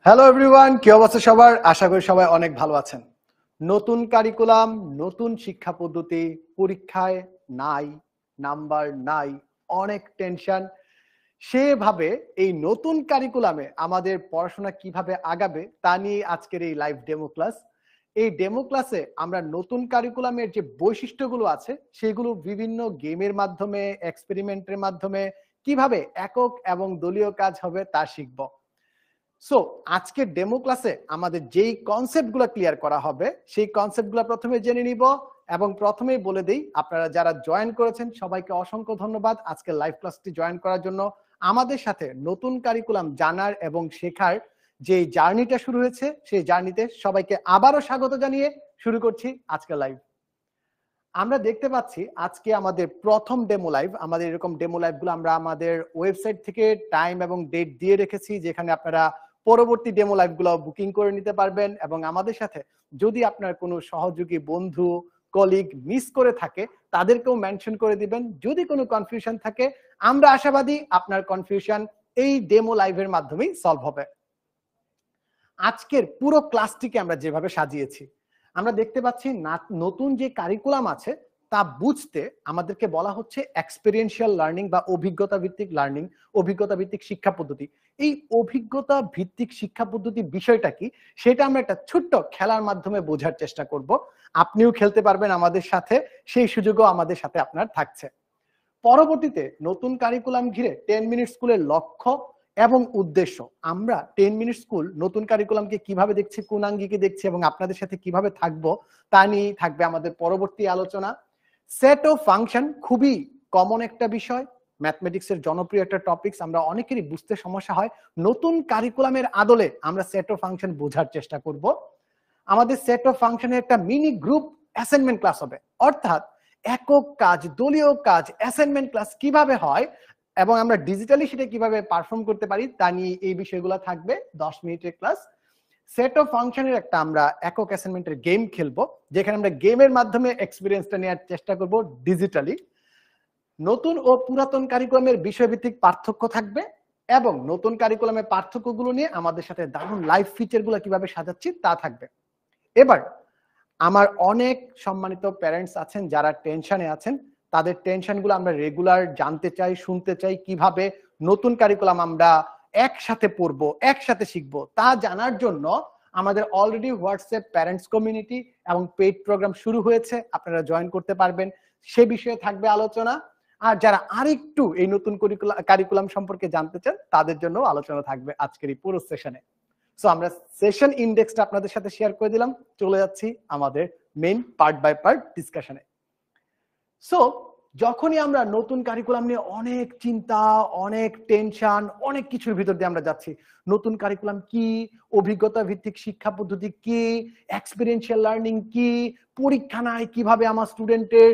Hello everyone, কি অবস্থা সবার? আশা করি সবাই অনেক ভালো আছেন। নতুন কারিকুলাম, নতুন শিক্ষা পদ্ধতি, পরীক্ষায় নাই, নাম্বার নাই, অনেক টেনশন। সেভাবে এই নতুন কারিকুলামে আমাদের পড়াশোনা কিভাবে আগাবে তা নিয়ে আজকের এই লাইভ ডেমো ক্লাস। এই ডেমো ক্লাসে আমরা নতুন কারিকুলামের যে বৈশিষ্ট্যগুলো আছে সেগুলো বিভিন্ন গেমের মাধ্যমে, এক্সপেরিমেন্টের মাধ্যমে কিভাবে একক এবং দলীয় কাজ হবে তা শিখব। সো আজকের ডেমো ক্লাসে আমাদের যেই কনসেপ্টগুলো ক্লিয়ার করা হবে সেই কনসেপ্টগুলো প্রথমে জেনে নিব এবং প্রথমেই বলে দেই আপনারা যারা জয়েন করেছেন সবাইকে অসংখ্য ধন্যবাদ আজকের লাইভ ক্লাসটি জয়েন করার জন্য। আমাদের সাথে নতুন কারিকুলাম জানার এবং শেখার যে জার্নিটা শুরু হয়েছে সেই জার্নিতে সবাইকে আবারও স্বাগত জানিয়ে শুরু করছি আজকের লাইভ। আমরা দেখতে পাচ্ছি আজকে আমাদের প্রথম ডেমো লাইভ। আমাদের এরকম ডেমো লাইভগুলো আমরা আমাদের ওয়েবসাইট থেকে টাইম এবং ডেট দিয়ে রেখেছি, যেখানে আপনারা পরবর্তী ডেমো লাইভগুলো বুকিং করে নিতে পারবেন। এবং আমাদের সাথে যদি আপনার কোনো সহযোগী বন্ধু কলিগ মিস করে থাকে তাদেরকেও মেনশন করে দিবেন। যদি কোনো কনফিউশন থাকে আমরা আশাবাদী আপনার কনফিউশন এই ডেমো লাইভের মাধ্যমেই সলভ হবে। আজকের পুরো ক্লাসটিকে আমরা যেভাবে সাজিয়েছি, আমরা দেখতে পাচ্ছি নতুন যে কারিকুলাম আছে তা বুঝতে আমাদেরকে বলা হচ্ছে এক্সপেরিয়েন্সিয়াল লার্নিং বা অভিজ্ঞতা ভিত্তিক লার্নিং, অভিজ্ঞতা ভিত্তিক শিক্ষা পদ্ধতি। এই অভিজ্ঞতা ভিত্তিক শিক্ষা পদ্ধতি বিষয়টা কি সেটা আমরা একটা ছোট্ট খেলার মাধ্যমে বোঝার চেষ্টা করব। আপনিও খেলতে পারবেন আমাদের সাথে, সেই সুযোগও আমাদের সাথে আপনার থাকছে। পরবর্তীতে নতুন কারিকুলাম ঘিরে 10 মিনিট স্কুলের লক্ষ্য এবং উদ্দেশ্য, আমরা 10 মিনিট স্কুল নতুন কারিকুলামকে কিভাবে দেখছি, কোন আঙ্গিকে দেখছি এবং আপনাদের সাথে কিভাবে থাকবো তা নিয়ে থাকবে আমাদের পরবর্তী আলোচনা। সেট অফ ফাংশন খুবই কমন একটা বিষয়, ম্যাথমেটিক্সের জনপ্রিয় একটা টপিকস, আমরা অনেকেরই বুঝতে সমস্যা হয়। নতুন কারিকুলামের আদলে আমরা সেট অফ ফাংশন বোঝার চেষ্টা করব। আমাদের সেট অফ ফাংশনের একটা মিনি গ্রুপ অ্যাসাইনমেন্ট ক্লাস হবে, অর্থাৎ একক কাজ, দলীয় কাজ, অ্যাসাইনমেন্ট ক্লাস কিভাবে হয় এবং আমরা ডিজিটালি সেটা কিভাবে পারফর্ম করতে পারি তা নিয়ে এই বিষয়গুলো থাকবে 10 মিনিটের ক্লাস। সেট অফ ফাংশনের একটা আমরা একক অ্যাসাইনমেন্টের গেম খেলবো, যেখানে আমরা গেমের মাধ্যমে এক্সপিরিয়েন্সটা নেওয়ার চেষ্টা করব ডিজিটালি। নতুন ও পুরাতন কারিকুলামের বিষয়ভিত্তিক পার্থক্য থাকবে এবং নতুন কারিকুলামের পার্থক্যগুলো নিয়ে আমাদের সাথে দারুণ লাইভ ফিচারগুলো কিভাবে সাজাচ্ছি তা থাকবে। এবার আমার অনেক সম্মানিত প্যারেন্টস আছেন যারা টেনশনে আছেন, তাদের টেনশনগুলো আমরা রেগুলার জানতে চাই, শুনতে চাই, কিভাবে নতুন কারিকুলাম আমরা একসাথে পড়বো, একসাথে শিখবো তা জানার জন্য আমাদের অলরেডি হোয়াটসঅ্যাপ প্যারেন্টস কমিউনিটি এবং পেইড প্রোগ্রাম শুরু হয়েছে, আপনারা জয়েন করতে পারবেন, সে বিষয়ে থাকবে আলোচনা। আর যারা আরেকটু এই নতুন কারিকুলাম সম্পর্কে জানতে চান তাদের জন্য আলোচনা থাকবে আজকের এই পুরো সেশনে। সো আমরা সেশন ইন্ডেক্সটা আপনাদের সাথে শেয়ার করে দিলাম, চলে যাচ্ছি আমাদের মেইন পার্ট বাই পার্ট ডিসকাশনে। সো যখনই আমরা নতুন কারিকুলাম নিয়ে অনেক চিন্তা, অনেক টেনশন, অনেক কিছুর ভিতর দিয়ে আমরা যাচ্ছি, নতুন কারিকুলাম কি, অভিজ্ঞতা ভিত্তিক শিক্ষা পদ্ধতি কি, এক্সপেরিয়েন্সিয়াল লার্নিং কি, পরীক্ষা নাই, কিভাবে আমার স্টুডেন্টের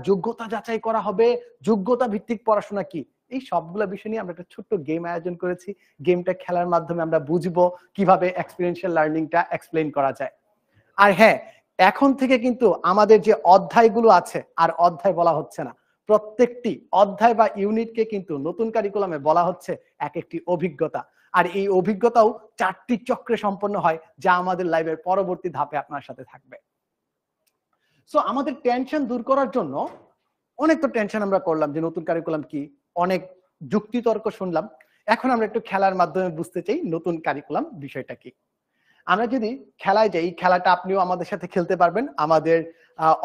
যোগ্যতা যাচাই করা হবে, যোগ্যতা ভিত্তিক পড়াশোনা কি, এই সবগুলো বিষয় নিয়ে আমরা একটা ছোট্ট গেম আয়োজন করেছি। গেমটা খেলার মাধ্যমে আমরা বুঝবো কিভাবে এক্সপেরিয়েন্সিয়াল লার্নিংটা এক্সপ্লেইন করা যায়। আর হ্যাঁ, এখন থেকে কিন্তু আমাদের যে অধ্যায়গুলো আছে আর অধ্যায় বলা হচ্ছে না, প্রত্যেকটি অধ্যায় বা ইউনিটকে কিন্তু নতুন কারিকুলামে বলা হচ্ছে এক একটি অভিজ্ঞতা। আর এই অভিজ্ঞতাও 4টি চক্রে সম্পন্ন হয়, যা আমাদের লাইভের পরবর্তী ধাপে আপনার সাথে থাকবে। সো আমাদের টেনশন দূর করার জন্য, অনেক তো টেনশন আমরা করলাম যে নতুন কারিকুলাম কি, অনেক যুক্তিতর্ক শুনলাম, এখন আমরা একটু খেলার মাধ্যমে বুঝতে চাই নতুন কারিকুলাম বিষয়টা কি। আমরা যদি খেলায় যাই, খেলাটা আপনিও আমাদের সাথে খেলতে পারবেন, আমাদের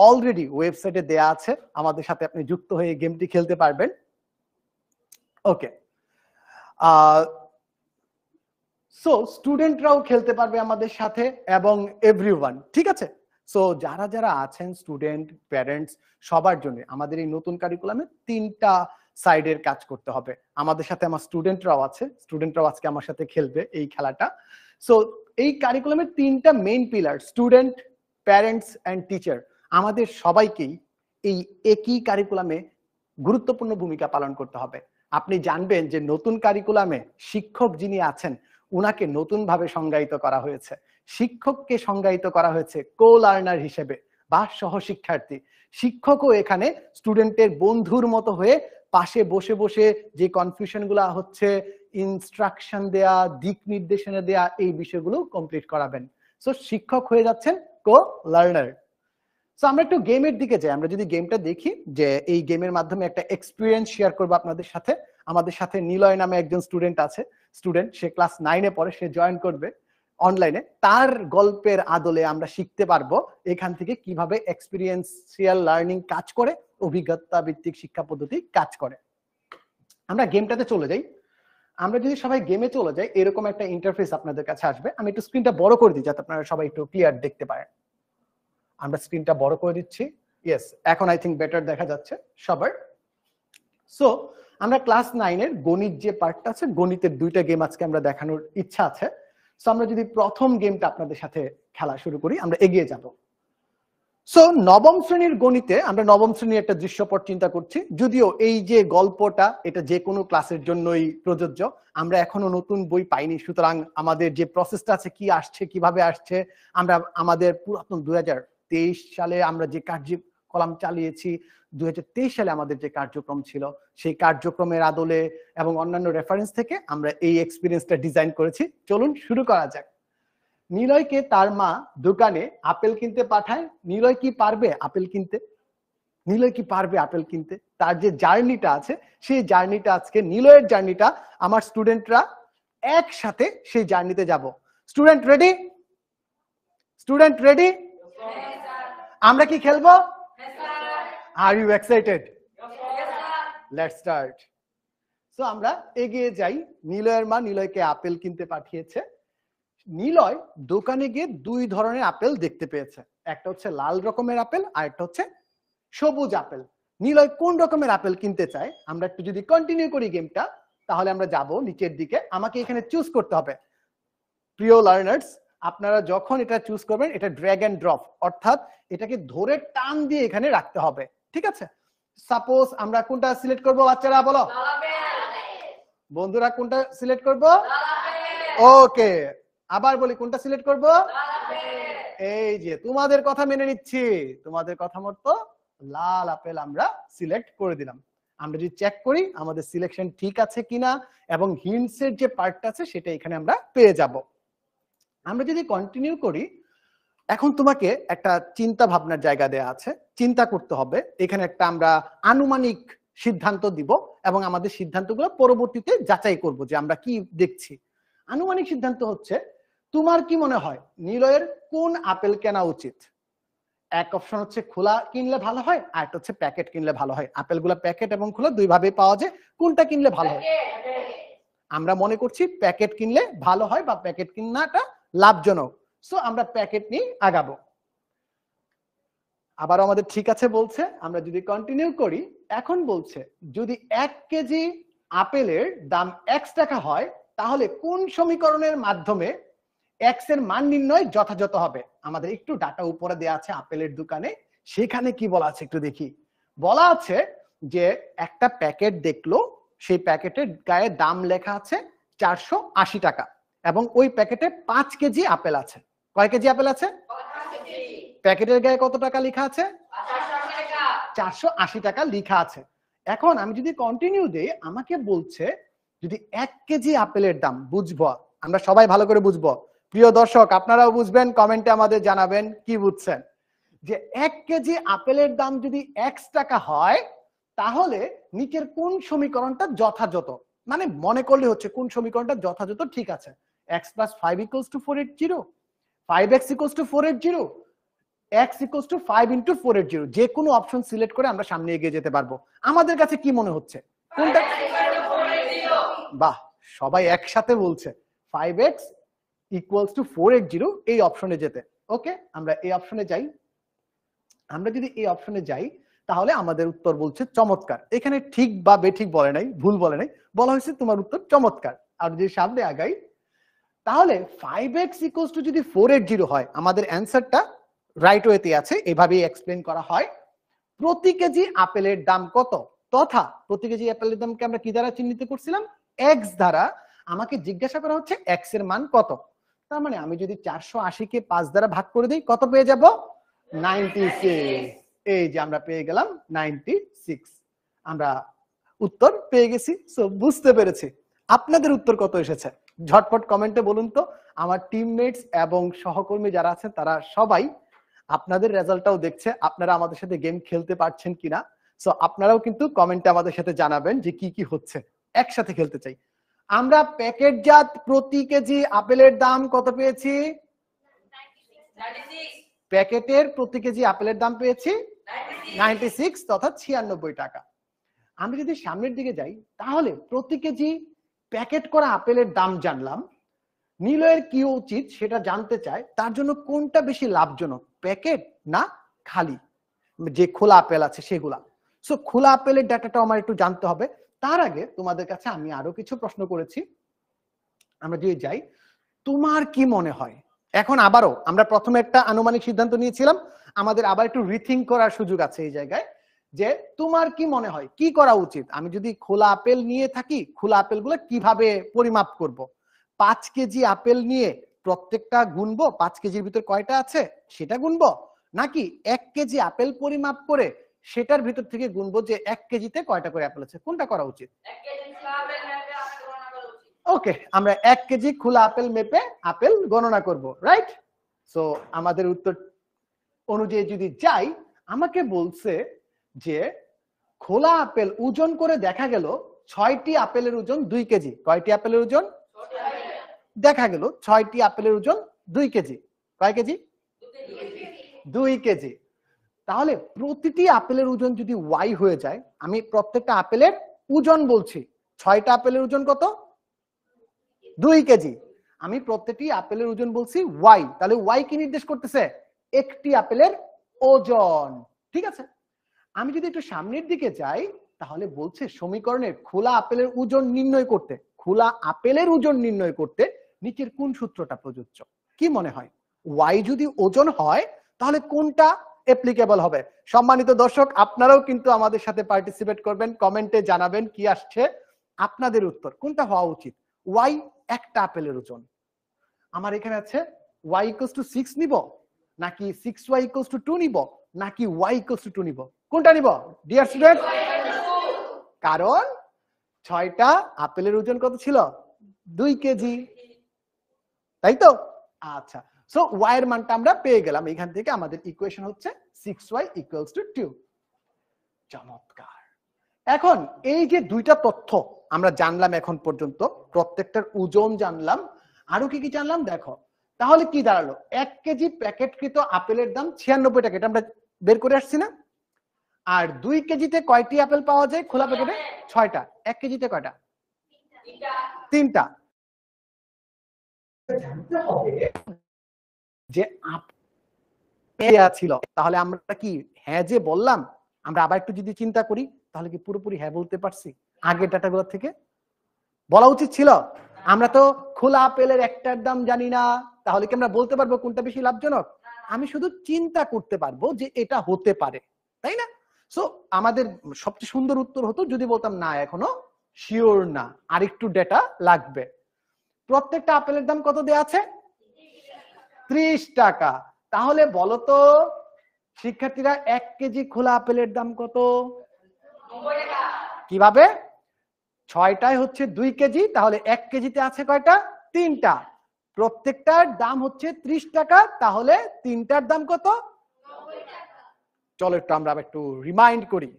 অলরেডি ওয়েবসাইটে দেয়া আছে, আমাদের সাথে আপনি যুক্ত হয়ে গেমটি খেলতে পারবেন। ওকে, সো স্টুডেন্টরাও খেলতে পারবে আমাদের সাথে এবং এভরিওয়ান, ঠিক আছে? সো যারা যারা আছেন স্টুডেন্ট, প্যারেন্টস, সবার জন্য আমাদের এই নতুন কারিকুলামে 3টা সাইডের কাজ করতে হবে। আমাদের সাথে আমার স্টুডেন্টরাও আছে, স্টুডেন্টরাও আজকে আমার সাথে খেলবে এই খেলাটা। সো এই কারিকুলামের 3টা main pillar, student, parents and teacher, আমাদের সবাইকেই এই একই কারিকুলামে গুরুত্বপূর্ণ ভূমিকা পালন করতে হবে। আপনি জানবেন যে নতুন কারিকুলামে শিক্ষক যিনি আছেন উনাকে নতুন ভাবে সংজ্ঞায়িত করা হয়েছে। শিক্ষককে সংজ্ঞায়িত করা হয়েছে কো লার্নার হিসেবে বা সহশিক্ষার্থী। শিক্ষকও এখানে স্টুডেন্টের বন্ধুর মতো হয়ে পাশে বসে বসে যে কনফিউশন গুলা হচ্ছে, ইনস্ট্রাকশন দেয়া, দিক নির্দেশনা দেয়া, এই বিষয়গুলো কমপ্লিট করাবেন। সো শিক্ষক হয়ে যাচ্ছেন কো লার্নার। সো আমরা একটু গেমের দিকে যাই। আমরা যদি গেমটা দেখি, যে এই গেমের মাধ্যমে একটা এক্সপিরিয়েন্স শেয়ার করবো আপনাদের সাথে। আমাদের সাথে নিলয় নামে একজন স্টুডেন্ট আছে, সে ক্লাস 9-এ পড়ে, সে জয়েন করবে অনলাইনে। তার গল্পের আদলে আমরা শিখতে পারবো এখান থেকে কিভাবে এক্সপিরিয়েন্সিয়াল লার্নিং কাজ করে, অভিজ্ঞতা ভিত্তিক শিক্ষা পদ্ধতি কাজ করে। আমরা গেমটাতে চলে যাই। আমরা যদি সবাই গেমে চলে যাই, এরকম একটা ইন্টারফেস আপনাদের কাছে আসবে। আমি একটু স্ক্রিনটা বড় করে দিই যাতে আপনারা সবাই একটু ক্লিয়ার দেখতে পারেন। আমরা স্ক্রিনটা বড় করে দিচ্ছি। ইয়েস, এখন আই থিঙ্ক বেটার দেখা যাচ্ছে সবার। সো আমরা ক্লাস 9-এর গণিত যে পার্টটা আছে, গণিতের 2টা গেম আজকে আমরা দেখানোর ইচ্ছা আছে। সো আমরা যদি প্রথম গেমটা আপনাদের সাথে খেলা শুরু করি, আমরা এগিয়ে যাব। সো নবম শ্রেণীর গণিতে আমরা নবম শ্রেণীর একটা দৃশ্যপট চিন্তা করছি। যদিও এই যে গল্পটা, এটা যে কোনো ক্লাসের জন্যই প্রযোজ্য। আমরা এখনো নতুন বই পাইনি, সুতরাং আমাদের যে প্রসেসটা আছে, কি আসছে, কিভাবে আসছে, আমরা আমাদের পুরাতন 2023 সালে আমরা যে কার্যক্রম চালিয়েছি, 2023 সালে আমাদের যে কার্যক্রম ছিল, সেই কার্যক্রমের আদলে এবং অন্যান্য রেফারেন্স থেকে আমরা এই এক্সপিরিয়েন্সটা ডিজাইন করেছি। চলুন শুরু করা যাক। নিলয়কে তার মা দোকানে আপেল কিনতে পাঠায়। নিলয় কি পারবে আপেল কিনতে? নিলয় কি পারবে আপেল কিনতে? তার যে জার্নিটা আছে, সেই জার্নিটা আজকে, নিলয়ের জার্নিটা আমার স্টুডেন্টরা একসাথে সেই জার্নিতে যাব। Student ready? Student ready? আমরা কি খেলবো? Are you excited? Let's start. So আমরা এগিয়ে যাই। নিলয়ের মা নিলয়কে আপেল কিনতে পাঠিয়েছে। নিলয় দোকানে গিয়ে 2 ধরনের আপেল দেখতে পেয়েছে। একটা হচ্ছে লাল রকমের আপেল, আর একটা হচ্ছে সবুজ আপেল। নিলয় কোন রকমের আপেল কিনতে চায়? আমরা একটু যদি কন্টিনিউ করি গেমটা, তাহলে আমরা যাব নিচের দিকে। আমাকে এখানে চুজ করতে হবে। প্রিয় লার্নার্স, আপনারা যখন এটা চুজ করবেন, এটা ড্র্যাগ এন্ড ড্রপ, অর্থাৎ এটাকে ধরে টান দিয়ে এখানে রাখতে হবে। ঠিক আছে? সাপোজ আমরা কোনটা সিলেক্ট করব? বাচ্চারা বলো, বন্ধুরা কোনটা সিলেক্ট করব? ওকে, আবার বলি, কোনটা সিলেক্ট করব? এই যে তোমাদের কথা মেনে নিচ্ছি, তোমাদের কথা মতো লাল আপেল আমরা সিলেক্ট করে দিলাম। আমরা যদি চেক করি আমাদের সিলেকশন ঠিক আছে কিনা, এবং হিন্টস এর যে পার্টটা আছে সেটা এখানে আমরা পেয়ে যাব। আমরা যদি কন্টিনিউ করি, এখন তোমাকে একটা চিন্তা ভাবনার জায়গা দেয়া আছে, চিন্তা করতে হবে। এখানে একটা আমরা আনুমানিক সিদ্ধান্ত দিব, এবং আমাদের সিদ্ধান্তগুলো পরবর্তীতে যাচাই করব যে আমরা কি দেখছি। আনুমানিক সিদ্ধান্ত হচ্ছে, তোমার কি মনে হয় নিলয়ের কোন আপেল কেনা উচিত? এক অপশন হচ্ছে খোলা কিনলে ভালো হয়, আর একটা হচ্ছে প্যাকেট কিনলে ভালো হয়। আপেলগুলো প্যাকেট এবং খোলা দুই ভাবে পাওয়া যায়। কোনটা কিনলে ভালো হয়? আমরা মনে করছি প্যাকেট কিনলে ভালো হয়, বা প্যাকেট কিনাটা লাভজনক। সো আমরা প্যাকেট নিয়ে আগাবো। আবার আমাদের ঠিক আছে বলছে। আমরা যদি কন্টিনিউ করি, এখন বলছে যদি 1 কেজি আপেলের দাম x টাকা হয়, তাহলে কোন সমীকরণের মাধ্যমে x এর মান নির্ণয় যথাযথ হবে? আমাদের একটু ডাটা উপরে দেয়া আছে আপেলের দোকানে, সেখানে কি বলা আছে একটু দেখি। বলা আছে যে একটা প্যাকেট দেখলো, সেই প্যাকেটের গায়ে দাম লেখা আছে 480 টাকা, এবং ওই প্যাকেটে 5 কেজি আপেল আছে। কয় কেজি আপেল আছে? প্যাকেটের গায়ে কত টাকা লেখা আছে? 480 টাকা লেখা আছে। এখন আমি যদি কন্টিনিউ দেই, আমাকে বলছে যদি 1 কেজি আপেলের দাম, বুঝবো আমরা সবাই ভালো করে বুঝবো, প্রিয় দর্শক আপনারাও বুঝবেন, কমেন্টে আমাদের জানাবেন কি বুঝছেন। যে 1 কেজি আপেলের দাম যদি x টাকা হয়, তাহলে নিচের কোন সমীকরণটা যথাযথ? মানে মনে করলে হচ্ছে কোন সমীকরণটা যথাযথ ঠিক আছে। x + 5 = 480, 5x = 480, x = 5 × 480, যে কোনো অপশন সিলেক্ট করে আমরা সামনে এগিয়ে যেতে পারবো। আমাদের কাছে কি মনে হচ্ছে কোনটা? বাহ, সবাই একসাথে বলছে 5x = 480, এই অপশনে যেতে। ওকে, আমরা এই অপশনে যাই। আমরা যদি এই অপশনে যাই, তাহলে আমাদের উত্তর বলছে চমৎকার। এখানে ঠিক বা বেঠিক বলে নাই, ভুল বলে নাই, বলা হয়েছে তোমার উত্তর চমৎকার। আর যদি সামনে আগাই, তাহলে 5x = যদি 480 হয়, আমাদের অ্যান্সারটা রাইট ওয়েতে আছে। এভাবেই এক্সপ্লেন করা হয়। প্রতি কেজি আপেলের দাম কত, তথা প্রতি কেজি আপেলের দামকে আমরা কি দ্বারা চিহ্নিত করছিলাম? x দ্বারা। আমাকে জিজ্ঞাসা করা হচ্ছে x এর মান কত। তার মানে আমি যদি 480 কে 5 দ্বারা ভাগ করে দিই, কত পেয়ে যাব? 96। এই যে আমরা পেয়ে গেলাম 96। আমরা উত্তর পেয়ে গেছি। সো বুঝতে পেরেছি আপনাদের উত্তর কত এসেছে ঝটপট কমেন্টে বলুন তো। আমার টিমমেটস এবং সহকর্মী যারা আছেন তারা সবাই আপনাদের রেজাল্টটাও দেখছে, আপনারা আমাদের সাথে গেম খেলতে পারছেন কিনা। সো আপনারাও কিন্তু কমেন্টে আমাদের সাথে জানাবেন যে কি কি হচ্ছে, একসাথে খেলতে চাই আমরা। প্যাকেটজাত প্রতি কেজি আপেলের দাম কত পেয়েছি? প্যাকেটের প্রতি কেজি আপেলের দাম পেয়েছি 96 অর্থাৎ 96 টাকা। আমি যদি সামনের দিকে যাই তাহলে প্রতি কেজি প্যাকেট করা আপেলের দাম জানলাম। নিলয়ের কি উচিত সেটা জানতে চায়, তার জন্য কোনটা বেশি লাভজনক, প্যাকেট না খালি যে খোলা আপেল আছে সেগুলা। সো খোলা আপেলের ডাটাটা আমার একটু জানতে হবে। তার আগে তোমাদের কাছে আমি আরো কিছু প্রশ্ন করেছি, আমরা যদি যাই, তোমার কি মনে হয়? এখন আবারও আমরা প্রথমে একটা আনুমানিক সিদ্ধান্ত নিয়েছিলাম, আমাদের আবার একটু রিথিঙ্ক করার সুযোগ আছে এই জায়গায়, যে তোমার কি মনে হয় কি করা উচিত? আমি যদি খোলা আপেল নিয়ে থাকি, খোলা আপেলগুলো কিভাবে পরিমাপ করব? 5 কেজি আপেল নিয়ে প্রত্যেকটা গুনবো, 5 কেজির ভিতর কয়টা আছে সেটা গুনবো, নাকি 1 কেজি আপেল পরিমাপ করে সেটার ভিতর থেকে গুনবো যে 1 কেজিতে কয়টা করে আপেল আছে? কোনটা করা উচিত? ওকে, আমরা 1 কেজি খোলা আপেল মেপে আপেল গণনা করব, রাইট? সো আমাদের উত্তর অনুযায়ী যদি যাই, আমাকে বলছে যে খোলা আপেল ওজন করে দেখা গেল 6টি আপেলের ওজন 2 কেজি। কয়টি আপেলের ওজন? দেখা গেল 6টি আপেলের ওজন 2 কেজি। কয় কেজি? 2 কেজি। তাহলে প্রতিটি আপেলের ওজন যদি ওয়াই হয়ে যায়, আমি প্রত্যেকটা আপেলের ওজন বলছি, 6টা আপেলের ওজন কত? 2 কেজি। আমি প্রত্যেকটি আপেলের ওজন বলছি ওয়াই, তাহলে ওয়াই কি নির্দেশ করতেছে? একটি আপেলের ওজন। ঠিক আছে, আমি যদি একটু সামনের দিকে যাই তাহলে বলছে সমীকরণের খোলা আপেলের ওজন নির্ণয় করতে, খোলা আপেলের ওজন নির্ণয় করতে নিচের কোন সূত্রটা প্রযোজ্য? কি মনে হয়? ওয়াই যদি ওজন হয় তাহলে কোনটা অ্যাপ্লিকেবল হবে? সম্মানিত দর্শক, আপনারাও কিন্তু আমাদের সাথে পার্টিসিপেট করবেন, কমেন্টে জানাবেন কি আসছে আপনাদের উত্তর, কোনটা হওয়া উচিত। ওয়াই একটা আপেলের ওজন, আমার এখানে আছে y equals to 6 নিব, নাকি 6y equals to 2 নিব, নাকি y equals to 2 নিব? কোনটা নিব ডিয়ার স্টুডেন্ট? কারণ 6টা আপেলের ওজন কত ছিল? 2 কেজি, তাই তো? আচ্ছা, সো y এর মানটা আমরা পেয়ে গেলাম, এখান থেকে আমাদের ইকুয়েশন হচ্ছে 6y equals to 2। চমৎকার। এখন এই যে দুইটা তথ্য আমরা জানলাম এখন পর্যন্ত, প্রত্যেকটার ওজন জানলাম, আরো কি কি জানলাম দেখো। তাহলে কি দাঁড়ালো? 1 কেজি প্যাকেটকৃত আপেলের দাম 96 টাকা, এটা আমরা বের করে আসছি না? আর 2 কেজিতে কয়টি আপেল পাওয়া যায় খোলা প্যাকেটে? 6টা। 1 কেজিতে কয়টা? 3টা। জানতে হবে যে আপেল ছিল, তাহলে আমরা কি হ্যাঁ যে বললাম? আমরা আবার একটু যদি চিন্তা করি তাহলে কি পুরোপুরি হ্যাঁ বলতে পারছি আগের ডাটাগুলো থেকে? বলা উচিত ছিল। আমরা তো খোলা আপেলের একটার দাম জানি না, তাহলে কি আমরা বলতে পারবো কোনটা বেশি লাভজনক? আমি শুধু চিন্তা করতে পারবো যে এটা হতে পারে, তাই না? সো আমাদের সবচেয়ে সুন্দর উত্তর হতো যদি বলতাম না এখনো শিওর না, আরেকটু ডেটা লাগবে। প্রত্যেকটা আপেলের দাম কত দেয়া আছে? 30 টাকা। তাহলে বলো তো শিক্ষার্থীরা, 1 কেজি খোলা আপেলের দাম কত? 90 টাকা। কিভাবে? 6টায় হচ্ছে 2 কেজি, তাহলে 1 কেজিতে আছে কয়টা? 3টা। প্রত্যেকটার দাম হচ্ছে 30 টাকা, তাহলে 3টার দাম কত? 90 টাকা। চলো একটু আমরা একটু রিমাইন্ড করি,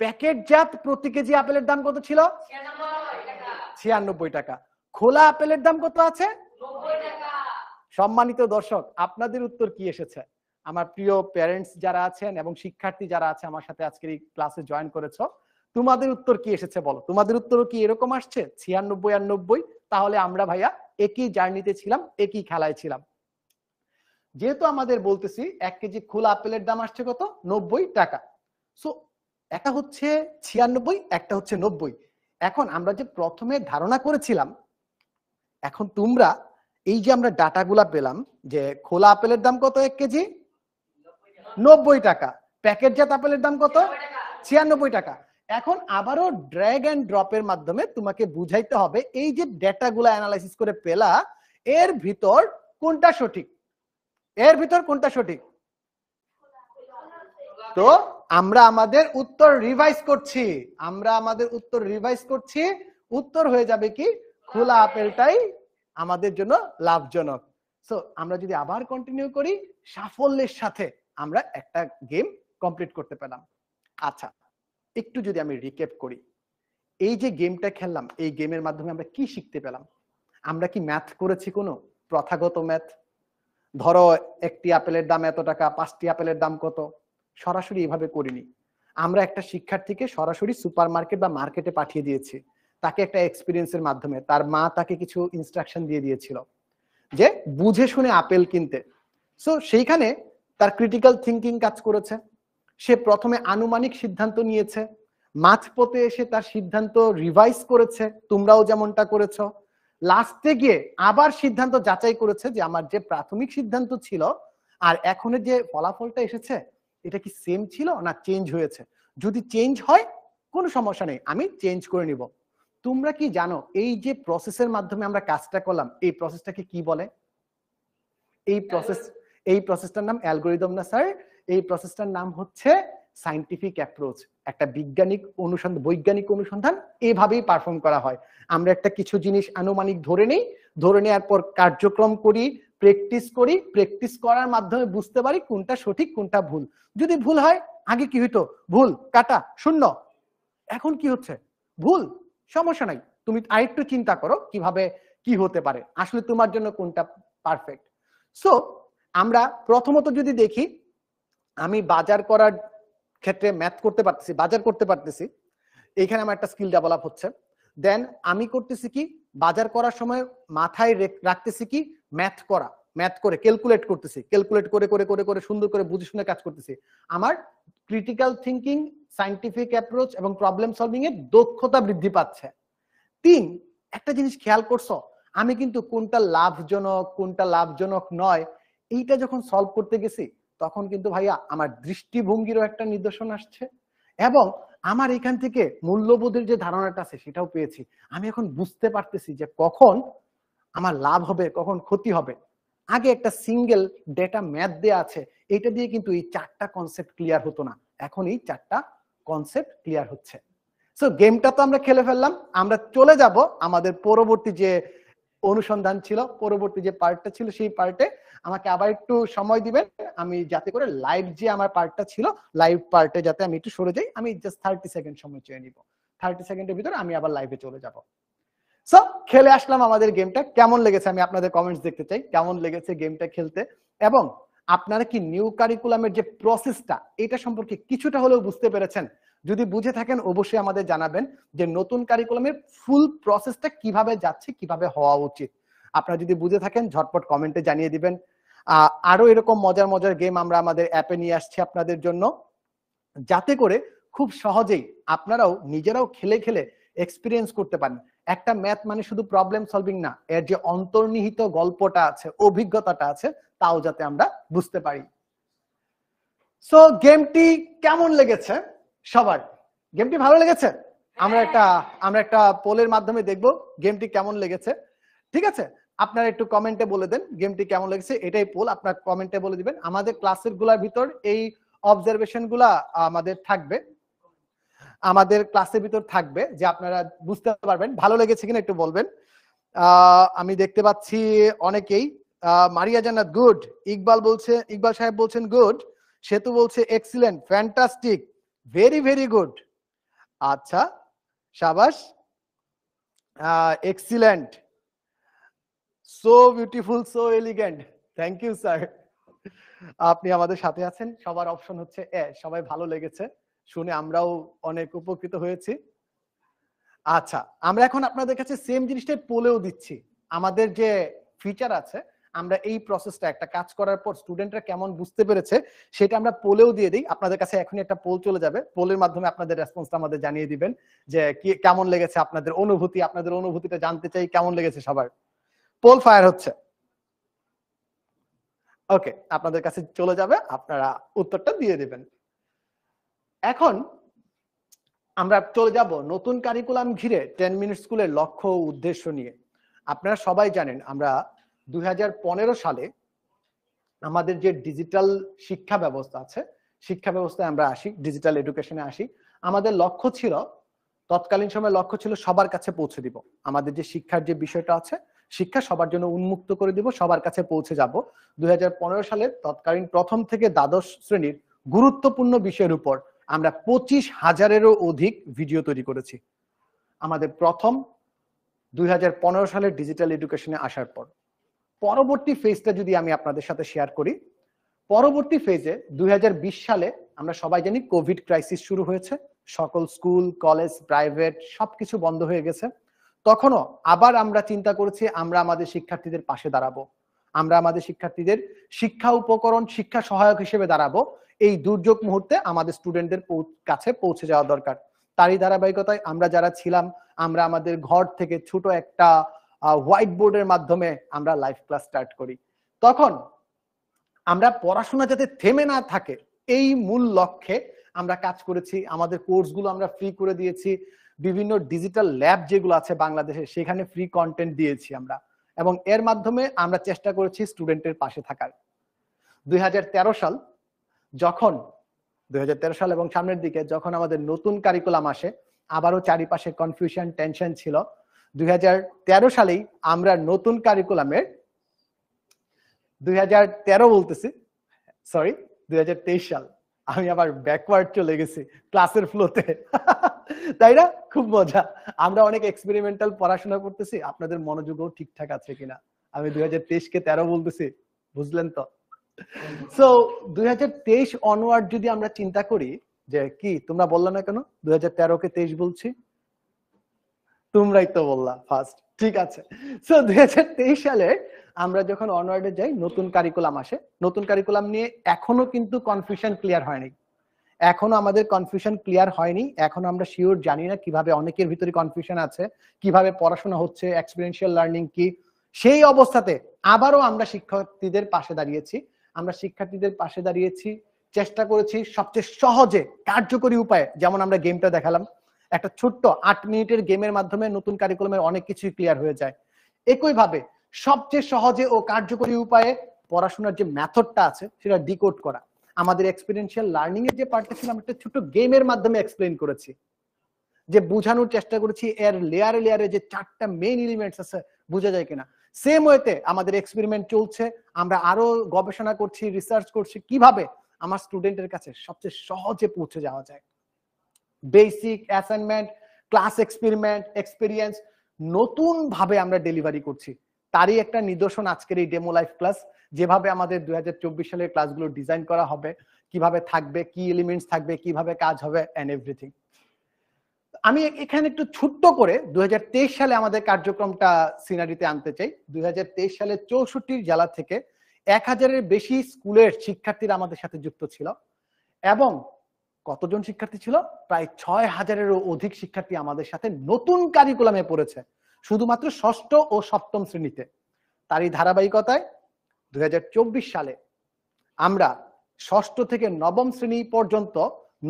প্যাকেটজাত প্রতি কেজি আপেলের দাম কত ছিল? 96 টাকা। খোলা আপেলের দাম কত আছে? 90 টাকা। সম্মানিত দর্শক, আপনাদের উত্তর কি এসেছে? আমার প্রিয় প্যারেন্টস যারা আছেন এবং শিক্ষার্থী যারা আছে আমার সাথে আজকের এই ক্লাসে জয়েন করেছো, তোমাদের উত্তর কি এসেছে বলো? তোমাদের উত্তরও কি এরকম আসছে 96 আর 90? তাহলে আমরা ভাইয়া একই জার্নিতে ছিলাম, একই খেলায় ছিলাম। যেহেতু আমাদের বলতেছি 1 কেজি খোলা আপেলের দাম আসছে কত? 90 টাকা। সো একটা হচ্ছে 96, একটা হচ্ছে 90। এখন আমরা যে প্রথমে ধারণা করেছিলাম, এখন তোমরা এই যে আমরা ডাটাগুলা পেলাম যে খোলা আপেলের দাম কত 1 কেজি? 90 টাকা। প্যাকেটজাত আপেলের দাম কত? 96 টাকা। এখন আবারও ড্র্যাগ এন্ড ড্রপের মাধ্যমে তোমাকে বুঝাইতে হবে এই যে ডেটাগুলো অ্যানালাইসিস করে পেলা, এর ভিতর কোনটা সঠিক? এর ভিতর কোনটা সঠিক? তো আমরা আমাদের উত্তর রিভাইজ করছি, আমরা আমাদের উত্তর রিভাইজ করছি। উত্তর হয়ে যাবে কি খোলা আপেলটাই আমাদের জন্য লাভজনক। সো আমরা যদি আবার কন্টিনিউ করি, সাফল্যের সাথে আমরা একটা গেম কমপ্লিট করতে পেলাম। আচ্ছা, একটু যদি আমি রিক্যাপ করি, এই যে গেমটা খেললাম, এই গেমের মাধ্যমে আমরা কি শিখতে পেলাম? আমরা কি ম্যাথ করেছি কোনো প্রথাগত ম্যাথ? ধরো একটি আপেলের দাম এত টাকা, 5টি আপেলের দাম কত? সরাসরি এভাবে করিনি। আমরা একটা শিক্ষার্থীকে সরাসরি সুপার মার্কেট বা মার্কেটে পাঠিয়ে দিয়েছি, তাকে একটা এক্সপিরিয়েন্সের মাধ্যমে। তার মা তাকে কিছু ইনস্ট্রাকশন দিয়ে দিয়েছিল যে বুঝে শুনে আপেল কিনতে। সো সেইখানে তার ক্রিটিক্যাল থিঙ্কিং কাজ করেছে। সে প্রথমে আনুমানিক সিদ্ধান্ত নিয়েছে, মাঝপথে এসে তার সিদ্ধান্ত রিভাইজ করেছে, তোমরাও যেমনটা করেছ। লাস্টে গিয়ে আবার সিদ্ধান্ত যাচাই করেছে যে আমার যে প্রাথমিক সিদ্ধান্ত ছিল আর এখনের যে ফলাফলটা এসেছে এটা কি সেম ছিল না চেঞ্জ হয়েছে। যদি চেঞ্জ হয় কোনো সমস্যা নেই, আমি চেঞ্জ করে নিব। তোমরা কি জানো এই যে প্রসেসের মাধ্যমে আমরা কাজটা করলাম, এই প্রসেসটাকে কি বলে? এই প্রসেসটার নাম অ্যালগরিদম না স্যার, এই প্রসেসটার নাম হচ্ছে সায়েন্টিফিক অ্যাপ্রোচ। একটা বৈজ্ঞানিক অনুসন্ধান এভাবেই পারফর্ম করা হয়। আমরা একটা কিছু জিনিস আনুমানিক ধরে নেই, ধরে নেওয়ার পর কার্যক্রম করি, প্র্যাকটিস করার মাধ্যমে বুঝতে পারি কোনটা সঠিক কোনটা ভুল। যদি ভুল হয়, আগে কি হইতো? ভুল কাটা শূন্য, এখন কি হচ্ছে? ভুল, সমস্যা নাই, তুমি আরেকটু চিন্তা করো কিভাবে কি হতে পারে, আসলে তোমার জন্য কোনটা পারফেক্ট। সো আমরা প্রথমত যদি দেখি, আমি বাজার করার ক্ষেত্রে ম্যাথ করতে পারতেছি, বাজার করতে পারতেছি, এইখানে আমার একটা স্কিল ডেভেলপ হচ্ছে। দেন আমি করতেছি কি, বাজার করার সময় মাথায় রাখতেছি কি ম্যাথ করে ক্যালকুলেট করতেছি, ক্যালকুলেট করে করে করে করে সুন্দর করে বুঝে শুনে কাজ করতেছি। আমার ক্রিটিক্যাল থিঙ্কিং, সায়েন্টিফিক অ্যাপ্রোচ এবং প্রবলেম সলভিং এর দক্ষতা বৃদ্ধি পাচ্ছে। 3, একটা জিনিস খেয়াল করছো, আমি কিন্তু কোনটা লাভজনক নয় এইটা যখন সলভ করতে গেছি, তখন কিন্তু ভাইয়া আমার দৃষ্টিভঙ্গিরও একটা নিদর্শন আসছে এবং আমার এখান থেকে মূল্যবোধের যে ধারণাটা আছে সেটাও পেয়েছি। আমি এখন বুঝতে পারতেছি যে কখন আমার লাভ হবে কখন ক্ষতি হবে। আগে একটা সিঙ্গেল ডেটা ম্যাথ দেয়া আছে, এটা দিয়ে কিন্তু এই 4টা কনসেপ্ট ক্লিয়ার হতো না, এখন এই 4টা কনসেপ্ট ক্লিয়ার হচ্ছে। সো গেমটা তো আমরা খেলে ফেললাম, আমরা চলে যাব আমাদের পরবর্তী যে অনুসন্ধান ছিল, পরবর্তী যে পার্টটা ছিল সেই পার্টে। আমাকে আবার একটু সময় দিবেন, আমি যাতে করে লাইভ যে আমার পার্টটা ছিল, লাইভ পার্টে যাতে আমি একটু সরে যাই। আমি জাস্ট 30 সেকেন্ড সময় চেয়ে নিব, 30 সেকেন্ডের ভিতরে আমি আবার লাইভে চলে যাব। সো খেলে আসলাম আমাদের গেমটা, কেমন লেগেছে আমি আপনাদের কমেন্টস দেখতে চাই, কেমন লেগেছে গেমটা খেলতে। এবং আপনারা কি নিউ কারিকুলামের যে প্রসেসটা এটা সম্পর্কে কিছুটা হলেও বুঝতে পেরেছেন? যদি বুঝে থাকেন অবশ্যই আমাদের জানাবেন যে নতুন কারিকুলামের ফুল প্রসেসটা কিভাবে যাচ্ছে, কিভাবে হওয়া উচিত। আপনারা যদি বুঝে থাকেন ঝটপট কমেন্টে জানিয়ে দিবেন। আরো এরকম মজার মজার গেম আমরা আমাদের অ্যাপে নিয়ে আসছি আপনাদের জন্য, যাতে করে খুব সহজেই আপনারাও নিজেরাও খেলে খেলে এক্সপিরিয়েন্স করতে পারেন। একটা ম্যাথ মানে শুধু প্রবলেম সলভিং না, এর যে অন্তর্নিহিত গল্পটা আছে, অভিজ্ঞতাটা আছে, তাও যাতে আমরা বুঝতে পারি। সো গেমটি কেমন লেগেছে সবার? গেমটি ভালো লেগেছে? আমরা একটা পোলের মাধ্যমে দেখব গেমটি কেমন লেগেছে। ঠিক আছে, আপনারা একটু কমেন্টে বলে দেন গেমটি কেমন লেগেছে, এটাই পোল, আপনারা কমেন্টে বলে দিবেন। আমাদের ক্লাসের গুলার ভিতর এই অবজারভেশন গুলা আমাদের থাকবে, আমাদের ক্লাসের ভিতর থাকবে, যে আপনারা বুঝতে পারবেন। ভালো লেগেছে কিনা একটু বলবেন। আমি দেখতে পাচ্ছি অনেকেই, মারিয়া জান্নাত গুড, ইকবাল সাহেব বলছেন গুড, সেতু বলছে excellent, fantastic, very very good. আচ্ছা, শাবাশ, excellent, so beautiful, so elegant, thank you sir. আপনি আমাদের সাথে আছেন। সবার অপশন হচ্ছে এ, সবাই ভালো লেগেছে শুনে আমরাও অনেক উপকৃত হয়েছি। আচ্ছা, আমরা এখন আপনাদের কাছে সেম জিনিসটাই পোলেও দিচ্ছি। আমাদের যে ফিচার আছে, আমরা এই প্রসেসটা একটা কাজ করার পর স্টুডেন্টরা কেমন বুঝতে পেরেছে সেটা আমরা পোলেও দিয়ে দিই। আপনাদের কাছে এখনই একটা পোল চলে যাবে, পোলের মাধ্যমে আপনাদের রেসপন্সটা আমাদের জানিয়ে দিবেন যে কেমন লেগেছে, আপনাদের অনুভূতিটা জানতে চাই, কেমন লেগেছে সবার। পোল ফায়ার হচ্ছে, ওকে, আপনাদের কাছে চলে যাবে, আপনারা উত্তরটা দিয়ে দিবেন। এখন আমরা চলে যাব নতুন কারিকুলাম ঘিরে 10 মিনিট স্কুলের লক্ষ্য ও উদ্দেশ্য নিয়ে। আপনারা সবাই জানেন আমরা 2015 সালে আমাদের যে ডিজিটাল শিক্ষা ব্যবস্থা আছে, শিক্ষা ব্যবস্থায় আমরা আসি, ডিজিটাল এডুকেশনে আসি। আমাদের লক্ষ্য ছিল তৎকালীন সময় লক্ষ্য ছিল সবার কাছে পৌঁছে দিব, আমাদের যে শিক্ষার যে বিষয়টা আছে শিক্ষা সবার জন্য উন্মুক্ত করে দিব, সবার কাছে পৌঁছে যাব। 2015 সালে তৎকালীন প্রথম থেকে দ্বাদশ শ্রেণীর গুরুত্বপূর্ণ বিষয়ের উপর আমরা 25,000-এরও অধিক ভিডিও তৈরি করেছি আমাদের প্রথম 2015 সালের ডিজিটাল এডুকেশনে আসার পর। পরবর্তী ফেজটা যদি আমি আপনাদের সাথে শেয়ার করি, পরবর্তী ফেজে 2020 সালে আমরা সবাই জানি কোভিড ক্রাইসিস শুরু হয়েছে, সকল স্কুল কলেজ প্রাইভেট সবকিছু বন্ধ হয়ে গেছে। তখনও আবার আমরা চিন্তা করেছি আমরা আমাদের শিক্ষার্থীদের পাশে দাঁড়াবো, আমরা আমাদের শিক্ষার্থীদের শিক্ষা উপকরণ শিক্ষা সহায়ক হিসেবে দাঁড়াবো। এই দুর্যোগ মুহূর্তে আমাদের স্টুডেন্টদের কাছে পৌঁছে যাওয়া দরকার। তারই ধারাবাহিকতায় আমরা যারা ছিলাম আমরা আমাদের ঘর থেকে ছোট একটা হোয়াইট বোর্ডের মাধ্যমে আমরা লাইভ ক্লাস স্টার্ট করি। তখন আমরা পড়াশোনা যাতে থেমে না থাকে এই মূল লক্ষ্যে আমরা কাজ করেছি। আমাদের কোর্সগুলো আমরা ফ্রি করে দিয়েছি, বিভিন্ন ডিজিটাল ল্যাব যেগুলো আছে বাংলাদেশে সেখানে ফ্রি কন্টেন্ট দিয়েছি আমরা, এবং এর মাধ্যমে আমরা চেষ্টা করেছি স্টুডেন্টের পাশে থাকার। 2013 সাল যখন 2013 সাল এবং সামনের দিকে যখন আমাদের নতুন কারিকুলাম আসে, আবারও চারিপাশে কনফিউশন টেনশন ছিল। 2013 সালেই আমরা নতুন কারিকুলামের 2013 বলতেছি, সরি 2023 সাল, আমি আবার ব্যাকওয়ার্ড চলে গেছি ক্লাসের ফ্লোতে তাই না? খুব মজা। আমরা অনেক এক্সপেরিমেন্টাল পড়াশোনা করতেছি, আপনাদের মনোযোগও ঠিকঠাক আছে কিনা। আমি 2023 কে 13 বলতেছি, বুঝলেন তো? সো 2023 অনওয়ার্ড যদি আমরা চিন্তা করি যে কি তোমরা বললা না কেন 2013 কে 23 বলছি, তোমরাই তো বললা ফার্স্ট, ঠিক আছে। সো 2023 সালে আমরা যখন অনওয়ার্ডে যাই নতুন কারিকুলাম আসে, নতুন কারিকুলাম নিয়ে এখনো কিন্তু কনফিউশন ক্লিয়ার হয়নি, এখনো আমাদের কনফিউশন ক্লিয়ার হয়নি, এখনো আমরা শিওর জানি না কিভাবে, অনেকের ভিতরে কনফিউশন আছে কিভাবে পড়াশোনা হচ্ছে, এক্সপেরিয়েন্সিয়াল লার্নিং কি। সেই অবস্থাতে আবারও আমরা শিক্ষার্থীদের পাশে দাঁড়িয়েছি, আমরা শিক্ষার্থীদের পাশে দাঁড়িয়েছি, চেষ্টা করেছি সবচেয়ে সহজে কার্যকরী উপায়ে, যেমন আমরা গেমটা দেখালাম, একটা ছোট্ট 8 মিনিটের গেমের মাধ্যমে নতুন কারিকুলামের অনেক কিছুই ক্লিয়ার হয়ে যায়। একইভাবে সবচেয়ে সহজে ও কার্যকরী উপায়ে পড়াশোনার যে মেথডটা আছে সেটা ডিকোড করা। আমাদের এক্সপেরিয়েন্সিয়াল লার্নিং এর যে পার্টটা ছিল আমরা একটা ছোট গেমের মাধ্যমে এক্সপ্লেইন করেছি, যে বোঝানোর চেষ্টা করেছি এর লেয়ারে লেয়ারে যে 4টা মেইন এলিমেন্টস আছে বোঝা যায় কিনা। সেম ওয়েতে আমাদের এক্সপেরিমেন্ট চলছে, আমরা আরো গবেষণা করছি, রিসার্চ করছি কিভাবে আমার স্টুডেন্টের কাছে সবচেয়ে সহজে পৌঁছে যাওয়া যায়। Basic assignment, class experiment, experience নতুন ভাবে আমরা ডেলিভারি করছি। তারই একটা নিদর্শন আজকের এই ডেমো লাইভ ক্লাস, যেভাবে আমাদের 2024 সালের ক্লাসগুলো ডিজাইন করা হবে, কিভাবে থাকবে, কি এলিমেন্টস থাকবে, কিভাবে কাজ হবে এন্ড এভরিথিং। আমি এখানে একটু ছোট্ট করে 2023 সালে আমাদের কার্যক্রমটা সিনারিতে আনতে চাই। 2023 সালে 64 জেলা থেকে 1000-এর বেশি স্কুলের শিক্ষার্থীরা আমাদের সাথে যুক্ত ছিল, এবং কতজন শিক্ষার্থী ছিল? প্রায় 6000-এরও অধিক শিক্ষার্থী আমাদের সাথে নতুন কারিকুলামে পড়েছে, শুধুমাত্র ষষ্ঠ ও সপ্তম শ্রেণীতে। তারই ধারাবাহিকতায় 2024 সালে আমরা ষষ্ঠ থেকে নবম শ্রেণী পর্যন্ত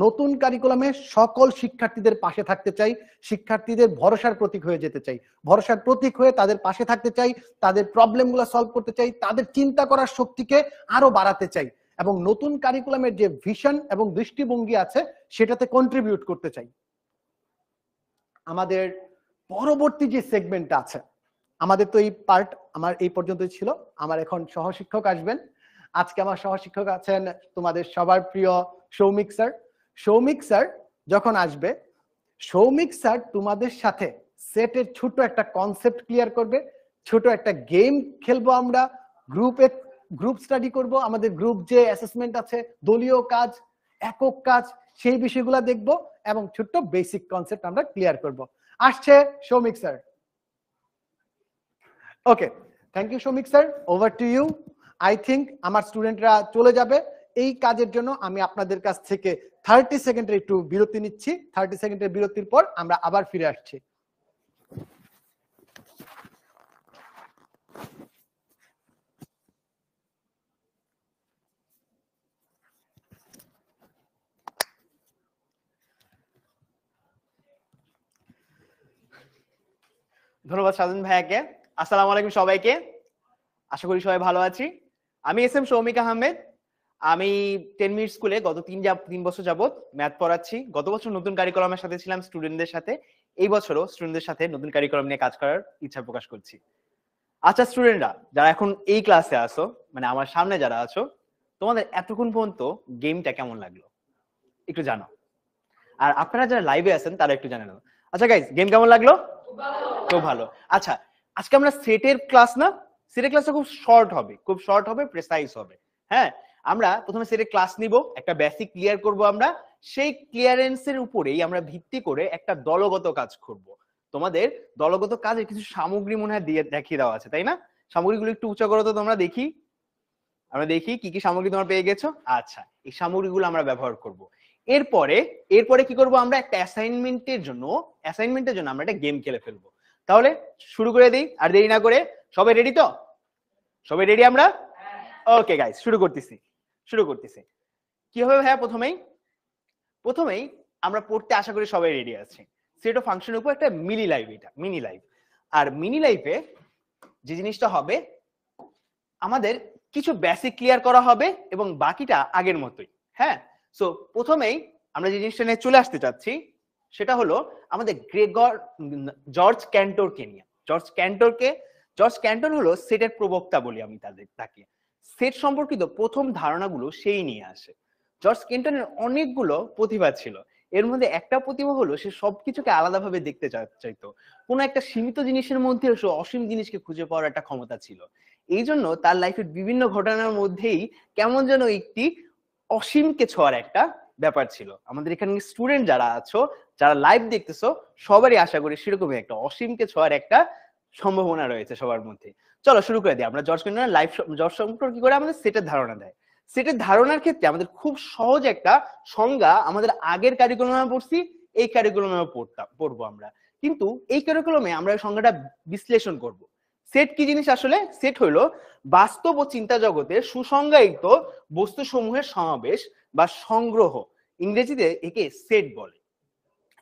নতুন কারিকুলামে সকল শিক্ষার্থীদের পাশে থাকতে চাই, শিক্ষার্থীদের ভরসার প্রতীক হয়ে যেতে চাই, ভরসার প্রতীক হয়ে তাদের পাশে থাকতে চাই, তাদের প্রবলেমগুলো সলভ করতে চাই, তাদের চিন্তা করার শক্তিকে আরো বাড়াতে চাই, এবং নতুন কারিকুলামের যে ভিশন এবং দৃষ্টিভঙ্গি আছে সেটাতে কন্ট্রিবিউট করতে চাই। আমাদের পরবর্তী যে সেগমেন্টটা আছে, আমাদের তো এই পার্ট আমার এই পর্যন্তই ছিল। আমার এখন সহশিক্ষক আসবেন। আজকে আমার সহশিক্ষক আছেন তোমাদের সবার প্রিয় সৌমিক স্যার। সৌমিক স্যার যখন আসবে, সৌমিক স্যার তোমাদের সাথে সেটের ছোট একটা কনসেপ্ট ক্লিয়ার করবে, ছোট একটা গেম খেলবো, আমরা গ্রুপ স্টাডি করব, আমাদের গ্রুপ যে অ্যাসেসমেন্ট আছে, দলীয় কাজ, একক কাজ, সেই বিষয়গুলো দেখব, এবং ছোট্ট বেসিক কনসেপ্ট আমরা ক্লিয়ার করব। আসছে Soumik sir. Okay, thank you Soumik sir, over to you. I think আমার স্টুডেন্টরা চলে যাবে, এই কাজের জন্য আমি আপনাদের কাছ থেকে 30 সেকেন্ডের একটু বিরতি নিচ্ছি। 30 সেকেন্ডের বিরতির পর আমরা আবার ফিরে আসছি। ধন্যবাদ স্বাধীন ভাইয়াকে। আসসালামু আলাইকুম সবাইকে, আশা করি সবাই ভালো আছি। আমি এস এম সৌমিক আহমেদ। আমি 10 মিনিট স্কুলে গত 3 বছর যাবত ম্যাথ পড়াচ্ছি। গত বছর নতুন কারিকুলামের সাথে ছিলাম স্টুডেন্টদের সাথে। এই বছরও স্টুডেন্টদের সাথে নতুন কারিকুলাম নিয়ে কাজ করার ইচ্ছা প্রকাশ করছি। আচ্ছা স্টুডেন্টরা যারা এখন এই ক্লাসে আছো, মানে আমার সামনে যারা আছো, তোমাদের এতক্ষণ পর্যন্ত গেমটা কেমন লাগলো একটু জানো। আর আপনারা যারা লাইভে আছেন তারা একটু জানেন। আচ্ছা গাইস, গেম কেমন লাগলো? খুব ভালো। আচ্ছা, আজকে আমরা সেটের ক্লাস না, সেটের ক্লাসটা খুব শর্ট হবে, প্রেসাইজ হবে। হ্যাঁ, আমরা প্রথমে সেটের ক্লাস নিব, একটা বেসিক ক্লিয়ার করব আমরা। সেই ক্লিয়ারেন্সের উপরেই আমরা ভিত্তি করে একটা দলগত কাজ করব। তোমাদের দলগত কাজের কিছু সামগ্রী মনে হয় দিয়ে দেখিয়ে দেওয়া আছে, তাই না? সামগ্রীগুলো একটু উঁচা করো তো, তোমরা দেখি। আমরা দেখি কি কি সামগ্রী তোমরা পেয়ে গেছো। আচ্ছা, এই সামগ্রীগুলো আমরা ব্যবহার করব। এরপরে কি করব, আমরা একটা অ্যাসাইনমেন্টের জন্য আমরা একটা গেম খেলে ফেলবো। তাহলে শুরু করে দিই আর দেরি না করে। সবাই রেডি তো? সবাই রেডি আমরা? ওকে গাইস, শুরু করতেছি। কি হবে ভাইয়া? প্রথমেই আমরা পড়তে আশা করি সবাই রেডি আছি। সেট অফ ফাংশনের উপর একটা মিনি লাইভ। আর মিনি লাইফে যে জিনিসটা হবে, আমাদের কিছু বেসিক ক্লিয়ার করা হবে এবং বাকিটা আগের মতোই। হ্যাঁ, সো প্রথমেই আমরা যে জিনিসটা নিয়ে চলে আসতে চাচ্ছি সেটা হলো আমাদের জর্জ ক্যান্টরকে নিয়ে। জর্জ ক্যান্টর হলো সেটের প্রবক্তা বলি আমি তাকে। সেট সম্পর্কিত প্রথম ধারণাগুলো সেই নিয়ে আসে। জর্জ ক্যান্টনের অনেকগুলো প্রতিভা ছিল। এর মধ্যে একটা প্রতিভা হলো সে সবকিছুকে আলাদাভাবে দেখতে চাইতো। কোনো একটা সীমিত জিনিসের মধ্যে সে অসীম জিনিসকে খুঁজে পাওয়ার একটা ক্ষমতা ছিল। এই জন্য তার লাইফের বিভিন্ন ঘটনার মধ্যেই কেমন যেন একটি অসীমকে ছোঁয়ার একটা ব্যাপার ছিল। আমাদের এখানে স্টুডেন্ট যারা আছো, যারা লাইভ দেখতেছো, সবারই আশা করি সেরকমই একটা অসীমকে ছোঁয়ার একটা সম্ভাবনা রয়েছে সবার মধ্যে। চলো শুরু করে দিই আমরা। জর্জ ক্যান্টনের জর্জ সম্পর্কে কি করে আমাদের সেটের ধারণা দেয়। সেটের ধারণার ক্ষেত্রে আমাদের খুব সহজ একটা সংজ্ঞা আমাদের আগের কারিকুলামে পড়ছি, এই কারিকুলামে পড়বো আমরা। কিন্তু এই কারিকুলামে আমরা সংজ্ঞাটা বিশ্লেষণ করব। সেট কি জিনিস আসলে? সেট হলো বাস্তব ও চিন্তা জগতের সুসংজ্ঞায়িত বস্তুসমূহের সমাবেশ বা সংগ্রহ। ইংরেজিতে একে সেট বলে।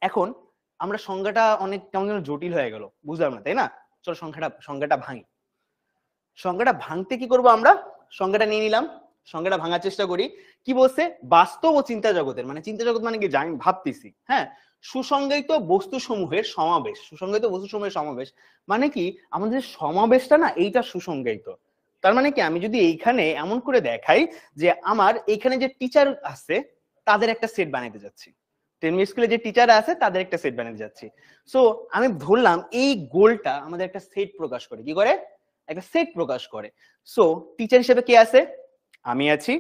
এখন আমরা সংজ্ঞাটা অনেক কেমন যেন জটিল হয়ে গেল, বুঝলাম না, তাই না? চলো সংজ্ঞাটা ভাঙি। সংজ্ঞাটা ভাঙতে কি করব আমরা? সংজ্ঞাটা নিয়ে নিলাম, সংজ্ঞাটা ভাঙার চেষ্টা করি। কি বলছে? বাস্তব ও চিন্তা জগতের, মানে চিন্তা জগৎ মানে কি আমি ভাবতেছি, হ্যাঁ, সুসংজ্ঞায়িত বস্তুসমূহের সমাবেশ মানে কি আমাদের সমাবেশটা না, এইটা সুসংজ্ঞায়িত। তার মানে কি আমি যদি এইখানে এমন করে দেখাই যে আমার এইখানে যে টিচার আছে তাদের একটা সেট বানাইতে যাচ্ছি, 10 মিনিট স্কুলে যে টিচার আছে তাদের একটা সেট বানাইতে যাচ্ছি। সো আমি ধরলাম এই গোলটা আমাদের একটা সেট প্রকাশ করে। কি করে? একটা সেট প্রকাশ করে। সো টিচার হিসেবে কে আছে? আমি আছি,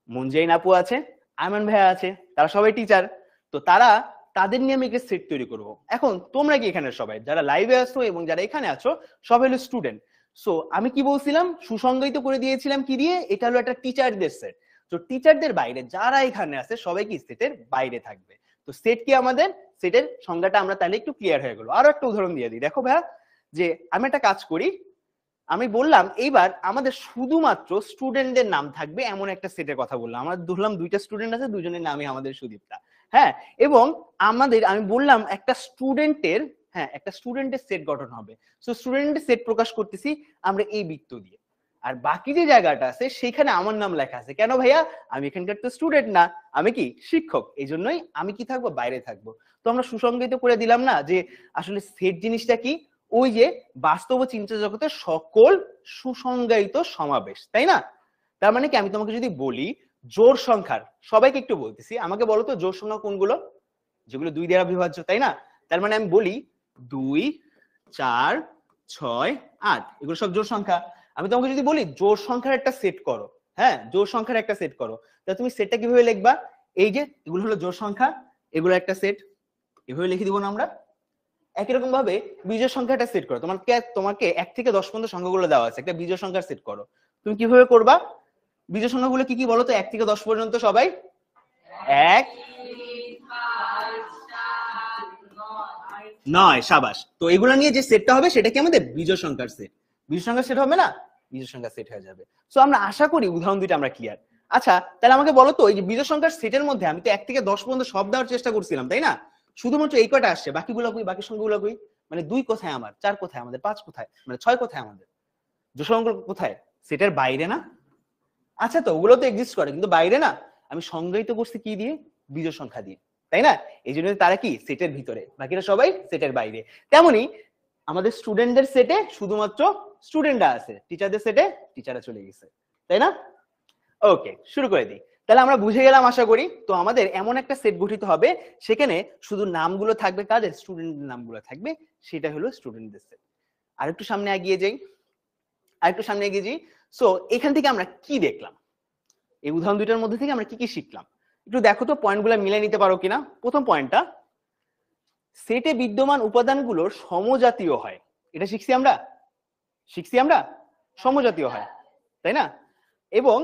মুনজাইন আপু আছে, আয়মান ভাইয়া আছে, তারা সবাই টিচার। তো তাদের নিয়ে আমি একটা সেট তৈরি করব। এখন তোমরা কি এখানে সবাই যারা লাইভে আছো এবং যারা এখানে আছো সবাই হলো স্টুডেন্ট। সো আমি কি বলছিলাম? সুসংজ্ঞায়িত করে দিয়েছিলাম কি দিয়ে? এটা হলো একটা টিচারদের সেট। তো টিচারদের বাইরে যারা এখানে আছে সবাই কি সেটের বাইরে থাকবে। তো সেট কি আমাদের? সেটের সংজ্ঞাটা আমরা তাহলে একটু ক্লিয়ার হয়ে গেল। আরো একটা উদাহরণ দিয়ে দিই। দেখো ভাইয়া, যে আমি একটা কাজ করি, আমি বললাম এইবার আমাদের শুধুমাত্র স্টুডেন্টদের নাম থাকবে এমন একটা সেটের কথা বললাম। আমরা ধরলাম দুইটা স্টুডেন্ট আছে, দুজনের নামই আমাদের সুদীপ্তা। হ্যাঁ, এবং আমি বললাম একটা স্টুডেন্টের সেট গঠন হবে। সো স্টুডেন্টের সেট প্রকাশ করতেছি আমরা এই বৃত্ত দিয়ে। আর বাকি যে জায়গাটা আছে সেখানে আমার নাম লেখা আছে। কেন ভাইয়া? আমি এখানকার তো স্টুডেন্ট না, আমি কি শিক্ষক, এই জন্যই আমি কি থাকবো? বাইরে থাকবো। তো আমরা সুসংজ্ঞায়িত করে দিলাম না যে আসলে সেট জিনিসটা কি? ওই যে বাস্তব চিন্তা জগতের সকল সুসংজ্ঞায়িত সমাবেশ, তাই না? তার মানে কি আমি তোমাকে যদি বলি জোড় সংখ্যার, সবাইকে একটু বলতেছি, আমাকে বলো তো জোড় সংখ্যা কোনগুলো? যেগুলো 2 দ্বারা বিভাজ্য, তাই না? তার মানে আমি বলি 2, 4, 6, 8, এগুলো সব জোড় সংখ্যা। আমি তোমাকে যদি বলি জোড় সংখ্যার একটা সেট করো, হ্যাঁ, জোড় সংখ্যার একটা সেট করো, তাহলে তুমি সেটটা কিভাবে লিখবা? এই যে এগুলো হলো জোড় সংখ্যা, এগুলো একটা সেট, এভাবে লিখে দিব না আমরা। একই রকম ভাবে বিজোড় সংখ্যাটা সেট করো। তোমাকে 1 থেকে 10 পর্যন্ত সংখ্যাগুলো দেওয়া আছে, একটা বিজোড় সংখ্যার সেট করো। তুমি কিভাবে করবা? বিজোড় সংখ্যাগুলো কি কি বলো তো? 1 থেকে 10 পর্যন্ত সবাই। 1, 9, সাবাস। তো এগুলো নিয়ে যে সেটটা হবে সেটা কি আমাদের বিজোড় সংখ্যার সেট। বিজোড় সংখ্যার সেট হবে না? বিজোড় সংখ্যার সেট হয়ে যাবে। সো আমরা আশা করি উদাহরণ দুইটা আমরা ক্লিয়ার। আচ্ছা, তাহলে আমাকে বলো তো এই যে বিজোড় সংখ্যার সেটের মধ্যে আমি তো 1 থেকে 10 পর্যন্ত সব দেওয়ার চেষ্টা করছিলাম, তাই না? শুধুমাত্র এই কয়টা আসছে, বাকিগুলো কই? বাকি সংখ্যাগুলো কই? মানে 2 কোথায় আমার, 4 কোথায় আমাদের, 5 কোথায়, মানে 6 কোথায় আমাদের? জোড় সংখ্যা কোথায়? সেটের বাইরে না? আচ্ছা, তো ওগুলো তো এক্সিস্ট করে, কিন্তু বাইরে না। আমি সংজ্ঞায়িত করছি কি দিয়ে? বিজোড় সংখ্যা দিয়ে, তাই না? এই জন্য তারা কি সেটের ভিতরে, বাকিরা সবাই সেটের বাইরে। তেমনি আমাদের স্টুডেন্টদের সেটে শুধুমাত্র স্টুডেন্টরা আছে, টিচারদের সেটে টিচাররা চলে গেছে, তাই না? ওকে, শুরু করে দিই। তাহলে আমরা বুঝে গেলাম আশা করি। তো আমাদের এমন একটা সেট গঠিত হবে, সেখানে শুধু নামগুলো থাকবে কাদের? স্টুডেন্টদের নামগুলো থাকবে, সেটা হলো স্টুডেন্টদের সেট। আরেকটু সামনে এগিয়ে যাই, সো এখান থেকে আমরা কি দেখলাম? এই উদাহরণ দুইটার মধ্যে থেকে আমরা কি কি শিখলাম একটু দেখো তো, পয়েন্টগুলো মিলিয়ে নিতে পারো কিনা। প্রথম পয়েন্টটা, সেটে বিদ্যমান উপাদানগুলোর সমজাতীয় হয়। এটা শিখছি আমরা সমজাতীয় হয়, তাই না? এবং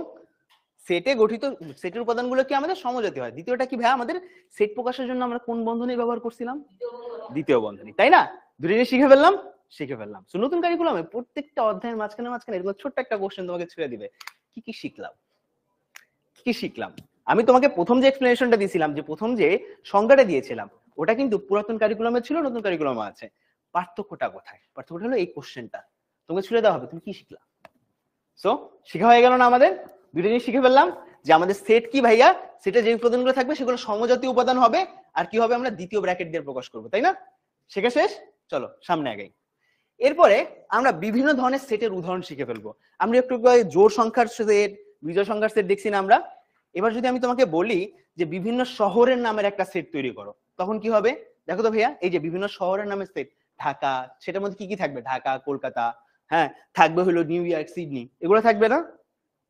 সেটে গঠিত সেটের উপাদানগুলো কি আমাদের সমজাতীয় হয়। দ্বিতীয়টা কি ভাই, আমাদের সেট প্রকাশের জন্য আমরা কোন বন্ধনী ব্যবহার করছিলাম? দ্বিতীয় বন্ধনী, তাই না? দুটো জিনিস শিখে ফেললাম। তো নতুন কারিকুলামে প্রত্যেকটা অধ্যায়ের মাঝখানে এরকম ছোট্ট একটা কোশ্চেন তোমাকে ছুড়ে দিবে, কি কি শিখলাম। আমি তোমাকে প্রথম যে এক্সপ্লেনেশনটা দিয়েছিলাম, যে প্রথম যে সংজ্ঞাটা দিয়েছিলাম, ওটা কিন্তু পুরাতন কারিকুলামে ছিল, নতুন কারিকুলামে আছে। পার্থক্যটা কোথায়? পার্থক্যটা হলো এই কোশ্চেনটা তোমাকে ছুড়ে দেওয়া হবে, তুমি কি শিখলা। সো শিখা হয়ে গেল না আমাদের? দুটো জিনিস শিখে ফেললাম, যে আমাদের সেট কি ভাইয়া, সেটে যে উপাদানগুলো থাকবে সেগুলো সমজাতীয় উপাদান হবে, আর কি হবে, আমরা দ্বিতীয় ব্র্যাকেট দিয়ে প্রকাশ করবো, তাই না? শেখা শেষ, চলো সামনে আগাই। এরপরে আমরা বিভিন্ন ধরনের সেটের উদাহরণ শিখে ফেলবো। আমরা একটু জোড় সংখ্যার সেট, বিজোড় সংখ্যার সেট দেখছি না আমরা? এবার যদি আমি তোমাকে বলি যে বিভিন্ন শহরের নামের একটা সেট তৈরি করো, তখন কি হবে? দেখো তো ভাইয়া, এই যে বিভিন্ন শহরের নামের সেট, ঢাকা, সেটার মধ্যে কি কি থাকবে? ঢাকা, কলকাতা, হ্যাঁ, থাকবে হলো নিউ ইয়র্ক, সিডনি, এগুলো থাকবে না?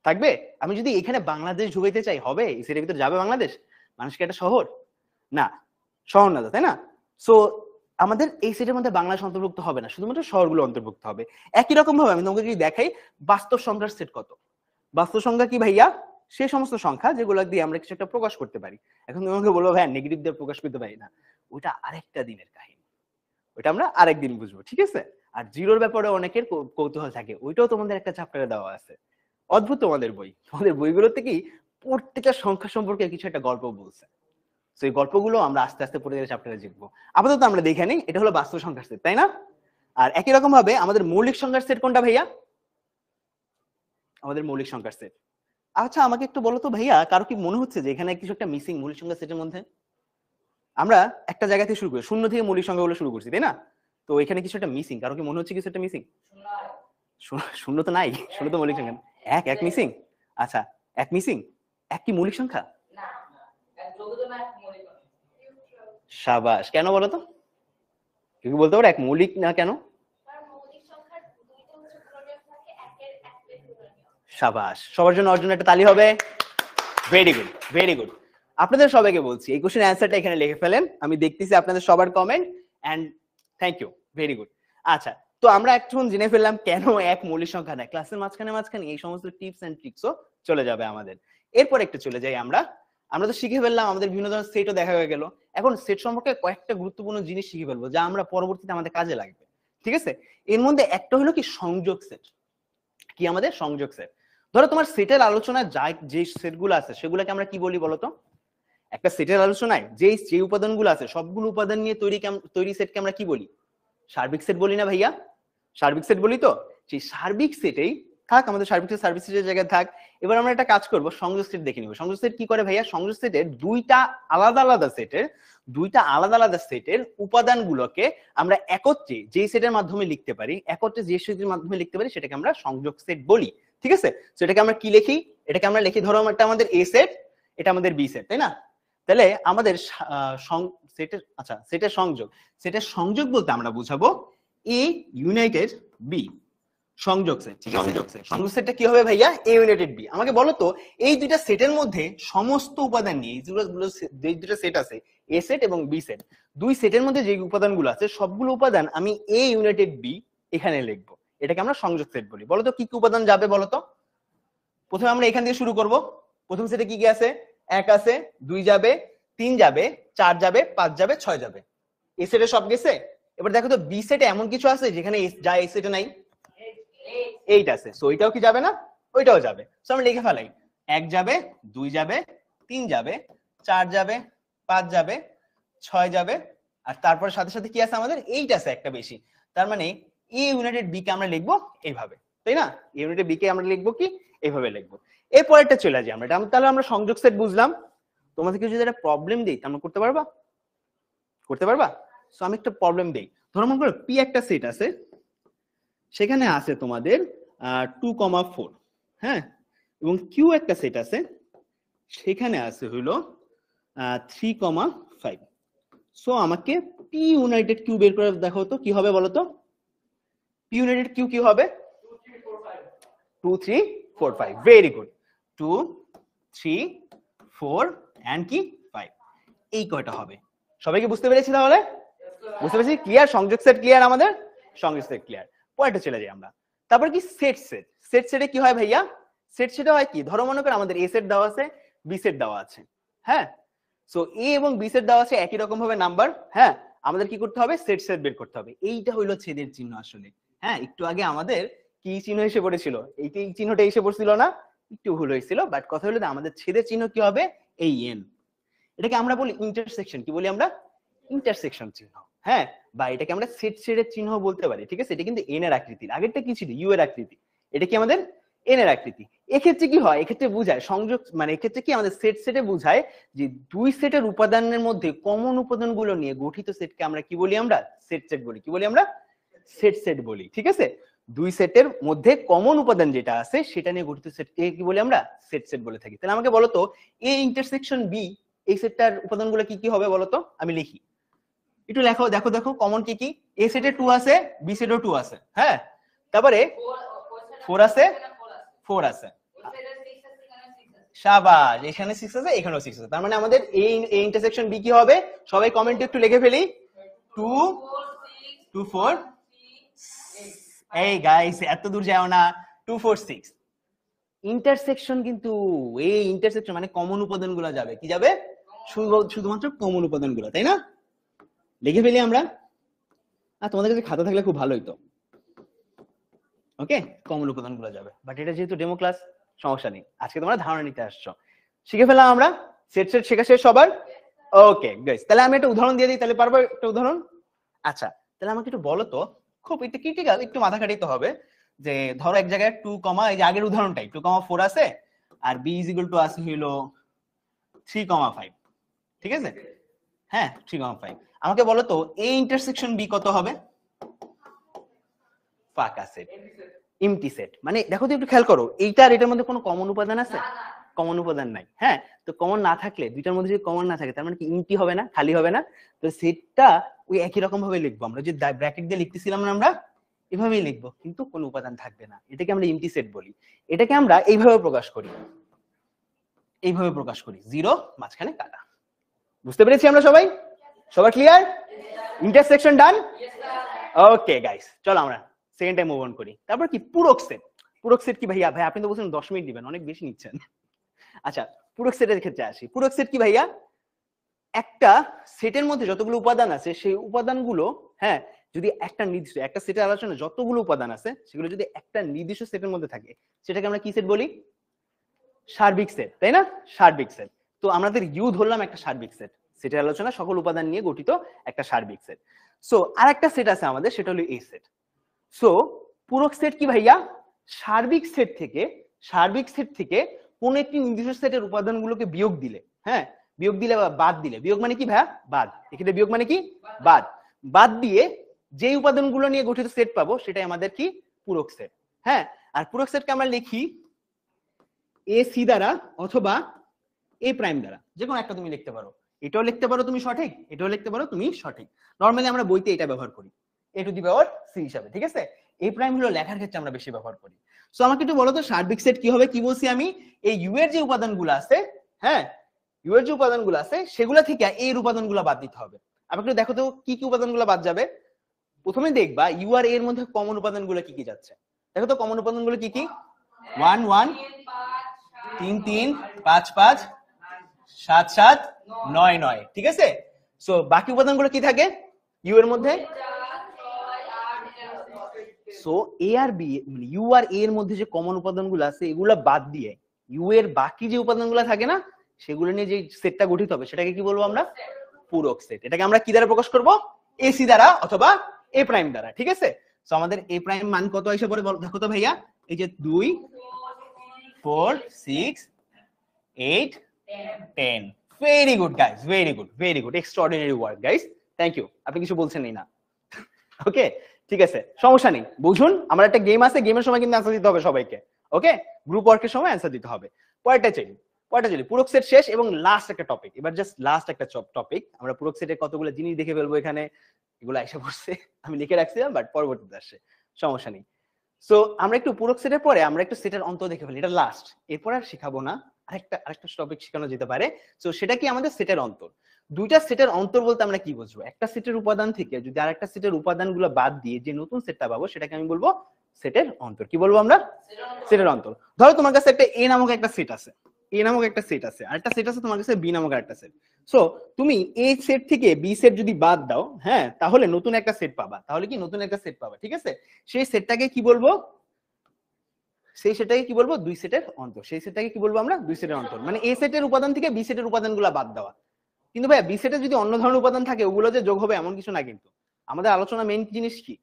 থাকবে। আমি যদি এখানে বাংলাদেশ ঢুকাইতে চাই, হবে? এই সেটের ভিতরে যাবে বাংলাদেশ? মানুষকে একটা শহর না, শহর না, তাই না? সো আমাদের এই সেটের মধ্যে বাংলাদেশ অন্তর্ভুক্ত হবে না, শুধুমাত্র শহরগুলো অন্তর্ভুক্ত হবে। একই রকম ভাবে আমি তোমাকে যদি দেখাই বাস্তব সংখ্যার সেট কত। বাস্তব সংখ্যা কি ভাইয়া? সেই সমস্ত সংখ্যা যেগুলো দিয়ে আমরা কিছু একটা প্রকাশ করতে পারি। এখন তোমাকে বলবো ভাইয়া নেগেটিভ দিয়ে প্রকাশ করতে পারি না, ওটা আরেকটা দিনের কাহিনী, ওটা আমরা আরেকদিন বুঝবো, ঠিক আছে? আর জিরোর ব্যাপারে অনেকের কৌতূহল থাকে, ওইটাও তোমাদের একটা চ্যাপ্টারে দেওয়া আছে। অদ্ভুত তোমাদের বই, তোমাদের বইগুলোতে কি প্রত্যেকটা সংখ্যা সম্পর্কে কিছু একটা গল্প বলছে। তো এই গল্পগুলো আমরা আস্তে আস্তে পরে চ্যাপ্টারে শিখবো। আপাতত আমরা দেখে নিই, এটা হলো বাস্তব সংখ্যার সেট, তাই না? আর একই রকম ভাবে আমাদের মৌলিক সংখ্যার সেট কোনটা ভাইয়া? আমাদের মৌলিক সংখ্যার সেট। আচ্ছা, আমাকে একটু বলো তো ভাইয়া, কারো কি মনে হচ্ছে যে এখানে কিছু একটা মিসিং মৌলিক সংখ্যার সেটের মধ্যে? আমরা একটা জায়গা থেকে শুরু করি, শূন্য থেকে মৌলিক সংখ্যাগুলো শুরু করছি, তাই না? তো এখানে কিছু একটা মিসিং, কারো কি মনে হচ্ছে কিছু একটা মিসিং? শূন্য তো নাই, শূন্য তো মৌলিক সংখ্যা। এক মিসিং। আচ্ছা, এক মিসিং, এক কি মৌলিক সংখ্যা? সাবাস, কেন বলো তো? কেউ বলতে পারো এক মৌলিক না কেন? সাবাস, সবার জন্য অর্জন একটা তালি হবে। Very good, very good. আপনাদের সবাইকে বলছি এই কোশ্চেন অ্যান্সারটা এখানে লিখে ফেলেন, আমি দেখতেছি আপনাদের সবার comment, and thank you, very good. আচ্ছা, তো আমরা এখন জেনে ফেললাম কেন এক মৌলিক সংখ্যা নেয়। ক্লাসের মাঝখানে এই সমস্ত টিপস এন্ড ট্রিক্সও চলে যাবে আমাদের। এরপর একটু চলে যাই আমরা তো শিখে ফেললাম, আমাদের বিভিন্ন ধরনের সেটও দেখা হয়ে গেল। এখন সেট সম্পর্কে কয়েকটা গুরুত্বপূর্ণ জিনিস শিখে ফেলবো, যা আমরা পরবর্তীতে আমাদের কাজে লাগবে, ঠিক আছে? এর মধ্যে একটা হলো কি সংযোগ সেট। কি আমাদের সংযোগ সেট? ধরো তোমার সেটের আলোচনায় যে সেটগুলো আছে সেগুলোকে আমরা কি বলি বলতো? একটা সেটের আলোচনায় যে উপাদানগুলো আছে সবগুলো উপাদান নিয়ে তৈরি সেটকে আমরা কি বলি? সার্বিক সেট বলি না ভাইয়া? সার্বিক সেট বলি তো। সেই সার্বিক সেটেই থাক, আমাদের সার্বিক সেটের জায়গায় থাক। এবার আমরা একটা কাজ করব, সংযোগ সেট দেখে নিব। সংযোগ সেট কি করে ভাইয়া? সংযোগ সেটের দুইটা আলাদা আলাদা সেটের উপাদানগুলোকে আমরা একত্রে যেই সেটের মাধ্যমে লিখতে পারি, সেটাকে আমরা সংযোগ সেট বলি, ঠিক আছে? তো এটাকে আমরা কি লিখি? এটাকে আমরা লিখি, ধরো এটা আমাদের এ সেট, এটা আমাদের বি সেট, তাই না? তাহলে আমাদের সেটের সংযোগ বলতে আমরা বুঝাবো এ ইউনাইটেড বি, সংযোগ সেট। সংযোগ সেটটা কি হবে ভাইয়া? এ ইউনাইটেড বি। আমাকে বলো তো, এই দুইটা সেটের মধ্যে সমস্ত উপাদান নিয়ে যে দুটো সেট আছে, এ সেট এবং বি সেট, দুই সেটের মধ্যে যে উপাদানগুলো আছে সবগুলো উপাদান আমি এ ইউনাইটেড বি এখানে লিখবো। এটাকে আমরা সংযোগ সেট বলি। বলো তো কি কি উপাদান যাবে বলো তো? প্রথমে আমরা এখান থেকে শুরু করব। প্রথম সেটে কি কি আছে? 1 আছে, 2 যাবে, 3 যাবে, 4 যাবে, 5 যাবে, 6 যাবে। এ সেটে সব গেছে। এবার দেখো তো বি সেটে এমন কিছু আছে যেখানে যা এ সেটে নাই? 8 আছে। সো ওইটাও কি যাবে না? ওইটাও যাবে। সো আমরা লিখে ফেলাই, 1 যাবে, 2 যাবে, 3 যাবে, 4 যাবে, 5 যাবে, 6 যাবে, আর তারপর সাথে সাথে কি আছে আমাদের? 8 আছে একটা বেশি। তার মানে এ ইউনাইটেড বি কে আমরা লিখবো এইভাবে, তাই না? এ ইউনাইটেড বি কে আমরা লিখবো কি এইভাবে লিখবো। এর পরেরটা চলে যাই আমরা, তাহলে আমরা সংযোগ সেট বুঝলাম। তোমাদেরকে যদি একটা প্রবলেম দিই তোমরা করতে পারবা? করতে পারবা? সো আমি একটা প্রবলেম দেই, ধরো মনে করো পি একটা সেট আছে, সেখানে আছে তোমাদের 2,4, হ্যাঁ, এবং কিউ একটা সেট আছে, সেখানে আছে হইলো 3,5। সো আমাকে পি ইউনাইটেড কিউ বের করে দেখো তো কি হবে বলো তো। পি ইউনাইটেড কিউ কি হবে? 2 3 4 5। Very good. 2 3 4 এন্ড কি 5, এই কয়টা হবে? সবাইকে বুঝতে পেরেছি তাহলে? বুঝতে পেরেছি? ক্লিয়ার? সংযোগ সেট ক্লিয়ার আমাদের? সংযোগ সেট ক্লিয়ার। পরেরটা চলে যাই আমরা। তারপর কি সেট সেট। সেট সেটে কি হয় ভাইয়া? সেট সেটে হয় কি, ধরো মনে করো আমাদের এ সেট দেওয়া আছে, বি সেট দেওয়া আছে, হ্যাঁ। সো এ এবং বি সেট দেওয়া আছে একই রকম ভাবে নাম্বার, হ্যাঁ। আমাদের কি করতে হবে? সেট সেট বের করতে হবে। এইটা হইলো ছেদের চিহ্ন আসলে, হ্যাঁ। একটু আগে আমাদের কি চিহ্ন এসে পড়েছিল? এই চিহ্নটা এসে পড়ছিল না? একটু ভুল হয়েছিল, বাট কথা হলো আমাদের ছেদের চিহ্ন কি হবে? এই এন। এটাকে আমরা বলি ইন্টারসেকশন। কি বলি আমরা? ইন্টারসেকশন চিহ্ন, হ্যাঁ। বা এটাকে আমরা সেট সেটের চিহ্ন বলতে পারি, ঠিক আছে। এটা কিন্তু এন এর আকৃতির, আগেরটা কি ছিল? ইউ এর আকৃতি, এটা কি আমাদের এন এর আকৃতি। এক্ষেত্রে কি হয়? এক্ষেত্রে বোঝায় সংযোগ, মানে এক্ষেত্রে কি আমাদের সেট সেটে বোঝায় যে দুই সেটের উপাদানের মধ্যে কমন উপাদানগুলো নিয়ে গঠিত সেটকে আমরা কি বলি? আমরা সেট সেট বলি। কি বলি আমরা? সেট সেট বলি, ঠিক আছে। দুই সেটের মধ্যে কমন উপাদান যেটা আছে সেটা নিয়ে গঠিত সেটকে কি বলি? আমরা সেট সেট বলে থাকি। তাহলে আমাকে বলো তো এ ইন্টারসেকশন বি, এই সেটটার উপাদানগুলো কি কি হবে বলো তো? আমি লিখি, একটু লেখো, দেখো দেখো কমন কি কি। এ সেটে 2 আছে, বি সেটে 2 আছে, হ্যাঁ। তারপরে 4 আছে, 4 আছে, শাবাশ। এখানে 6 আছে, এখানেও 6 আছে। তার মানে আমাদের এই ইন্টারসেকশন বি কি হবে? সবাই কমেন্টে একটু লিখে ফেলি। 2 2 4। এই গাইস এত দূর যাও না। 2 4 6 ইন্টারসেকশন, কিন্তু এই ইন্টারসেকশন মানে কমন উপাদানগুলো যাবে, কি যাবে? শুধুমাত্র কমন উপাদানগুলো, তাই না? লিখে ফেলি আমরা। তোমাদের কাছে খাতা থাকলে খুব ভালো হইতো। ওকে, কমন উপাদানগুলো যাবে, বাট এটা যেহেতু ডেমো ক্লাস, সমস্যা নেই। আজকে তোমরা ধারণা নিতে আসছো। শিখে ফেলাম আমরা? সেট সেট শেখা শেষ সবার? ওকে গাইস, তাহলে আমি একটা উদাহরণ দিয়ে দিই, তাহলে পারবো একটা উদাহরণ? আচ্ছা, তাহলে আমাকে একটু বলো তো, খুব একটু ক্রিটিক্যাল, একটু মাথা খাটাইতে হবে, যে ধরো এক জায়গায় 2, এই যে আগের উদাহরণটাই 2,4 আছে, আর b = আছে হইলো 3,5, ঠিক আছে, হ্যাঁ 3,5। আমাকে বলো তো a ইন্টারসেকশন b কত হবে? ফাঁকা সেট, এমটি সেট। মানে দেখো তো, একটু খেয়াল করো, এইটা আর এটার মধ্যে কোনো কমন উপাদান আছে? কমন উপাদান নাই, হ্যাঁ। তো কমন না থাকলে, দুইটার মধ্যে যদি কমন না থাকে, তার মানে কি এমটি হবে না? খালি হবে না? তো সেটটা ওই একই রকম ভাবে লিখবো আমরা, যে ব্র্যাকেট দিয়ে লিখতেছিলাম না আমরা, এভাবেই লিখবো, কিন্তু কোনো উপাদান থাকবে না। এটাকে আমরা এমটি সেট বলি। এটাকে আমরা এইভাবে প্রকাশ করি, এইভাবে প্রকাশ করি, জিরো মাঝখানে কাটা। বুঝতে পেরেছি আমরা সবাই? সবাই ক্লিয়ার? ইন্টারসেকশন ডান? ওকে গাইস, চলো আমরা সেকেন্ড টাইম মুভ অন করি। তারপর কি পূরক সেট। পূরক সেট কি ভাইয়া? ভাই আপনি তো বলছেন 10 মিনিট দিবেন, অনেক বেশি নিচ্ছেন। আচ্ছা, পূরক সেটের ক্ষেত্রে আসি। পূরক সেট কি ভাইয়া? একটা সেটের মধ্যে যতগুলো উপাদান আছে, সেই উপাদানগুলো, হ্যাঁ, যদি একটা নির্দিষ্ট, একটা সেটের আলোচনা যতগুলো উপাদান আছে সেগুলো যদি একটা নির্দিষ্ট সেটের মধ্যে থাকে, সেটাকে আমরা কি সেট বলি? সার্বিক সেট, তাই না? সার্বিক সেট। তো আমাদের ইউ ধরলাম একটা সার্বিক সেট, সেটের আলোচনা সকল উপাদান নিয়ে গঠিত একটা সার্বিক সেট। সো আর একটা সেট আছে আমাদের, সেটা হলো এই সেট। সো পূরক সেট কি ভাইয়া? সার্বিক সেট থেকে কোন একটি নির্দিষ্ট সেটের উপাদানগুলোকে বিয়োগ দিলে, হ্যাঁ, বিয়োগ দিলে বা বাদ দিলে, বিয়োগ মানে কি ভাইয়া? বাদ। এক্ষেত্রে বিয়োগ মানে কি? বাদ। বাদ দিয়ে যে উপাদানগুলো নিয়ে গঠিত সেট পাবো, সেটাই আমাদের কি? পূরক সেট, হ্যাঁ। আর পূরক সেটকে আমরা লিখি এ সি দ্বারা অথবা এ প্রাইম দ্বারা, যে কোনো একটা তুমি লিখতে পারো। এটাও লিখতে পারো তুমি সঠিক, এটাও লিখতে পারো তুমি সঠিক। নরমালি আমরা বইতে এটা ব্যবহার করি a to the power c হিসাবে, ঠিক আছে। এ প্রাইম হলো লেখার ক্ষেত্রে আমরা বেশি ব্যবহার করি। সো আমাকে একটু বলো তো সার্বিক সেট কি হবে? কি বলছি আমি? এই ইউ এর যে উপাদানগুলো আছে, হ্যাঁ, ইউ এর যে উপাদানগুলো আছে সেগুলা থেকে a এর উপাদানগুলো বাদ দিতে হবে। আমাকে একটু দেখো তো কি কি উপাদানগুলো বাদ যাবে। প্রথমে দেখবা ইউ আর এর মধ্যে কমন উপাদানগুলো কি কি যাচ্ছে। দেখো তো কমন উপাদানগুলো কি কি? 1 1 3 3 5 5 7 7 9 9, ঠিক আছে। সো বাকি উপাদানগুলো কি থাকে ইউ এর মধ্যে? সো এ আর বি, মানে ইউ আর এ এর মধ্যে যে কমন উপাদানগুলো আছে এগুলা বাদ দিয়ে ইউ এর বাকি যে উপাদানগুলো থাকে না, সেগুলো নিয়ে যে সেটটা গঠিত হবে সেটাকে কি বলবো আমরা? পূরক সেট। এটাকে আমরা কি দ্বারা প্রকাশ করব? এসি দ্বারা অথবা এ প্রাইম দ্বারা, ঠিক আছে। সো আমাদের এ প্রাইম মান কত এসে পড়ে দেখো তো ভাইয়া, এই যে 2 4 6 8 10 very good guys, very good, extraordinary work guys, thank you. আপনি কিছু বলছেনই না, ওকে ঠিক আছে, সমস্যা নেই। বুঝুন, আমার একটা গেম আছে, গেমের সময় কিন্তু অ্যান্সার দিতে হবে সবাইকে, ওকে? গ্রুপ ওয়ার্কের সময় অ্যান্সার দিতে হবে। পরেরটা চলি, পুরক সেট শেষ এবং লাস্ট একটা টপিক, এবার জাস্ট লাস্ট একটা টপিক। আমরা পুরক সেটের কতগুলো জিনিস দেখে ফেলবো এখানে, এগুলো এসে পড়ছে, আমি লিখে রাখছিলাম বাট পরবর্তীতে আসছে, সমস্যা নেই। সো আমরা একটু পুরক সেটের পরে আমরা একটু সেটের অন্তর দেখে ফেলি, এটা লাস্ট, এরপর আর শেখাবো না। আরেকটা টপিক শেখানো যেতে পারে। সো সেটা কি আমাদের সেটের অন্তর। দুইটা সেটের অন্তর বলতে আমরা কি বুঝবো? একটা সেটের উপাদান থেকে যদি আরেকটা সেটের উপাদানগুলো বাদ দিয়ে যে নতুন সেটটা পাবো সেটাকে আমি বলবো সেটের অন্তর। কি বলবো আমরা? সেটের অন্তর। ধরো তোমার কাছে একটা এ নামক একটা সেট আছে, আরেকটা সেট আছে তোমার কাছে বি নামক আরেকটা সেট। সো তুমি এই সেট থেকে বি সেট যদি বাদ দাও, হ্যাঁ, তাহলে নতুন একটা সেট পাবা। ঠিক আছে? সেই সেটটাকে কি বলবো? দুই সেটের অন্তর। সেই সেটটাকে কি বলবো আমরা? দুই সেটের অন্তর। মানে এ সেটের উপাদান থেকে বি সেটের উপাদানগুলো বাদ দেওয়া। কিন্তু ভাই বি সেটে যদি অন্য ধরনের উপাদান থাকে ওগুলো যে যোগ হবে এমন কিছু না। কিন্তু আমাদের আলোচনা মেইন জিনিস কি?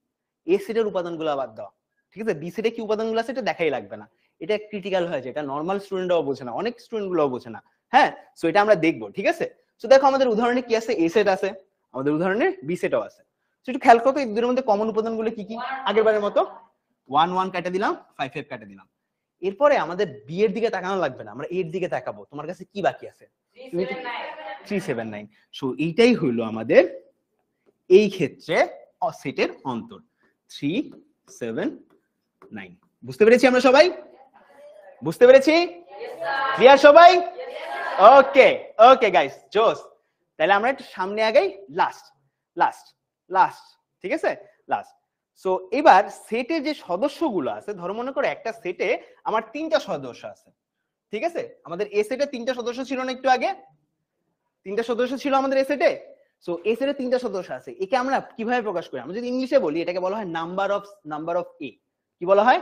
এ সেটের উপাদানগুলো বাদ দেওয়া। ঠিক আছে? বি সেটে কি উপাদানগুলো আছে এটা দেখাই লাগবে না। এটা ক্রিটিক্যাল হয়ে যায়, এটা নরমাল স্টুডেন্টরাও বোঝে না, অনেক স্টুডেন্টগুলোও বোঝে না। হ্যাঁ, সো এটা আমরা দেখবো। ঠিক আছে? সো দেখো আমাদের উদাহরণে কি আছে? এ সেট আছে, আমাদের উদাহরণে বি সেটও আছে। সো একটু খেয়াল করো এই দুটোর মধ্যে কমন উপাদানগুলো কি কি। আগের বারের মতো 1 1 কেটে দিলাম, 5 5 কেটে দিলাম। এরপরে আমাদের বি এর দিকে তাকানো লাগবে না, আমরা এর দিকে তাকাবো। তোমার কাছে কি বাকি আছে? 3 7 9। সো এইটাই হইলো আমাদের এই ক্ষেত্রে সেটের অন্তর 3 7 9। বুঝতে পেরেছি আমরা সবাই? বুঝতে পেরেছি? ক্লিয়ার সবাই? ওকে ওকে গাইস, জোস। তাহলে আমরা একটু সামনে আগাই। লাস্ট, ঠিক আছে? লাস্ট। সো এবার সেটের যে সদস্যগুলো আছে, ধরো মনে করো একটা সেটে আমার 3টা সদস্য আছে। ঠিক আছে? আমাদের এ সেটে 3টা সদস্য ছিল না একটু আগে? 3টা সদস্য ছিল আমাদের এ সেটে। সো এ সেটে 3টা সদস্য আছে, একে আমরা কিভাবে প্রকাশ করি? আমরা যদি ইংলিশে বলি এটাকে বলা হয় নাম্বার অফ এ। কি বলা হয়?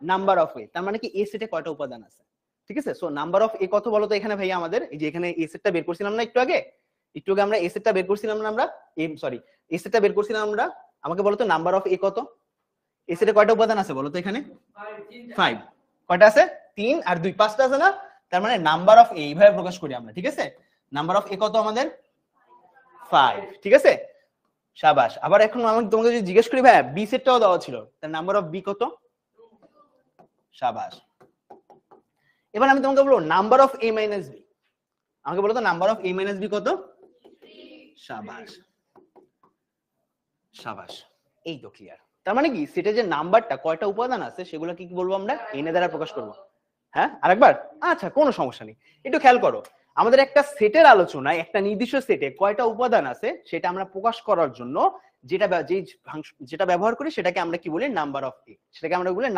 নাম্বার অফ এ। তার মানে কি এ সেটে কয়টা উপাদান আছে? ঠিক আছে? সো নাম্বার অফ এ কত বলো তো এখানে ভাইয়া আমাদের? এই যে এখানে এ সেটটা বের করছিলাম না একটু আগে আমরা এ সেটটা বের করছিলাম না আমরা? এ সেটটা বের করছিলাম আমরা। আমাকে বলো তো নাম্বার অফ এ কত? এ সেটে কয়টা উপাদান আছে বলো তো এখানে? 5। কয়টা আছে? 3 আর 2, 5টা আছে না? তার মানে নাম্বার অফ এ এইভাবে প্রকাশ করি আমরা। ঠিক আছে? নাম্বার অফ এ কত আমাদের? 5। ঠিক আছে? শাবাশ। আবার এখন আমি তোমাকে যদি জিজ্ঞেস করি ভাই বি সেটটাও দেওয়া ছিল, তার নাম্বার অফ বি কত? শাবাশ। এবার আমি তোমাকে বলবো number of A minus B. আমাকে বলো তো number of A minus B কত? শাবাশ। এই তো ক্লিয়ার। তার মানে কি সেটে যে নাম্বারটা কয়টা উপাদান আছে সেগুলো কি বলবো আমরা? এন দ্বারা প্রকাশ করব। হ্যাঁ, আরেকবার? আচ্ছা, কোনো সমস্যা নেই। একটু খেয়াল করো, আমাদের একটা সেটের আলোচনায় একটা নির্দিষ্ট সেটে কয়টা উপাদান আছে সেটা আমরা প্রকাশ করার জন্য যেটা ব্যবহার করি সেটাকে আমরা কি বলি? নাম্বার অফ এ। সেটাকে আমরা বলি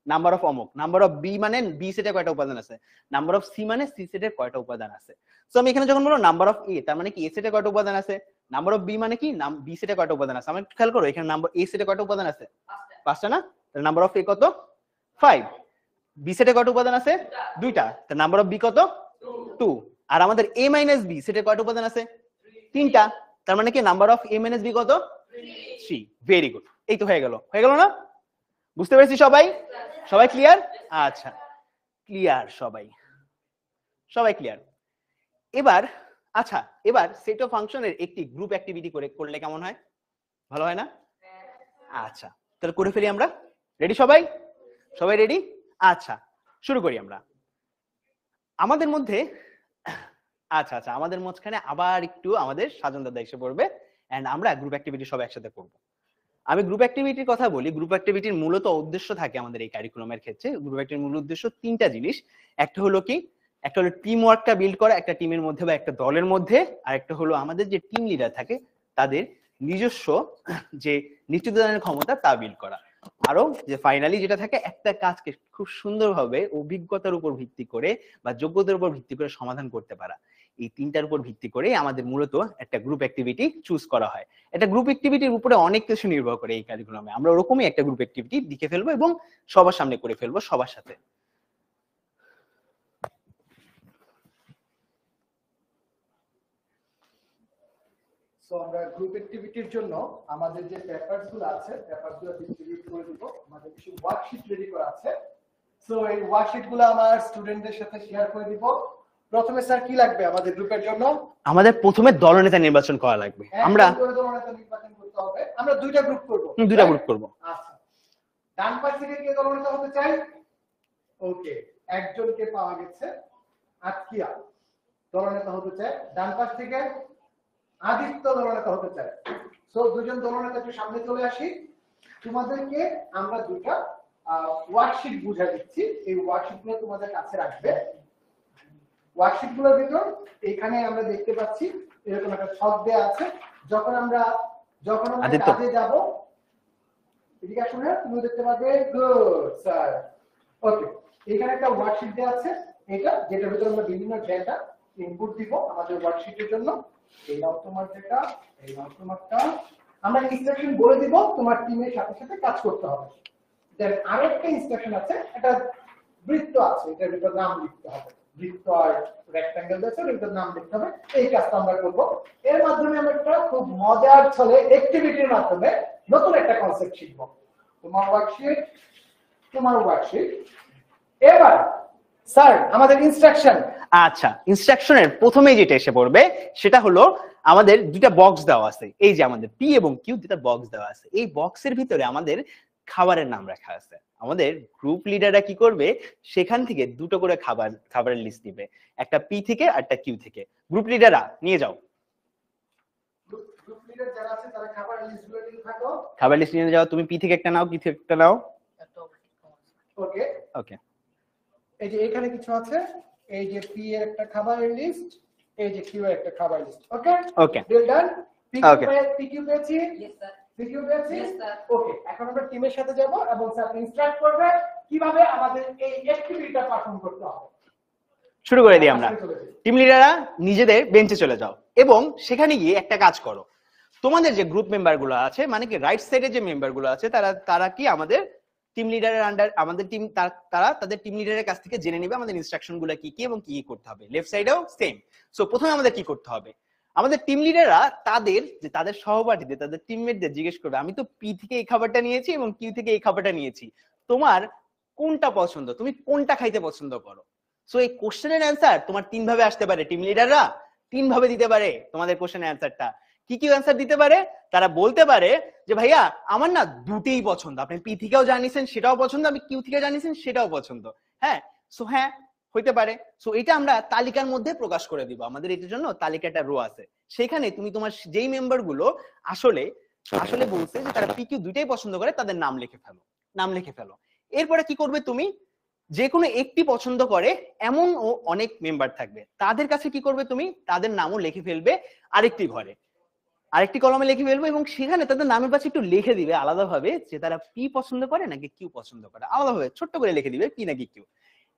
নাম্বার অফ অমুক। নাম্বার অফ বি মানে বি সেটে কয়টা উপাদান আছে, নাম্বার অফ সি মানে সি সেটে কয়টা উপাদান আছে। সো আমি এখানে যখন বলবো নাম্বার অফ এ, তার মানে কি এ সেটে কয়টা উপাদান আছে, নাম্বার অফ বি মানে কি বি সেটে কয়টা উপাদান আছে। আমরা একটু খেয়াল করো এখানে নাম্বার এ সেটে কয়টা উপাদান আছে? 5টা না? তাহলে নাম্বার অফ এ কত? 5। বি সেটে কয়টা উপাদান আছে? 2টা। তাহলে নাম্বার অফ বি কত? 2। আর আমাদের এ মাইনাস বি সেটে কয়টা উপাদান আছে? 3টা। তার মানে কি number of A minus B কত? 3। Very good. এই তো হয়ে গেল না? বুঝতে পেরেছি সবাই? সবাই ক্লিয়ার? আচ্ছা, ক্লিয়ার সবাই ক্লিয়ার। এবার সেট অফ ফাংশনের একটি গ্রুপ অ্যাক্টিভিটি করলে কেমন হয়? ভালো হয় না? আচ্ছা, তাহলে করে ফেলি আমরা। রেডি সবাই রেডি? আচ্ছা, শুরু করি আমরা। আমাদের মধ্যে আমাদের মাঝখানে আবার একটু আমাদের সাজন দাদা এসে পড়বে এন্ড আমরা গ্রুপ অ্যাক্টিভিটি সব একসাথে করব। আমি গ্রুপ অ্যাক্টিভিটির কথা বলি। গ্রুপ অ্যাক্টিভিটির মূলত উদ্দেশ্য থাকে আমাদের এই কারিকুলামের ক্ষেত্রে। গ্রুপ অ্যাক্টিভিটির মূল উদ্দেশ্য 3টা জিনিস। একটা হলো টিম ওয়ার্কটা বিল্ড করা একটা টিমের মধ্যে বা একটা দলের মধ্যে, আর একটা হলো আমাদের যে টিম লিডার থাকে তাদের নিজস্ব যে নেতৃত্বদানের ক্ষমতা তা বিল্ড করা। আরো যে ফাইনালি যেটা থাকে একটা কাজকে খুব সুন্দরভাবে অভিজ্ঞতার উপর ভিত্তি করে বা যোগ্যতার উপর ভিত্তি করে সমাধান করতে পারা। এই 3টার উপর ভিত্তি করে আমাদের মূলত একটা গ্রুপ অ্যাক্টিভিটি চুজ করা হয়। একটা গ্রুপ অ্যাক্টিভিটির উপরে অনেক কিছু নির্ভর করে এই কারিকুলামে। আমরা ওরকমই একটা গ্রুপ অ্যাক্টিভিটি লিখে ফেলবো এবং সবার সামনে করে ফেলবো, সবার সাথে। সো আমরা গ্রুপ অ্যাক্টিভিটির জন্য আমাদের যে পেপারসগুলো আছে পেপারসগুলো ডিস্ট্রিবিউট করে দিব। আমাদের কিছু ওয়ার্কশিট রেডি করা আছে। সো এই ওয়ার্কশিট গুলো আমার স্টুডেন্টদের সাথে শেয়ার করে দিব। প্রথমে স্যার কি লাগবে আমাদের গ্রুপের জন্য? আমাদের প্রথমে দলনেতা নির্বাচন করা লাগবে। আমরা দলনেতা নির্বাচন করতে হবে। আমরা দুইটা গ্রুপ করব। দুইটা গ্রুপ করব। আচ্ছা, ডান পাশ থেকে কে দলনেতা হতে চায়? ওকে, একজনকে পাওয়া গেছে, আতকিয়া দলনেতা হতে চায়। ডান পাশ থেকে আদিত্য দলনেতা হতে চায়। সো দুজন দলনেতা একটু সামনে চলে আসি। তোমাদেরকে আমরা দুটা ওয়ার্কশিট বুঝা দিচ্ছি। এই ওয়ার্কশিটগুলো তোমাদের কাছে রাখবে। ওয়ার্কশিটগুলোর ভিতর এখানে আমরা দেখতে পাচ্ছি এরকম একটা ছক দেয়া আছে। যখন আমরা কাজে যাব, এদিকে আসুন, তুমি দেখতে পাবে। Good sir. ওকে, এখানে একটা ওয়ার্কশিট দেয়া আছে, যেটার ভিতরে আমরা বিভিন্ন ডেটা ইনপুট দিব আমাদের ওয়ার্কশিটের জন্য। এই নাও তোমার ডেটা, এই নাও তোমারটা। আমরা ইনস্ট্রাকশন বলে দিব, তোমার টিমের সাথে সাথে কাজ করতে হবে। দেন আরেকটা ইনস্ট্রাকশন আছে, একটা বৃত্ত আছে, এটার ভিতর নাম লিখতে হবে। বৃত্ত আর রেক্ট্যাঙ্গেল আছে, এর ভিতর নাম লিখতে হবে। এই কাজটা আমরা করব। এর মাধ্যমে আমরা একটা খুব মজার ছলে অ্যাক্টিভিটির মাধ্যমে নতুন একটা কনসেপ্ট শিখব। তোমার ওয়ার্কশিট। এবার স্যার আমাদের ইনস্ট্রাকশন। আচ্ছা, ইনস্ট্রাকশনের প্রথমে যেটা এসে পড়বে সেটা হলো আমাদের দুটা বক্স দেওয়া আছে। এই যে আমাদের পি এবং কিউ দুটা বক্স দেওয়া আছে। এই বক্সের ভিতরে আমাদের খাবারের নাম রাখা আছে। আমাদের গ্রুপ লিডাররা কি করবে, সেখান থেকে দুটো করে খাবারের লিস্ট দিবে, একটা পি থেকে আর একটা কিউ থেকে। গ্রুপ লিডাররা নিয়ে যাও। গ্রুপ লিডার যারা আছে তারা খাবারের লিস্টগুলো নিয়ে থাকো। খাবার লিস্ট নিয়ে যাও। তুমি পি থেকে একটা নাও, কিউ থেকে একটা নাও। ওকে ওকে, এই যে এখানে কিছু আছে, এই যে পি এর একটা খাবারের লিস্ট, এই যে কিউ এর একটা খাবারের লিস্ট। ওকে ওকে, ডিল ডান। ওকে, পি কিউ পেয়েছি। Yes sir. পি কিউ পেয়েছি। Yes sir. ওকে, এখন আমরা টিমের সাথে যাব এবং স্যার ইনস্ট্রাক্ট করবে কিভাবে আমাদের এই অ্যাক্টিভিটিটা পারফর্ম করতে হবে। শুরু করে দিই আমরা। টিম লিডাররা নিজেদের বেঞ্চে চলে যাও এবং সেখানে গিয়ে একটা কাজ করো। তোমাদের যে গ্রুপ মেম্বার গুলো আছে, মানে কি রাইট সাইডে যে মেম্বার গুলো আছে, তারা কি আমাদের টিম লিডারের আন্ডার, আমাদের টিম, তারা তাদের টিম লিডারের কাছ থেকে জেনে নেবে আমাদের ইনস্ট্রাকশন গুলো কি কি এবং কি কি করতে হবে। লেফট সাইডেও সেম। সো প্রথমে আমাদের কি করতে হবে, আমাদের টিম লিডাররা তাদের সহপাঠীদের, তাদের টিমমেটদের জিজ্ঞেস করবে, আমি তো পি থেকে এই খাবারটা নিয়েছি এবং কিউ থেকে এই খাবারটা নিয়েছি, তোমার কোনটা পছন্দ, তুমি কোনটা খাইতে পছন্দ করো। সো এই কোশ্চেনের অ্যান্সার তোমার তিন ভাবে আসতে পারে। টিম লিডাররা তিন ভাবে দিতে পারে তোমাদের কোশ্চেনের অ্যান্সারটা। কি কি অ্যান্সার দিতে পারে? তারা বলতে পারে যে ভাইয়া আমার না দুটেই পছন্দ, আপনি পি থেকেও জানিয়েছেন সেটাও পছন্দ, আমি কিউ থেকে জানিয়েছেন সেটাও পছন্দ। হ্যাঁ, সো হ্যাঁ হইতে পারে। সো এটা আমরা তালিকার মধ্যে প্রকাশ করে দিব। আমাদের এটার জন্য তালিকাটা রো আছে, সেখানে তুমি তোমার যেই মেম্বার গুলো আসলে বলছে যে তারা পি কিউ দুইটাই পছন্দ করে তাদের নাম লিখে ফেলো। এরপরে কি করবে, তুমি যে কোনো একটি পছন্দ করে এমন অনেক মেম্বার থাকবে, তাদের কাছে কি করবে, তুমি তাদের নামও লিখে ফেলবে আরেকটি ঘরে, আরেকটি কলমে লিখে ফেলবো এবং সেখানে তাদের নামের পাশে একটু লিখে দিবে আলাদাভাবে যে তারা পি পছন্দ করে নাকি কিউ পছন্দ করে, আলাদাভাবে ছোট্ট করে লিখে দিবে পি নাকি কিউ।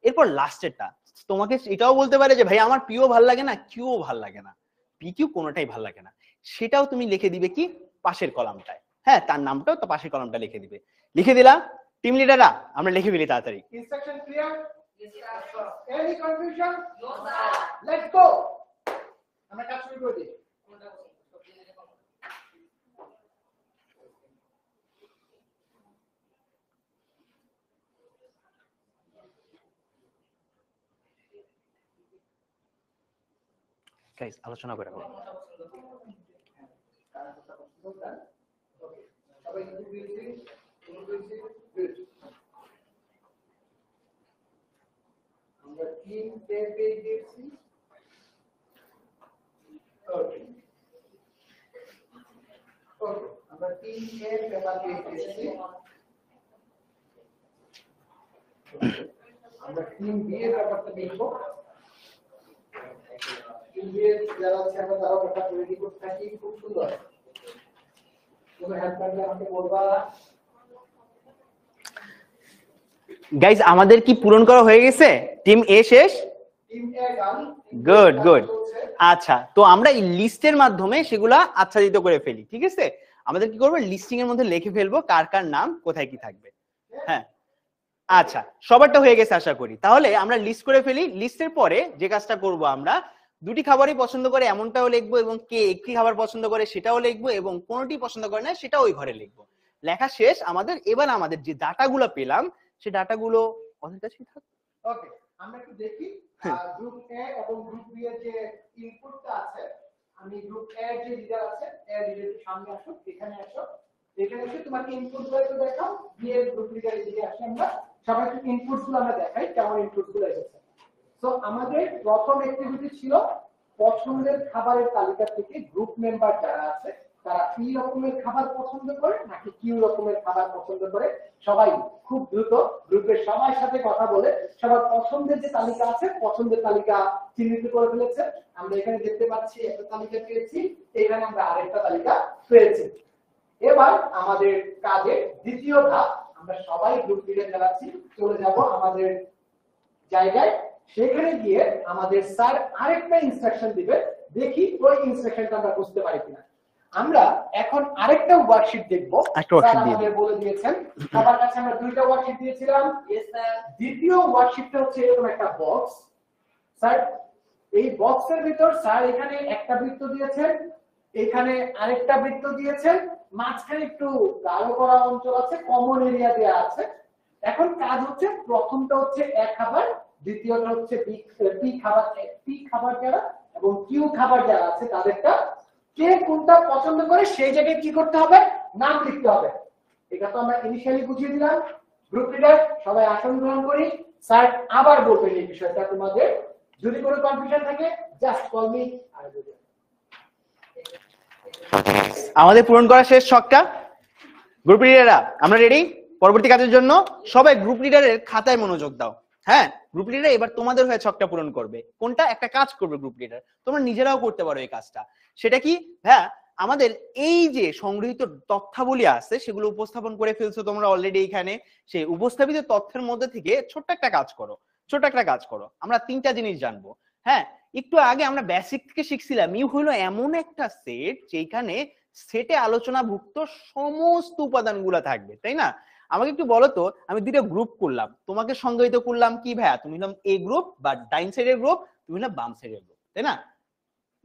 এরপর লাস্টেরটা তোমাকে এটাও বলতে পারে যে ভাই আমার পিও ভাল লাগে না, কিউ ভাল লাগে না, পি কিউ কোনোটাই ভাল লাগে না, সেটাও তুমি লিখে দিবে কি পাশের কলামটায়। হ্যাঁ, তার নামটাও তো পাশের কলামটা লিখে দিবে। লিখে দিলা টিম লিডাররা, আমরা লিখে ফেলি তাড়াতাড়ি। Instruction clear? Yes sir. Any confusion? No sir. Let's go. আমরা কাজ শুরু করে দিই। গাইস আলোচনা করে বলো। সবাই আমরা তিন পেয়ে গেছি। ওকে ওকে, আমরা তিন এর পেপার পেয়ে গেছি। আমরা টিম বি এর ব্যাপারটা দেখব। টিম বি এর যারা আছে আমরা তারা ব্যাপারটা রেডি করতে থাকি। খুব সুন্দর, তুমি হেল্প করলে আমাকে বলবা। গাইজ আমাদের কি পূরণ করা হয়ে গেছে? টিম এ শেষ? টিম এ ডান। গুড। আচ্ছা, তো আমরা এই লিস্টের মাধ্যমে সেগুলা আচ্ছাদিত করে ফেলি। ঠিক আছে, আমাদের কি করবো, লিস্টিং এর মধ্যে লিখে ফেলবো কার কার নাম কোথায় কি থাকবে। হ্যাঁ, আচ্ছা, সবারটা হয়ে গেছে আশা করি। তাহলে আমরা লিস্ট করে ফেলি। লিস্টের পরে যে কাজটা করব, আমরা দুটি খাবারই পছন্দ করে এমনটাও লিখবো এবং কে একটি খাবার পছন্দ করে সেটাও লিখবো এবং কোনটি পছন্দ করে না সেটাও ওই ঘরে লিখবো। লেখা শেষ আমাদের। এবার আমাদের যে ডাটাগুলো পেলাম সেই ডাটাগুলো ওদের কাছেই থাক। ওকে, আমরা একটু দেখি গ্রুপ এ এবং গ্রুপ বি এর যে ইনপুটটা আছে। আমি গ্রুপ এ এর যে লিডার আছে, এ লিডারের সামনে আসো, এখানে আসো। এখানে এসে তোমাকে ইনপুটগুলো একটু দেখাও। বি এর গ্রুপ লিডারের দিকে আসি আমরা। সবাই একটু ইনপুটসগুলো আমরা দেখাই কেমন ইনপুটসগুলো এসেছে। তো আমাদের প্রথম অ্যাক্টিভিটি ছিল পছন্দের খাবারের তালিকা থেকে গ্রুপ মেম্বার যারা আছে তারা কি রকমের খাবার পছন্দ করে নাকি কি রকমের খাবার পছন্দ করে সবাই খুব দ্রুত গ্রুপের সবার সাথে কথা বলে সবার পছন্দের যে তালিকা আছে পছন্দের তালিকা চিহ্নিত করে ফেলেছে। আমরা এখানে দেখতে পাচ্ছি একটা তালিকা পেয়েছি, এখানে আমরা আরেকটা তালিকা পেয়েছি। এবার আমাদের কাজের দ্বিতীয় ধাপ, আমরা সবাই গ্রুপ লিডার যারা আছি চলে যাব আমাদের জায়গায়। সেখানে গিয়ে আমাদের স্যার আরেকটা ইনস্ট্রাকশন দিবে, দেখি ওই ইনস্ট্রাকশনটা আমরা বুঝতে পারি কিনা। আমরা এখন আরেকটা ওয়ার্কশিট দেখব। স্যার আমাদের বলে দিয়েছেন সবার কাছে আমরা দুইটা ওয়ার্কশিট দিয়েছিলাম। Yes sir. দ্বিতীয় ওয়ার্কশিটটা হচ্ছে এরকম একটা বক্স। স্যার এই বক্সের ভিতর স্যার এখানে একটা বৃত্ত দিয়েছেন, এখানে আরেকটা বৃত্ত দিয়েছেন, মাঝখানে একটু গাঢ় করা অঞ্চল আছে, কমন এরিয়া দেয়া আছে। এখন কাজ হচ্ছে প্রথমটা হচ্ছে এ খাবার, দ্বিতীয়টা হচ্ছে পি খাবার যারা এবং কিউ খাবার যারা আছে তাদেরটা কে কোনটা পছন্দ করে সেই জায়গায় কি করতে হবে, নাম লিখতে হবে। এটা তো আমরা ইনিশিয়ালি বুঝিয়ে দিলাম। গ্রুপ লিডার সবাই আসন গ্রহণ করি। স্যার আবার বলবেন এই বিষয়টা তোমাদের, যদি কোনো কনফিউশন থাকে জাস্ট কল মি। আমাদের পূরণ করা শেষ ছকটা। গ্রুপ লিডাররা আমরা রেডি পরবর্তী কাজের জন্য। সবাই গ্রুপ লিডারের খাতায় মনোযোগ দাও। হ্যাঁ, গ্রুপ লিডার এবার তোমাদের হয়ে ছকটা পূরণ করবে। কোনটা? একটা কাজ করবে গ্রুপ লিডার, তোমরা নিজেরাও করতে পারো এই কাজটা। সেটা কি? হ্যাঁ, আমাদের এই যে সংগৃহীত তথ্যাবলী আছে সেগুলো উপস্থাপন করে ফেলছো তোমরা অলরেডি এখানে। সেই উপস্থাপিত তথ্যের মধ্যে থেকে ছোট্ট একটা কাজ করো। আমরা তিনটা জিনিস জানবো। হ্যাঁ, একটু আগে আমরা বেসিক থেকে শিখছিলাম ইউ হলো এমন একটা সেট যেখানে সেটে আলোচনাভুক্ত সমস্ত উপাদানগুলো থাকবে, তাই না? আমাকে একটু বলো তো, আমি দুইটা গ্রুপ করলাম, তোমাকে সংজ্ঞায়িত করলাম কি ভাইয়া? তুমি হলাম এ গ্রুপ বা ডাইন সাইডের গ্রুপ, তুমি হলাম বাম সাইডের গ্রুপ, তাই না?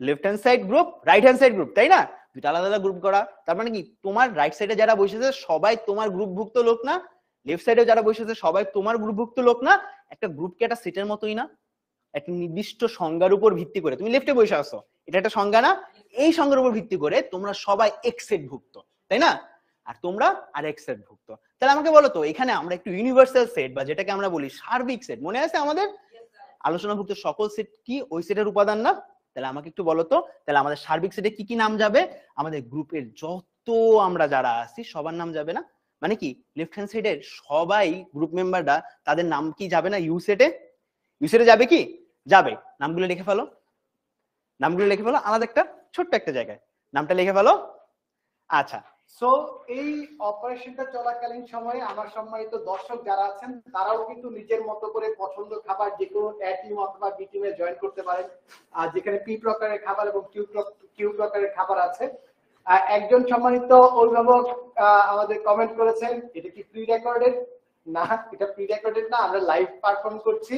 Left hand side group, right hand side group, তাই না? দুইটা আলাদা আলাদা গ্রুপ করা। তার মানে কি তোমার রাইট সাইডে যারা বসেছে সবাই তোমার গ্রুপভুক্ত লোক না, লেফট সাইডে যারা বসেছে সবাই তোমার গ্রুপভুক্ত লোক না। একটা গ্রুপকে একটা সেটের মতোই না, একটা নির্দিষ্ট সংজ্ঞার উপর ভিত্তি করে। তুমি লেফটে বসে আছো, এটা একটা সংজ্ঞা না? এই সংজ্ঞার উপর ভিত্তি করে তোমরা সবাই এক্স সেট ভুক্ত, তাই না? আর তোমরা আর এক্স সেট ভুক্ত। তাহলে আমাকে বলো তো, এখানে আমরা একটু ইউনিভার্সাল সেট বা যেটাকে আমরা বলি সার্বিক সেট, মনে আছে আমাদের আলোচনাভুক্ত সকল সেট কি ওই সেটের উপাদান না? তাহলে আমাকে একটু বলো তো, তাহলে আমাদের সার্বিক সেটে কি কি নাম যাবে? আমাদের গ্রুপের যত আমরা যারা আছি সবার নাম যাবে না? মানে কি লেফট হ্যান্ড সাইডের সবাই গ্রুপ মেম্বাররা তাদের নাম কি যাবে না ইউ সেটে? ইউ সেটে যাবে কি? যাবে। নামগুলো লিখে ফেলো, আলাদা একটা ছোট্ট একটা জায়গায় নামটা লিখে ফেলো। আচ্ছা, সো এই অপারেশনটা চলাকালীন সময়ে আমার সম্মানিত দর্শক যারা আছেন তারাও কিন্তু নিজের মতো করে পছন্দ খাবার যে কোনো এ টিম অথবা বি টিমে জয়েন করতে পারেন। আর যেখানে পি প্রকারের খাবার এবং কিউ প্রকারের খাবার আছে। একজন সম্মানিত অভিভাবক আমাদের কমেন্ট করেছেন, এটা কি প্রি রেকর্ডেড? না, এটা প্রি রেকর্ডেড না, আমরা লাইভ পারফর্ম করছি।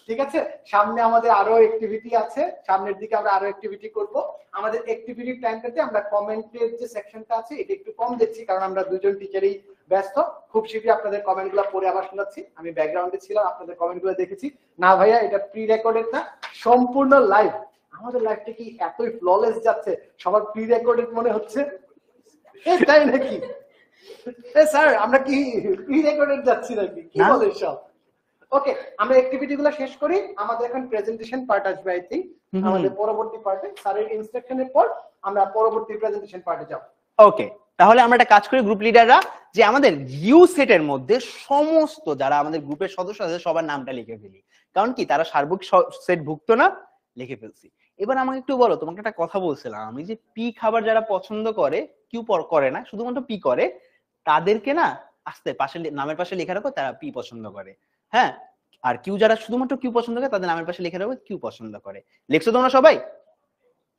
ঠিক আছে, সামনে আমাদের আরো অ্যাক্টিভিটি আছে, সামনের দিকে আমরা আরো অ্যাক্টিভিটি করব। আমাদের অ্যাক্টিভিটি টাইমটাতে আমরা কমেন্টের যে সেকশনটা আছে এটা একটু কম দিচ্ছি, কারণ আমরা দুজন টিচারই ব্যস্ত। খুব শীঘ্রই আপনাদের কমেন্টগুলো পড়ে আবার শোনাচ্ছি। আমি ব্যাকগ্রাউন্ডে ছিলাম, আপনাদের কমেন্টগুলো দেখেছি। না ভাইয়া, এটা প্রি রেকর্ডেড না, সম্পূর্ণ লাইভ। আমাদের লাইভটা কি এতই ফ্ললেস যাচ্ছে, সবার প্রি রেকর্ডেড মনে হচ্ছে? তাই নাকি? স্যার আমরা কি প্রি রেকর্ডেড যাচ্ছি নাকি? কি বলে সব? ওকে, আমরা অ্যাক্টিভিটি গুলো শেষ করি। আমাদের এখন প্রেজেন্টেশন পার্ট আসবে। আই থিংক আমাদের পরবর্তী পার্টে স্যারের ইনস্ট্রাকশনের পর আমরা পরবর্তী প্রেজেন্টেশন পার্টে যাব। ওকে, তাহলে আমরা একটা কাজ করি গ্রুপ লিডাররা, যে আমাদের ইউ সেটের মধ্যে সমস্ত যারা আমাদের গ্রুপের সদস্য আছে সবার নামটা লিখে ফেলি। কারণ কি তারা সার্বিক সেট ভুক্ত না? লিখে ফেলছি। এবার আমাকে একটু বলো, তোমাকে একটা কথা বলছিলাম আমি, যে পি খাবার যারা পছন্দ করে, কিউ করে না, শুধুমাত্র পি করে, তাদেরকে না আস্তে পাশে নামের পাশে লেখা রাখো তারা পি পছন্দ করে। হ্যাঁ, আর কিউ যারা শুধুমাত্র কিউ পছন্দ করে তাদের নামের পাশে লিখে রাখো কিউ পছন্দ করে। লিখছো তোমরা সবাই?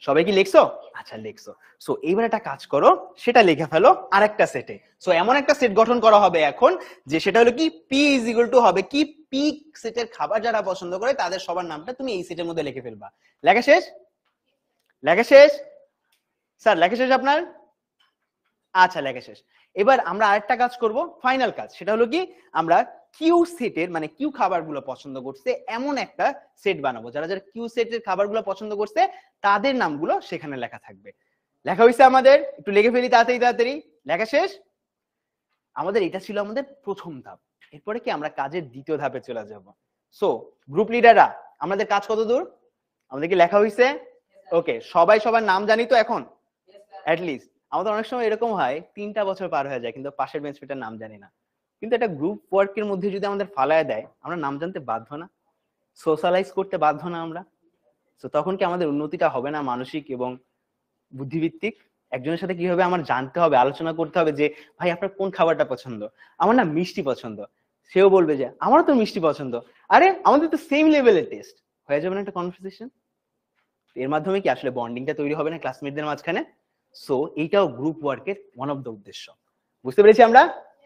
সবাই কি লিখছো? আচ্ছা, লিখছো। সো এইবার একটা কাজ করো, সেটা লিখে ফেলো আরেকটা সেটে। সো এমন একটা সেট গঠন করা হবে এখন, যে সেটা হলো কি পি ইজ ইকুয়াল টু হবে কি পি সেটের খাবার যারা পছন্দ করে তাদের সবার নামটা তুমি এই সেটের মধ্যে লিখে ফেলবা। লেখা শেষ? স্যার লেখা শেষ আপনার? আচ্ছা, লেখা শেষ। এবার আমরা আরেকটা কাজ করব, ফাইনাল কাজ। সেটা হলো কি আমরা কিউ সেটের মানে কিউ খাবারগুলো পছন্দ করছে এমন একটা সেট বানাবো, যারা যারা কিউ সেটের খাবারগুলো পছন্দ করছে তাদের নামগুলো সেখানে লেখা থাকবে। লেখা হয়েছে আমাদের, একটু লিখে ফেলি তাড়াতাড়ি তাড়াতাড়ি। লেখা শেষ? আমাদের এটা ছিল আমাদের প্রথম ধাপ। এরপরে কি আমরা কাজের দ্বিতীয় ধাপে চলে যাব। সো গ্রুপ লিডাররা আমাদের কাজ কত দূর? আমাদের কি লেখা হয়েছে? ওকে, সবাই সবার নাম জানি তো এখন অ্যাট লিস্ট। আমাদের অনেক সময় এরকম হয় 3টা বছর পার হয়ে যায় কিন্তু পাশের বেঞ্চমেটের নাম জানি না। কিন্তু একটা গ্রুপ ওয়ার্কের মধ্যে যদি আমাদের ফালায় দেয়, আমরা নাম জানতে বাধ্য না? সোশ্যালাইজ করতে বাধ্য না আমরা? তো তখন কি আমাদের উন্নতিটা হবে না মানসিক এবং বুদ্ধিভিত্তিক? একজনের সাথে কিভাবে আমার জানতে হবে, আলোচনা করতে হবে যে ভাই আপনার কোন খাবারটা পছন্দ? আমার না মিষ্টি পছন্দ। সেও বলবে যে আমারও তো মিষ্টি পছন্দ। আরে আমাদের তো সেম লেভেলের টেস্ট। হয়ে যাবে না একটা কনভারসেশন? এর মাধ্যমে কি আসলে বন্ডিংটা তৈরি হবে না ক্লাসমেটদের মাঝখানে? সো এইটাও গ্রুপ ওয়ার্কের ওয়ান অফ দ্য উদ্দেশ্য। বুঝতে পেরেছি আমরা?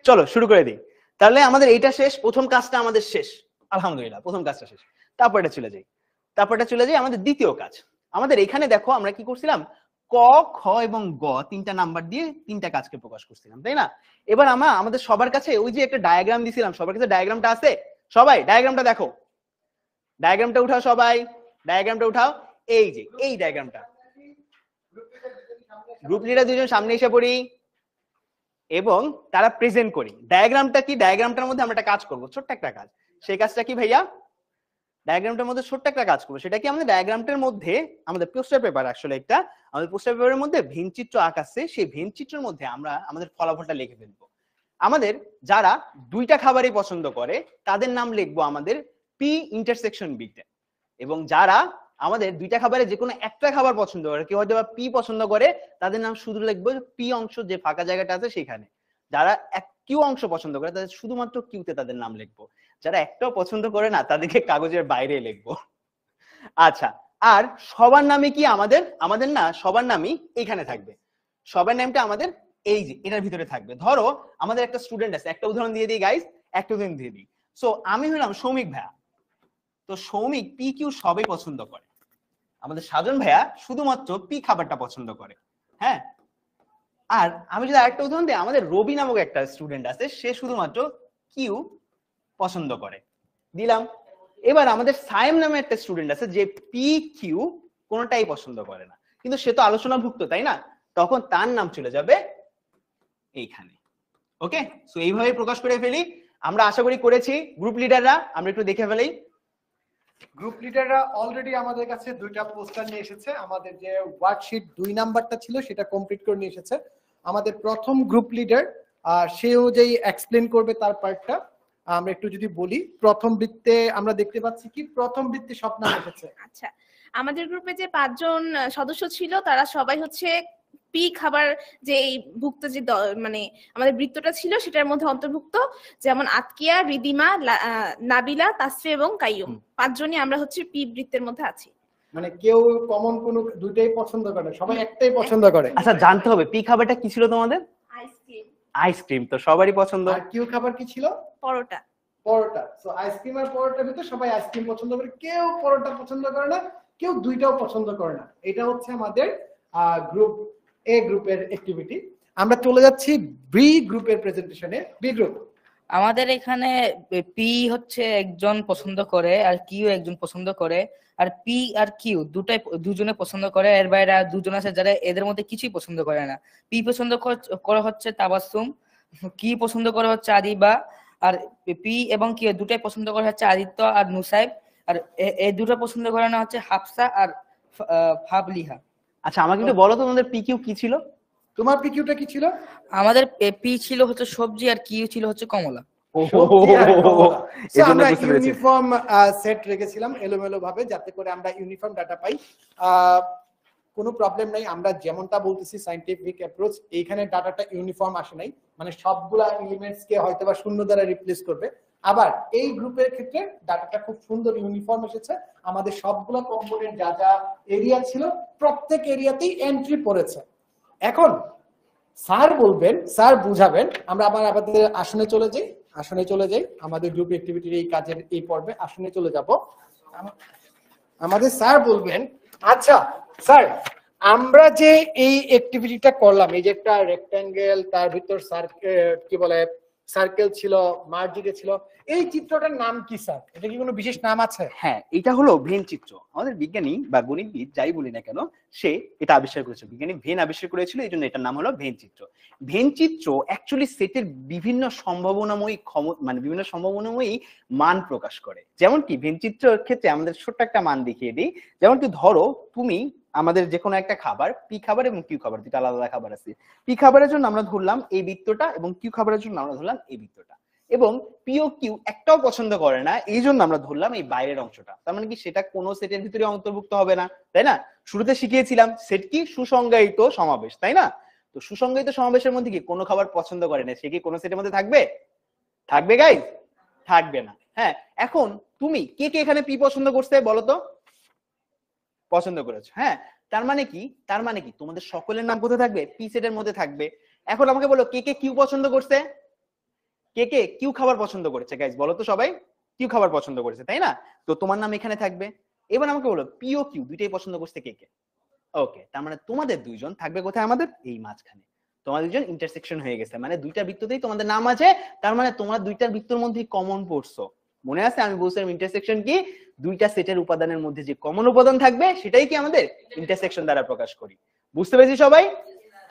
চলো শুরু করে দিই। তাহলে আমাদের এইটা শেষ, প্রথম কাজটা আমাদের শেষ, আলহামদুলিল্লাহ প্রথম কাজটা শেষ। তারপরটা চলে যাই আমাদের দ্বিতীয় কাজ। আমাদের এখানে দেখো আমরা কি করছিলাম, ক, খ এবং গ 3টা নাম্বার দিয়ে 3টা কাজকে প্রকাশ করছিলাম, তাই না? এবার আমরা আমাদের সবার কাছে ওই যে একটা ডায়াগ্রাম দিছিলাম, সবার কাছে ডায়াগ্রামটা আছে? সবাই ডায়াগ্রামটা দেখো, ডায়াগ্রামটা উঠাও সবাই, ডায়াগ্রামটা উঠাও। এই যে এই ডায়াগ্রামটা, গ্রুপ লিডার দুজন সামনে এসে পড়ি এবং তারা প্রেজেন্ট করি। ডায়াগ্রামটা কি? ডায়াগ্রামটার মধ্যে আমরা একটা কাজ করব, ছোট্ট একটা কাজ। সেই কাজটা কি ভাইয়া? ডায়াগ্রামটার মধ্যে ছোট্ট একটা কাজ করবো। সেটা কি? আমাদের ডায়াগ্রামটার মধ্যে আমাদের পোস্টার পেপার, আসলে একটা আমাদের পোস্টার পেপারের মধ্যে ভেনচিত্র আঁকাচ্ছে, সেই ভেনচিত্রের মধ্যে আমরা আমাদের ফলাফলটা লিখে ফেলবো। আমাদের যারা 2টা খাবারই পছন্দ করে তাদের নাম লিখবো আমাদের পি ইন্টারসেকশন বিতে, এবং যারা আমাদের 2টা খাবারে যে কোনো একটা খাবার পছন্দ করে, কেউ হয়তো বা পি পছন্দ করে, তাদের নাম শুধু লিখবো পি অংশ যে ফাঁকা জায়গাটা আছে সেখানে। যারা কিউ অংশ পছন্দ করে তাদের শুধুমাত্র কিউতে তাদের নাম লিখবো। যারা একটাও পছন্দ করে না তাদেরকে কাগজের বাইরে লিখবো। আচ্ছা, আর সবার নামে কি আমাদের না সবার নামই এখানে থাকবে। সবার নামটা আমাদের এই যে এটার ভিতরে থাকবে। ধরো আমাদের একটা স্টুডেন্ট আছে, একটা উদাহরণ দিয়ে দিই গাইস, একটা উদাহরণ দিয়ে দিই। সো আমি হলাম সৌমিক ভাইয়া, তো সৌমিক পি কিউ সবই পছন্দ করে। আমাদের সাজন ভাইয়া শুধুমাত্র পি খাবারটা পছন্দ করে। হ্যাঁ, আর আমি যদি আরেকটা উদাহরণ দিই, আমাদের রবি নামক একটা স্টুডেন্ট আছে, সে শুধুমাত্র কিউ পছন্দ করে, দিলাম। এবার আমাদের সায়েম নামে একটা স্টুডেন্ট আছে যে পি কিউ কোনটাই পছন্দ করে না, কিন্তু সে তো আলোচনাভুক্ত, তাই না? তখন তার নাম চলে যাবে এইখানে। ওকে, সো এইভাবে প্রকাশ করে ফেলি। আমরা আশা করি করেছি। গ্রুপ লিডাররা আমরা একটু দেখে ফেলি। গ্রুপ লিডাররা অলরেডি আমাদের কাছে 2টা পোস্টার নিয়ে এসেছে। আমাদের যে ওয়ার্কশিট 2 নাম্বারটা ছিল সেটা কমপ্লিট করে নিয়ে এসেছে। আমাদের প্রথম গ্রুপ লিডার সে অনুযায়ী এক্সপ্লেন করবে তার পার্টটা। আমরা একটু যদি বলি, প্রথম বৃত্তে আমরা দেখতে পাচ্ছি কি প্রথম বৃত্তে সব নাম এসেছে। আচ্ছা, আমাদের গ্রুপে যে 5 জন সদস্য ছিল তারা সবাই হচ্ছে পি খাবার যে এই ভুক্ত যে মানে আমাদের বৃত্তটা ছিল সেটার মধ্যে অন্তর্ভুক্ত। যেমন আতকিয়া, রিদিমা, নাবিলা, তাসফি এবং কাইয়ুম, 5 জনই আমরা হচ্ছে পি বৃত্তের মধ্যে আছি। মানে কেউ কমন কোনো দুইটাই পছন্দ করে না, সবাই একটাই পছন্দ করে। আচ্ছা, জানতে হবে পি খাবারটা কি ছিল তোমাদের? আইসক্রিম। আইসক্রিম তো সবারই পছন্দ। আর কিউ খাবার কি ছিল? পরোটা। পরোটা। সো আইসক্রিম আর পরোটার ভিতরে সবাই আইসক্রিম পছন্দ করে, কেউ পরোটা পছন্দ করে না, কেউ দুইটাও পছন্দ করে না। এটা হচ্ছে আমাদের গ্রুপ এ গ্রুপের অ্যাক্টিভিটি। আমরা চলে যাচ্ছি বি গ্রুপের প্রেজেন্টেশনে। বি গ্রুপ আমাদের এখানে পি হচ্ছে একজন পছন্দ করে আর কিউ একজন পছন্দ করে, আর পি আর কিউ দুজনে পছন্দ করে। এর বাইরে আর 2 জন আছে যারা এদের মধ্যে কিছুই পছন্দ করে না। পি পছন্দ করে হচ্ছে তাবাসসুম, কি পছন্দ করে হচ্ছে আদিবা, আর পি এবং কিউ দুটাই পছন্দ করে হচ্ছে আদিত্য আর নুসাইব, আর এই দুটো পছন্দ করে না হচ্ছে হাফসা আর ফাবলিহা। আচ্ছা, আমাকে একটু বলো তো তোমাদের পি কিউ কি ছিল? তোমার পি কিউটা কি ছিল? আমাদের পি ছিল হচ্ছে সবজি আর কিউ ছিল হচ্ছে কমলা। আমরা ইউনিফর্ম সেট রেখেছিলাম এলোমেলো ভাবে, যাতে করে আমরা ইউনিফর্ম ডাটা পাই। কোনো প্রবলেম নাই, আমরা যেমনটা বলতেছি সায়েন্টিফিক অ্যাপ্রোচ, এইখানে ডাটাটা ইউনিফর্ম আসে নাই, মানে সবগুলা এলিমেন্টস কে হয়তোবা শূন্য দ্বারা রিপ্লেস করবে। আবার এই গ্রুপের ক্ষেত্রে ডাটাটা খুব সুন্দর ইউনিফর্ম এসেছে। আমাদের সবগুলা কম্পোনেন্ট যা যা এরিয়া ছিল প্রত্যেক এরিয়াতেই এন্ট্রি পড়েছে। এখন স্যার বলবেন, স্যার বুঝাবেন। আমরা আবার আমাদের আসনে চলে যাই আমাদের গ্রুপ অ্যাক্টিভিটির এই কাজের এই পর্বে আসনে চলে যাব। আমাদের স্যার বলবেন, আচ্ছা স্যার আমরা যে এই অ্যাক্টিভিটিটা করলাম, এই যে একটা রেক্ট্যাঙ্গেল, তার ভিতর স্যার কি বলে সার্কেল ছিল, মার্জিকে ছিল। এই চিত্রটার নাম কি স্যার? এটা কি কোনো বিশেষ নাম আছে? হ্যাঁ, এটা হলো ভেন চিত্র। আমাদের বিজ্ঞানী বা গণিতবিদ যাই বলি না কেন, সে এটা আবিষ্কার করেছিল। বিজ্ঞানী ভেন আবিষ্কার করেছিল, এই জন্য এটার নাম হলো ভেন চিত্র। ভেন চিত্র অ্যাকচুয়ালি সেটের বিভিন্ন সম্ভাবনাময়ী মানে বিভিন্ন সম্ভাবনাময়ী মান প্রকাশ করে। যেমন কি ভেন চিত্রের ক্ষেত্রে আমাদের ছোট্ট একটা মান দেখিয়ে দিই। যেমন কি ধরো তুমি আমাদের যে কোনো একটা খাবার, পি খাবার এবং কিউ খাবার, দুটো আলাদা আলাদা খাবার আছে। পি খাবারের জন্য আমরা ধরলাম এই বৃত্তটা এবং কিউ খাবারের জন্য আমরা ধরলাম এই বৃত্তটা, এবং পি ও কিউ একটাও পছন্দ করে না, এই জন্য আমরা ধরলাম এই বাইরের অংশটা। তার মানে কি সেটা কোনো সেটের ভিতরে অন্তর্ভুক্ত হবে না, তাই না? শুরুতে শিখিয়েছিলাম সেট কি সুসংজ্ঞায়িত সমাবেশ, তাই না? তো সুসংজ্ঞায়িত সমাবেশের মধ্যে কি কোনো খাবার পছন্দ করে না, সে কি কোনো সেটের মধ্যে থাকবে? থাকবে গাইস? থাকবে না। হ্যাঁ, এখন তুমি কে কে এখানে পি পছন্দ করছে বলো তো? পছন্দ করেছো, হ্যাঁ। তার মানে কি তোমাদের সকলের নাম কোথায় থাকবে? পি সেটের মধ্যে থাকবে। এখন আমাকে বলো কে কে কিউ পছন্দ করছে? কে কে কিউ খাবার পছন্দ করেছে গাইস বলো তো? সবাই কিউ খাবার পছন্দ করেছে, তাই না? তো তোমার নাম এখানে থাকবে। এবার আমাকে বলো পি ও কিউ দুইটাই পছন্দ করছে কে কে? ওকে, তার মানে তোমাদের দুইজন থাকবে কোথায়? আমাদের এই মাঝখানে। তোমাদের দুইজন ইন্টারসেকশন হয়ে গেছে, মানে দুইটা বৃত্ততেই তোমাদের নাম আছে। তার মানে তোমরা দুইটার বৃত্তের মধ্যে কমন পড়ছো। মনে আছে আমি বলছিলাম ইন্টারসেকশন কি? দুইটা সেটের উপাদানের মধ্যে যে কমন উপাদান থাকবে সেটাই কি আমাদের ইন্টারসেকশন দ্বারা প্রকাশ করি। বুঝতে পেরেছি সবাই?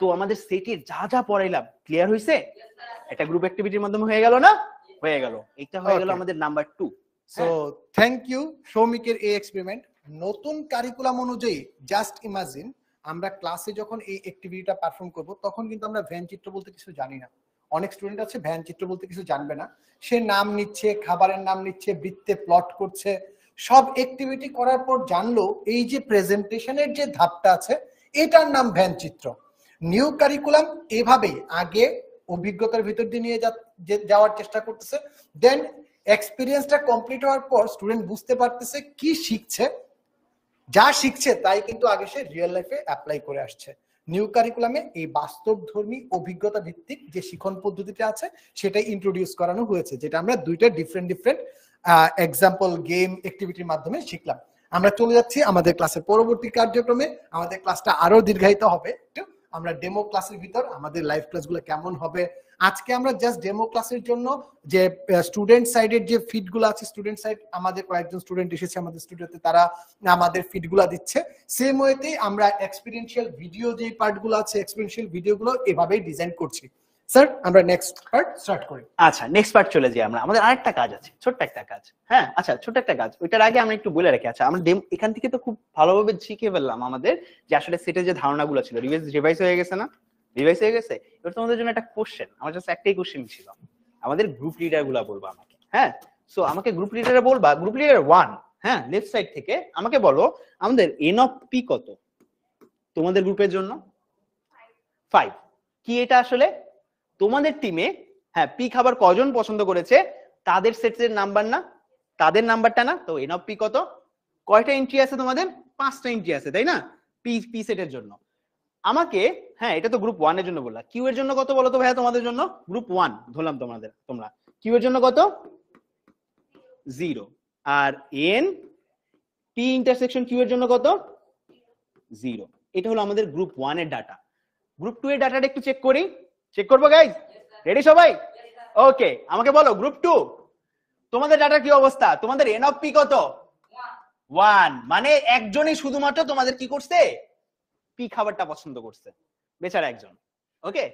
তো আমাদের সেটের যা যা পড়াইলাম ক্লিয়ার হয়েছে? একটা গ্রুপ অ্যাক্টিভিটির মাধ্যমে হয়ে গেল না? হয়ে গেল। এটা হয়ে গেল আমাদের নাম্বার 2। সো থ্যাংক ইউ সৌমিকের এই এক্সপেরিমেন্ট। নতুন কারিকুলাম অনুযায়ী জাস্ট ইমাজিন আমরা ক্লাসে যখন এই অ্যাক্টিভিটিটা পারফর্ম করব তখন কিন্তু আমরা ভ্যান চিত্র বলতে কিছু জানি না। অনেক স্টুডেন্ট আছে ভ্যান চিত্র বলতে কিছু জানবে না, সে নাম নিচ্ছে, খাবারের নাম নিচ্ছে, বৃত্তে প্লট করছে। সব অ্যাক্টিভিটি করার পর জানলো এই যে প্রেজেন্টেশনের যে ধাপটা আছে এটার নাম ভ্যান চিত্র। নিউ কারিকুলাম এভাবেই আগে অভিজ্ঞতার ভিতর দিয়ে নিয়ে যাওয়ার চেষ্টা করতেছে, দেন এক্সপিরিয়েন্সটা কমপ্লিট হওয়ার পর স্টুডেন্ট বুঝতে পারতেছে কি শিখছে, যা শিখছে তাই কিন্তু আগে সে রিয়েল লাইফে অ্যাপ্লাই করে আসছে। নিউ কারিকুলামে এই বাস্তবধর্মী অভিজ্ঞতা ভিত্তিক যে শিক্ষণ পদ্ধতিটা আছে সেটাই ইন্ট্রোডিউস করানো হয়েছে, যেটা আমরা দুইটা ডিফারেন্ট এক্সাম্পল গেম অ্যাক্টিভিটির মাধ্যমে শিখলাম। আমরা চলে যাচ্ছি আমাদের ক্লাসের পরবর্তী কার্যক্রমে। আমাদের ক্লাসটা আরো দীর্ঘায়িত হবে, আমরা ডেমো ক্লাসের ভিতর আমাদের লাইভ ক্লাসগুলো কেমন হবে। আজকে আমরা জাস্ট ডেমো ক্লাসের জন্য যে স্টুডেন্ট সাইডের যে ফিডগুলো আছে, স্টুডেন্ট সাইড আমাদের কয়েকজন স্টুডেন্ট এসেছে আমাদের স্টুডিওতে, তারা আমাদের ফিডগুলো দিচ্ছে। সেম ওয়েতেই আমরা এক্সপেরিয়েন্সিয়াল ভিডিও যে পার্টগুলো আছে, এক্সপেরিয়েন্সিয়াল ভিডিওগুলো এভাবেই ডিজাইন করছি। স্যার আমরা নেক্সট পার্ট স্টার্ট করি। আচ্ছা, নেক্সট পার্ট চলে যাই আমরা। আমাদের আরেকটা কাজ আছে, ছোট্ট একটা কাজ। হ্যাঁ, আচ্ছা, ছোট্ট একটা কাজ। ওইটার আগে আমরা একটু বলে রাখি। আচ্ছা, আমরা এখান থেকে তো খুব ভালোভাবে শিখে ফেললাম আমাদের যে আসলে সেটের যে ধারণাগুলো ছিল রিভাইজ হয়ে গেছে না? রিভাইজ হয়ে গেছে। এবার তোমাদের জন্য একটা কোশ্চেন, আমার জাস্ট একটাই কোশ্চেন ছিল। আমাদের গ্রুপ লিডার গুলা বলবো আমাকে, হ্যাঁ? সো আমাকে গ্রুপ লিডারে বলবা, গ্রুপ লিডার 1, হ্যাঁ, লেফট সাইড থেকে আমাকে বলো আমাদের এন অফ পি কত তোমাদের গ্রুপের জন্য? 5। কি এটা আসলে তোমাদের টিমে, হ্যাঁ, পি খাবার কজন পছন্দ করেছে তাদের সেটের নাম্বার না, তাদের নাম্বারটা না? তো এন অফ পি কত? কয়টা এন্ট্রি আছে তোমাদের? 5টা এন্ট্রি আছে, তাই না? পি সেটের জন্য আমাকে, হ্যাঁ, এটা তো গ্রুপ 1 এর জন্য বললা। কিউ এর জন্য কত বলো তো ভাইয়া তোমাদের জন্য? গ্রুপ 1 ধরলাম তোমরা কিউ এর জন্য কত? 0। আর এন পি ইন্টারসেকশন কিউ এর জন্য কত? 0। এটা হলো আমাদের গ্রুপ 1 এর ডাটা। গ্রুপ 2 এর ডাটাটা একটু চেক করি। চেক করবো গাইস? রেডি সবাই? ওকে, আমাকে বলো গ্রুপ 2 তোমাদের ডাটার কি অবস্থা? তোমাদের এন অফ পি কত? 1। মানে একজনই শুধুমাত্র তোমাদের কি করছে? পি খাবারটা পছন্দ করছে, বেচারা একজন। ওকে,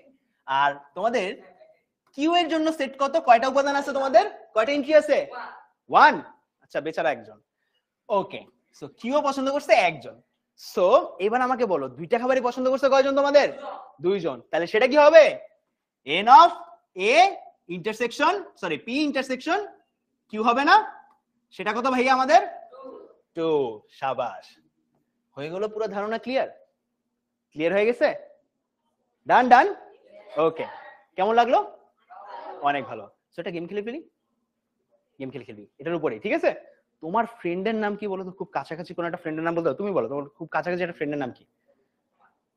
আর তোমাদের কিউ এর জন্য সেট কত? কয়টা উপাদান আছে তোমাদের? কয়টা এন্ট্রি আছে? 1। আচ্ছা, বেচারা একজন। ওকে, সো কিউ পছন্দ করছে একজন। সো এবার আমাকে বলো দুইটা খাবারই পছন্দ করছে কয়জন তোমাদের? 2 জন। তাহলে সেটা কি হবে? N of A intersection P intersection Q হবে না? সেটা কত ভাইয়া আমাদের? 2। শাবাশ, হয়ে গেল। পুরো ধারণা ক্লিয়ার হয়ে গেছে? ডান। ওকে, কেমন লাগলো? অনেক ভালো। সো এটা গেম খেলে ফেলি, এটার উপরে, ঠিক আছে? তোমার ফ্রেন্ডের নাম কি বলো তো? খুব কাছাকাছি কোন একটা ফ্রেন্ডের নাম বলতো। তুমি বলো তোমার খুব কাছাকাছি একটা ফ্রেন্ডের নাম কি?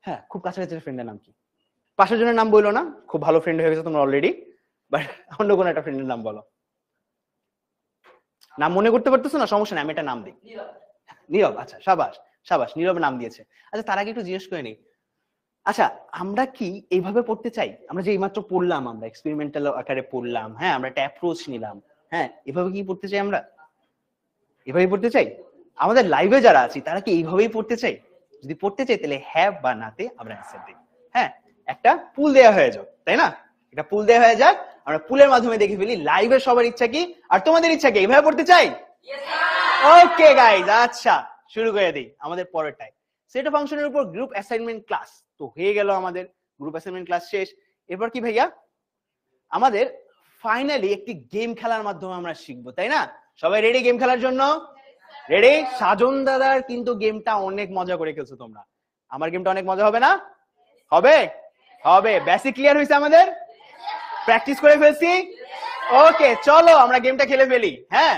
হ্যাঁ, খুব কাছাকাছি একটা ফ্রেন্ডের নাম কি? পাশের জনের নাম বললো না, খুব ভালো ফ্রেন্ড হয়ে গেছে তোমরা অলরেডি, বাট অন্য কোন একটা ফ্রেন্ডের নাম বলো। নাম মনে করতে পারতেছো না? সমস্যা নেই, আমি একটা নাম দিই। নীরব। আচ্ছা, শাবাশ, নীরব নাম দিয়েছে। আচ্ছা, তার আগে একটু জিজ্ঞেস করে নিই, আচ্ছা, আমরা কি এইভাবে পড়তে চাই? আমরা যে এইমাত্র পড়লাম, আমরা এক্সপেরিমেন্টাল আকারে পড়লাম, হ্যাঁ, আমরা একটা অ্যাপ্রোচ নিলাম, হ্যাঁ, এভাবে কি পড়তে চাই? আমরা এভাবেই পড়তে চাই? আমাদের লাইভে যারা আছি তারা কি এইভাবেই পড়তে চাই? যদি পড়তে চাই তাহলে হ্যাঁ বা নাতে আমরা অ্যান্সার দিই। হ্যাঁ, একটা পুল দেয়া হয়ে যাক, তাই না? একটা পুল দেয়া হয়ে যাক, আমরা পুলের মাধ্যমে দেখে ফেলি লাইভে সবার ইচ্ছা কি আর তোমাদের ইচ্ছা কি, এইভাবে পড়তে চাই? ওকে গাইজ, আচ্ছা শুরু করে দিই আমাদের পরেরটাই। সেট অফ ফাংশনের উপর গ্রুপ অ্যাসাইনমেন্ট ক্লাস তো হয়ে গেল, আমাদের গ্রুপ অ্যাসাইনমেন্ট ক্লাস শেষ। এরপর কি ভাইয়া, আমাদের ফাইনালি একটি গেম খেলার মাধ্যমে আমরা শিখবো, তাই না? সবাই রেডি গেম খেলার জন্য? রেডি? সাজন দাদার কিন্তু গেমটা অনেক মজা করে খেলছো তোমরা, আমার গেমটা অনেক মজা হবে না? হবে? হবে। বেসিক ক্লিয়ার হয়েছে আমাদের? প্র্যাকটিস করে ফেলছি? ওকে, চলো আমরা গেমটা খেলে ফেলি। হ্যাঁ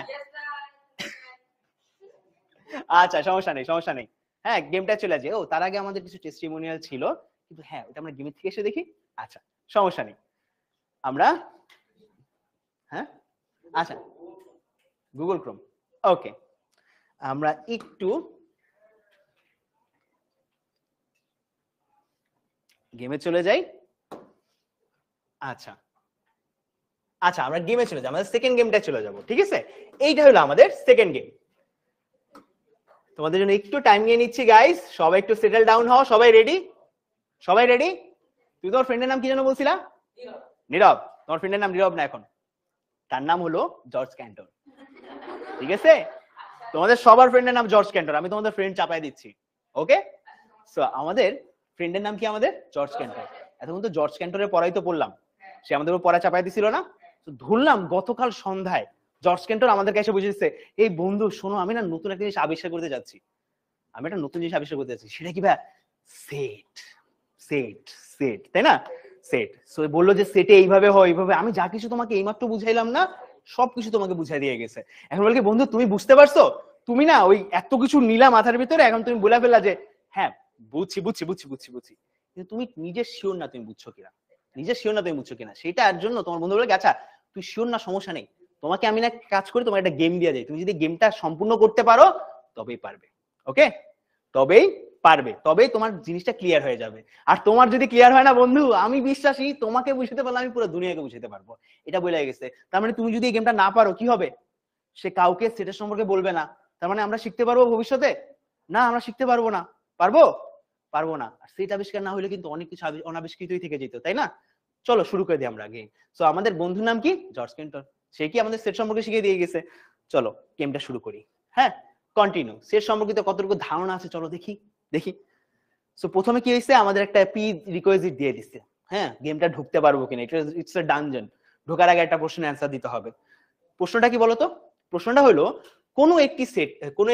আচ্ছা, সমস্যা নেই, সমস্যা নেই। হ্যাঁ, গেমটা চলে যায়। ও, তার আগে আমাদের কিছু টেস্টিমোনিয়াল ছিল, কিন্তু হ্যাঁ ওটা আমরা গেমের থেকে এসে দেখি। আচ্ছা, সমস্যা নেই। আমরা হ্যাঁ, আচ্ছা, গুগল ক্রোম। ওকে, আমরা একটু গেমে চলে যাই। আচ্ছা আচ্ছা, আমরা গেমে চলে যাই, আমাদের সেকেন্ড গেমটা চলে যাব। ঠিক আছে, এইটা হলো আমাদের সেকেন্ড গেম। তোমাদের জন্য একটু টাইম নিয়ে নিচ্ছি গাইস, সবাই একটু সেটেল ডাউন হও। সবাই রেডি? সবাই রেডি? তুই তোমার ফ্রেন্ডের নাম কি যেন বলছিলা? নীরব। তোমার ফ্রেন্ডের নাম নীরব না, এখন তার নাম হলো জর্জ ক্যান্টর। ঠিক আছে, তোমাদের সবার ফ্রেন্ডের নাম জর্জ ক্যান্টর, আমি তোমাদের ফ্রেন্ড চাপাই দিচ্ছি। ওকে, সো আমাদের ফ্রেন্ডের নাম কি? আমাদের জর্জ ক্যান্টর। এতক্ষণ তো জর্জ ক্যান্টরের পড়াই তো পড়লাম, সে আমাদের উপর পড়া চাপাই দিছিল না? তো ধরলাম গতকাল সন্ধ্যায় জর্জ ক্যান্টর আমাদের কাছে বুঝে দিচ্ছে, এই বন্ধু শোনো, আমি না নতুন একটা জিনিস আবিষ্কার করতে যাচ্ছি, আমি একটা নতুন জিনিস আবিষ্কার করতে যাচ্ছি। সেটা কি ভাই? সেট। সেট, সেট, তাই না? সেট। সো বললো যে সেটে এইভাবে হয়, এইভাবে। আমি যা কিছু তোমাকে এইমাত্র বুঝাইলাম না, সবকিছু তোমাকে বুঝাই দিয়ে গেছে। এখন বল কি বন্ধু, তুমি বুঝতে পারছো? তুমি না ওই এত কিছু নিলা মাথার ভিতরে, এখন তুমি বলে ফেললা যে হ্যাঁ বুঝছি বুঝছি বুঝছি বুঝছি বুঝছি, কিন্তু তুমি নিজে শিওর না তুমি বুঝছো কিনা, নিজে শিওর না তুমি বুঝছো কিনা। সেটার জন্য তোমার বন্ধু বলে, আচ্ছা তুই শিওর না, সমস্যা নেই, তোমাকে আমি না কাজ করি, তোমার একটা গেম দিয়ে যাই, তুমি যদি গেমটা সম্পূর্ণ করতে পারো তবেই পারবে। ওকে, তবেই পারবে, তবেই তোমার জিনিসটা ক্লিয়ার হয়ে যাবে। আর তোমার যদি ক্লিয়ার হয় না বন্ধু, আমি বিশ্বাসী তোমাকে বুঝতে পারলে আমি পুরো দুনিয়াকে বুঝতে পারবো, এটা বলে গেছে। তার মানে তুমি যদি এই গেমটা না পারো কি হবে? সে কাউকে সেটার সম্পর্কে বলবে না। তার মানে আমরা শিখতে পারবো ভবিষ্যতে? না, আমরা শিখতে পারবো না। পারবো? পারবো না। আর সেট আবিষ্কার না হলে কিন্তু অনেক কিছু অনাবিষ্কৃতই থেকে যেত, তাই না? চলো শুরু করে দিই আমরা গেম। সো আমাদের বন্ধুর নাম কি? জর্জ ক্যান্টর। সে কি আমাদের সেট সম্পর্কে শিখিয়ে দিয়ে গেছে। চলো গেমটা শুরু করি। হ্যাঁ, কন্টিনিউ। সেট সম্পর্কিত কতটুকু ধারণা আছে চলো দেখি দেখি। সো প্রথমে কি হয়েছে, আমাদের একটা পি রিকোয়েজিট দিয়ে দিচ্ছে। হ্যাঁ, গেমটা ঢুকতে পারবো কিনা, ইটস এ ডানজন। ঢোকার আগে একটা প্রশ্নের অ্যান্সার দিতে হবে। প্রশ্নটা কি বলতো? প্রশ্নটা হলো, কোনো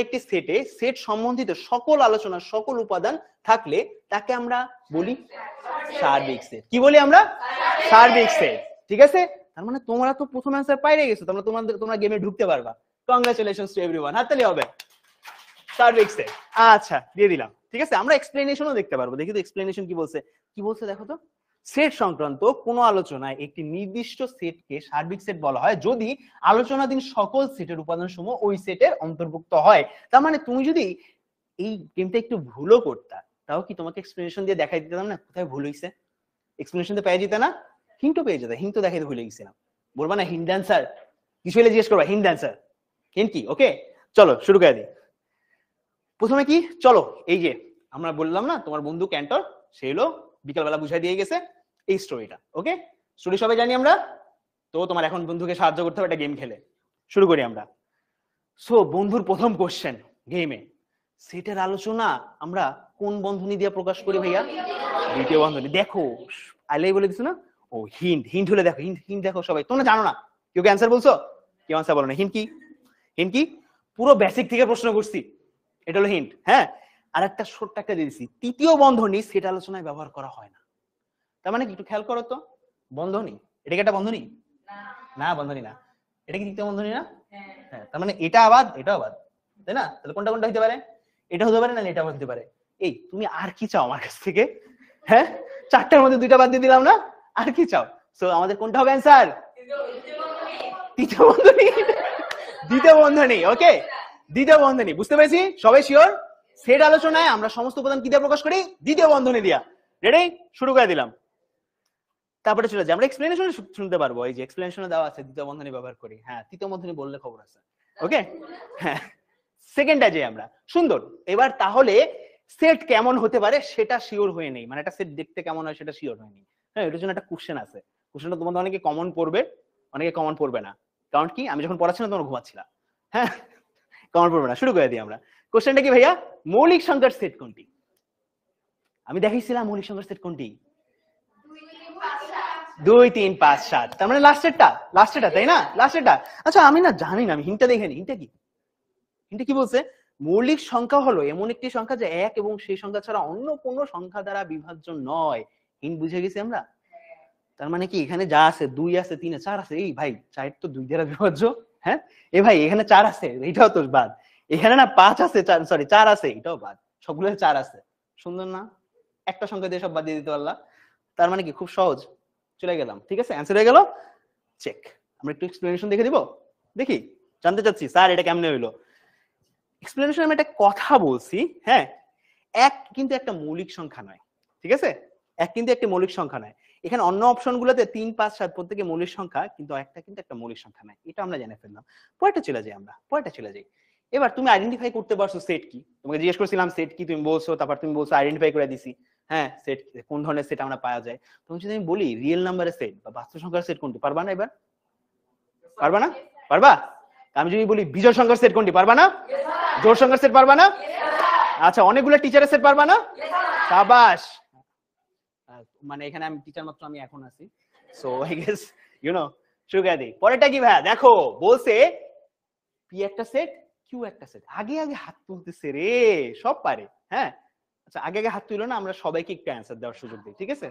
একটি সেটে সেট সম্বন্ধিত সকল আলোচনা, সকল উপাদান থাকলে তাকে আমরা বলি সার্বিক সেট। কি বলি আমরা? সার্বিক সেট। ঠিক আছে, তার মানে তোমরা তো প্রথম অ্যান্সার পাইরে গেছো, তোমরা গেমে ঢুকতে পারবা। কংগ্রাচুলেশনস টু এভরিওয়ান, হাততালি হবে। সার্বিক সেট, আচ্ছা দিয়ে দিলাম। ঠিক আছে, আমরা এক্সপ্লেনেশনও দেখতে পারবো। দেখি তো এক্সপ্লেনেশন কি বলছে। কি বলছে দেখো তো, সেট সংক্রান্ত কোনো আলোচনায় একটি নির্দিষ্ট সেটকে সার্বিক সেট বলা হয় যদি আলোচনাধীন সকল সেটের উপাদানসমূহ ওই সেটের অন্তর্ভুক্ত হয়। তার মানে তুমি যদি এই গেমটা একটু ভুলও করতা, তাও কি তোমাকে এক্সপ্লেনেশন দিয়ে দেখাই দিতাম না কোথায় ভুল হয়েছে? এক্সপ্লেনেশন দিয়ে পেয়ে যেতে না, হিন্টও পেয়ে যেতে। হিন্ট তো দেখাইতে ভুলে গেছিলাম। বলবা না হিন্ট অ্যান্সার, কিছু হলে জিজ্ঞেস করবা হিন্ট অ্যান্সার, হিন্ট কি? ওকে, চলো শুরু করে দিই। প্রথমে কি, চলো এই যে আমরা বললাম না তোমার বন্ধু ক্যান্টর, সে হলো বিকালবেলা বুঝাই দিয়ে গেছে এই স্টোরিটা। ওকে, স্টোরি সবাই জানি আমরা। তো তোমার এখন বন্ধুকে সাহায্য করতে হবে একটা গেম খেলে। শুরু করি আমরা। সো বন্ধুর প্রথম কোশ্চেন গেমে, সেটের আলোচনা আমরা কোন বন্ধনী দিয়ে প্রকাশ করি ভাইয়া? দ্বিতীয় বন্ধনী। দেখো আইলাই বলে দিছো না, ও হিন্ট। হিন্ট হলে দেখো, হিন্ট দেখো সবাই। তোমরা জানো না, কেউ কি অ্যান্সার বলছো? কেউ অ্যান্সার বলো না। হিন্ট কি? হিন্ট কি? পুরো বেসিক থেকে প্রশ্ন করছি, এটা হলো হিন্ট। হ্যাঁ, আর একটা ছোট্ট একটা দিয়েছি, তৃতীয় বন্ধনী সেট আলোচনায় ব্যবহার করা হয় না। তার মানে কি, একটু খেয়াল করো তো, বন্ধনী, এটা কি একটা বন্ধনী? না, বন্ধনী না। এটা কি তৃতীয় বন্ধনী না? হ্যাঁ, তার মানে এটা আবাদ, এটা আবাদ, তাই না? তাহলে কোনটা কোনটা হতে পারে? এটা হতে পারে না, এটা হতে পারে। এই তুমি আর কি চাও আমার কাছ থেকে? হ্যাঁ, চারটার মধ্যে দুইটা বাদ দিয়ে দিলাম না, আর কি চাও? সো আমাদের কোনটা হবে অ্যান্সার? তৃতীয় বন্ধনী, দ্বিতীয় বন্ধনী। ওকে, দ্বিতীয় বন্ধনী। বুঝতে পেরেছি? সবাই শিওর? সেট আলোচনায় আমরা সমস্ত উপাদান কি দিয়ে প্রকাশ করি? দ্বিতীয় বন্ধনী দিয়া। রেডি, শুরু করে দিলাম। তারপরে চলে যাই আমরা এক্সপ্লেনেশন শুনতে পারবো। এই যে এক্সপ্লেনেশনে দেওয়া আছে দ্বিতীয় বন্ধনী ব্যবহার করি। হ্যাঁ, তৃতীয় বন্ধনী বললে খবর আছে। ওকে, হ্যাঁ, সেকেন্ডটা যে আমরা সুন্দর। এবার তাহলে সেট কেমন হতে পারে সেটা শিওর হয়ে নেই, মানে একটা সেট দেখতে কেমন হয় সেটা শিওর হয়নি। হ্যাঁ, এটার জন্য একটা কোশ্চেন আছে। কোশ্চেনটা তোমাদের অনেকে কমন পড়বে, অনেকে কমন পড়বে না। কারণ কি, আমি যখন পড়াচ্ছিলাম তখন ঘুমাচ্ছিলাম। হ্যাঁ, কমন পড়বে না। শুরু করে দিই আমরা। কোশ্চেনটা কি ভাইয়া, মৌলিক সংখ্যার সেট কোনটি? আমি দেখাইছিলাম মৌলিক সংখ্যার সেট কোনটি, 2 3 5 7। তার মানে লাস্টেরটা তাই না, লাস্টেরটা। আচ্ছা আমি না জানি না, আমি হিন্টটা দেখে নি। হিন্টটা কি বলছে? মৌলিক সংখ্যা হলো এমন একটি সংখ্যা যে এক এবং সেই সংখ্যা ছাড়া অন্য কোনো সংখ্যা দ্বারা বিভাজ্য নয়। হিন্ট বুঝে গেছি আমরা। তার মানে কি, এখানে যা আছে 2 আছে 3 আছে 4 আছে। এই ভাই 4 তো 2 দ্বারা বিভাজ্য। হ্যাঁ, এ ভাই এখানে 4 আছে, এটাও তো বাদ। এখানে না 5 আছে, 4 আছে, এটাও বাদ। সবগুলো 4 আছে। সুন্দর না? একটা সংখ্যা দিয়ে সব বাদ দিয়ে দিতে পারলা। তার মানে কি, খুব সহজ। চলে গেলাম, ঠিক আছে, অ্যান্সার হয়ে গেল। চেক। আমরা একটু এক্সপ্লেনেশন দেখে দিব, দেখি, জানতে চাচ্ছি স্যার এটা কেমনে হইলো। এক্সপ্লেনেশন আমি একটা কথা বলছি। হ্যাঁ, এক কিন্তু একটা মৌলিক সংখ্যা নয়, ঠিক আছে, এক কিন্তু একটা মৌলিক সংখ্যা নয়। এখানে অন্য অপশন গুলোতে 3 5 7 প্রত্যেকে মৌলিক সংখ্যা, কিন্তু একটা কিন্তু একটা মৌলিক সংখ্যা নয়। এটা আমরা জেনে ফেললাম। পরেরটা চলে যাই। এবার তুমি আইডেন্টিফাই করতে পারছো সেট কি। তোমাকে জিজ্ঞেস করছিলাম সেট কি, তুমি বলছো, তারপর তুমি বলছো আইডেন্টিফাই করে দিছি। হ্যাঁ, সেট কোন ধরনের সেট আমরা পাওয়া যায়। তুমি যদি আমি বলি রিয়েল নাম্বারের সেট বা বাস্তব সংখ্যার সেট কোনটি, পারবা না? এবার পারবা না? পারবা? আমি যদি বলি বিজোড় সংখ্যার সেট কোনটি, পারবা না? জোড় সংখ্যার সেট পারবা না? আচ্ছা, অনেকগুলো টিচারের সেট পারবা না? শাবাশ। মানে এখানে আমি টিচার মাত্র, আমি এখন আছি, so I guess you know. শুরু করে দিই। পরেরটা কি ভাইয়া, দেখো বলছে পি একটা সেট, কিউ একটা সেট। আগে হাত তুলতেছে রে, সব পারে। হ্যাঁ, আচ্ছা আগে হাত তুলো না, আমরা সবাইকে একটু অ্যান্সার দেওয়ার সুযোগ দিই, ঠিক আছে?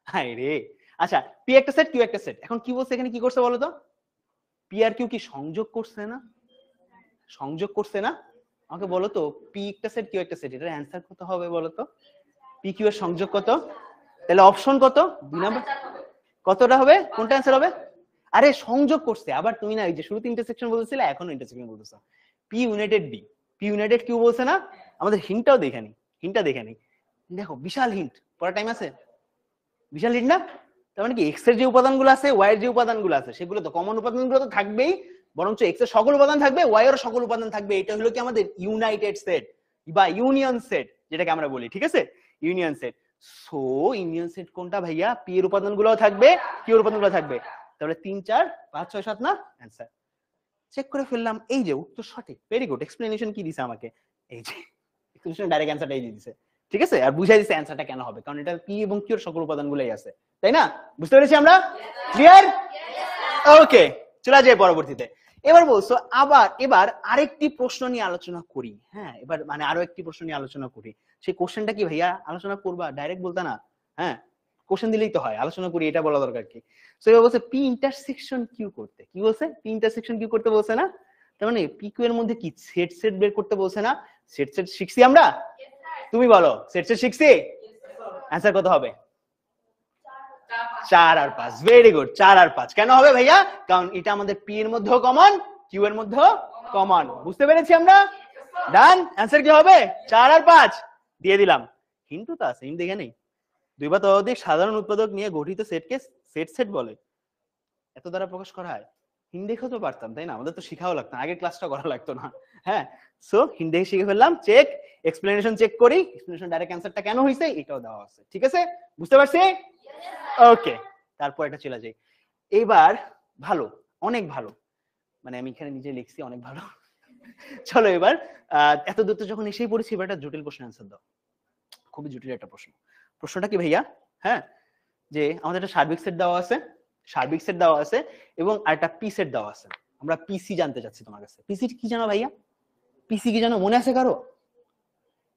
হাই রে। আচ্ছা, পি একটা সেট, কিউ একটা সেট। এখন কি বলছে এখানে, কি করছে বলো তো? পি আর কিউ কি সংযোগ করছে না? সংযোগ করছে না? আমাকে বলো তো, পি একটা সেট, কিউ একটা সেট, এটার অ্যান্সার কত হবে বলো তো? পি কিউ এর সংযোগ কত? তাহলে অপশন কত? 2 নাম্বার। কতটা হবে? কোনটা অ্যান্সার হবে? আরে সংযোগ করছে। আবার তুমি না এই যে শুরুতে ইন্টারসেকশন বলতেছিলে, এখন ইন্টারসেকশন বলতেছো। P united D, P united Q বলছে না? আমাদের হিন্টটাও দেখে নি, হিন্টটা দেখে নি। দেখো বিশাল হিন্ট, পড়ার টাইম আছে? বিশাল হিন্ট না? তার মানে কি, এক্স এর যে উপাদানগুলো আছে, ওয়াই এর যে উপাদানগুলো আছে, সেগুলো তো কমন উপাদানগুলো তো থাকবেই, বরঞ্চ এক্স এর সকল উপাদান থাকবে, ওয়াই এর সকল উপাদান থাকবে। এটা হলো কি আমাদের ইউনাইটেড সেট বা ইউনিয়ন সেট, যেটাকে আমরা বলি, ঠিক আছে, union set. So union set কোনটা ভাইয়া? পি এর উপাদানগুলো থাকবে, কিউ এর উপাদানগুলো থাকবে। তাহলে 3 4 5 6 7 না অ্যান্সার। চেক করে ফেললাম, এই যে উত্তর সঠিক। Very good. এক্সপ্লেনেশন কি দিছে আমাকে? এই যে এক্সপ্লেনেশন ডাইরেক্ট অ্যান্সারটাই দিয়ে দিছে, ঠিক আছে, আর বুঝাই দিছে অ্যান্সারটা কেন হবে, কারণ এটা পি এবং কিউ এর সকল উপাদানগুলোই আছে, তাই না? বুঝতে পেরেছি আমরা? ক্লিয়ার? ওকে, চলে যাই পরবর্তীতে। এবার বলছো এবার আরেকটি প্রশ্ন নিয়ে আলোচনা করি। হ্যাঁ, এবার মানে আরো একটি প্রশ্ন নিয়ে আলোচনা করি। সেই কোশ্চেনটা কি ভাইয়া? আলোচনা করবা, ডাইরেক্ট বলতা না। হ্যাঁ, কোশ্চেন দিলেই তো হয়, আলোচনা করি এটা বলা দরকার কি? সো এবার বলছে পি ইন্টারসেকশন কিউ করতে। কি বলছে? পি ইন্টারসেকশন কিউ করতে বলছে না? তার মানে পি কিউ এর মধ্যে কি সেট বের করতে বলছে না? সেট শিখছি আমরা, তুমি বলো সেট শিখছি। অ্যান্সার কত হবে? 4 আর 5। ভেরি গুড, 4 আর 5 কেন হবে ভাইয়া? কারণ এটা আমাদের পি এর মধ্যেও কমন, কিউ এর মধ্যেও কমন। বুঝতে পেরেছি আমরা? ডান। অ্যান্সার কি হবে? 4 আর 5 দিয়ে দিলাম। কিন্তু তা সেম দেখে নেই, 2 বা ততোধিক সাধারণ উৎপাদক নিয়ে গঠিত সেটকে সেট বলে। এত দ্বারা প্রকাশ করা হয়। হিন্দি দেখেও তো পারতাম, তাই না? আমাদের তো শিখাও লাগতো না, আগের ক্লাসটা করা লাগতো না। হ্যাঁ, সো হিন্দি শিখে ফেললাম। চেক। এক্সপ্লেনেশন চেক করি। এক্সপ্লেনেশন ডাইরেক্ট অ্যান্সারটা কেন হইছে এটাও দেওয়া আছে, ঠিক আছে? বুঝতে পারছি? ওকে, তারপর এটা চলে যাই। এবার ভালো, অনেক ভালো, মানে আমি এখানে নিজে লিখছি অনেক ভালো। চলো এবার এত দূর তো যখন এসেই পড়েছি, এবার একটা জটিল প্রশ্ন অ্যান্সার দাও। খুবই জটিল একটা প্রশ্ন। প্রশ্নটা কি ভাইয়া? হ্যাঁ, যে আমাদের একটা সার্বিক সেট দেওয়া আছে, সার্বিক সেট দেওয়া আছে এবং আরেকটা পি সেট দেওয়া আছে। আমরা পিসি জানতে চাচ্ছি তোমার কাছে। পিসি কি জানো ভাইয়া? পিসি কি জানো? মনে আছে কারো?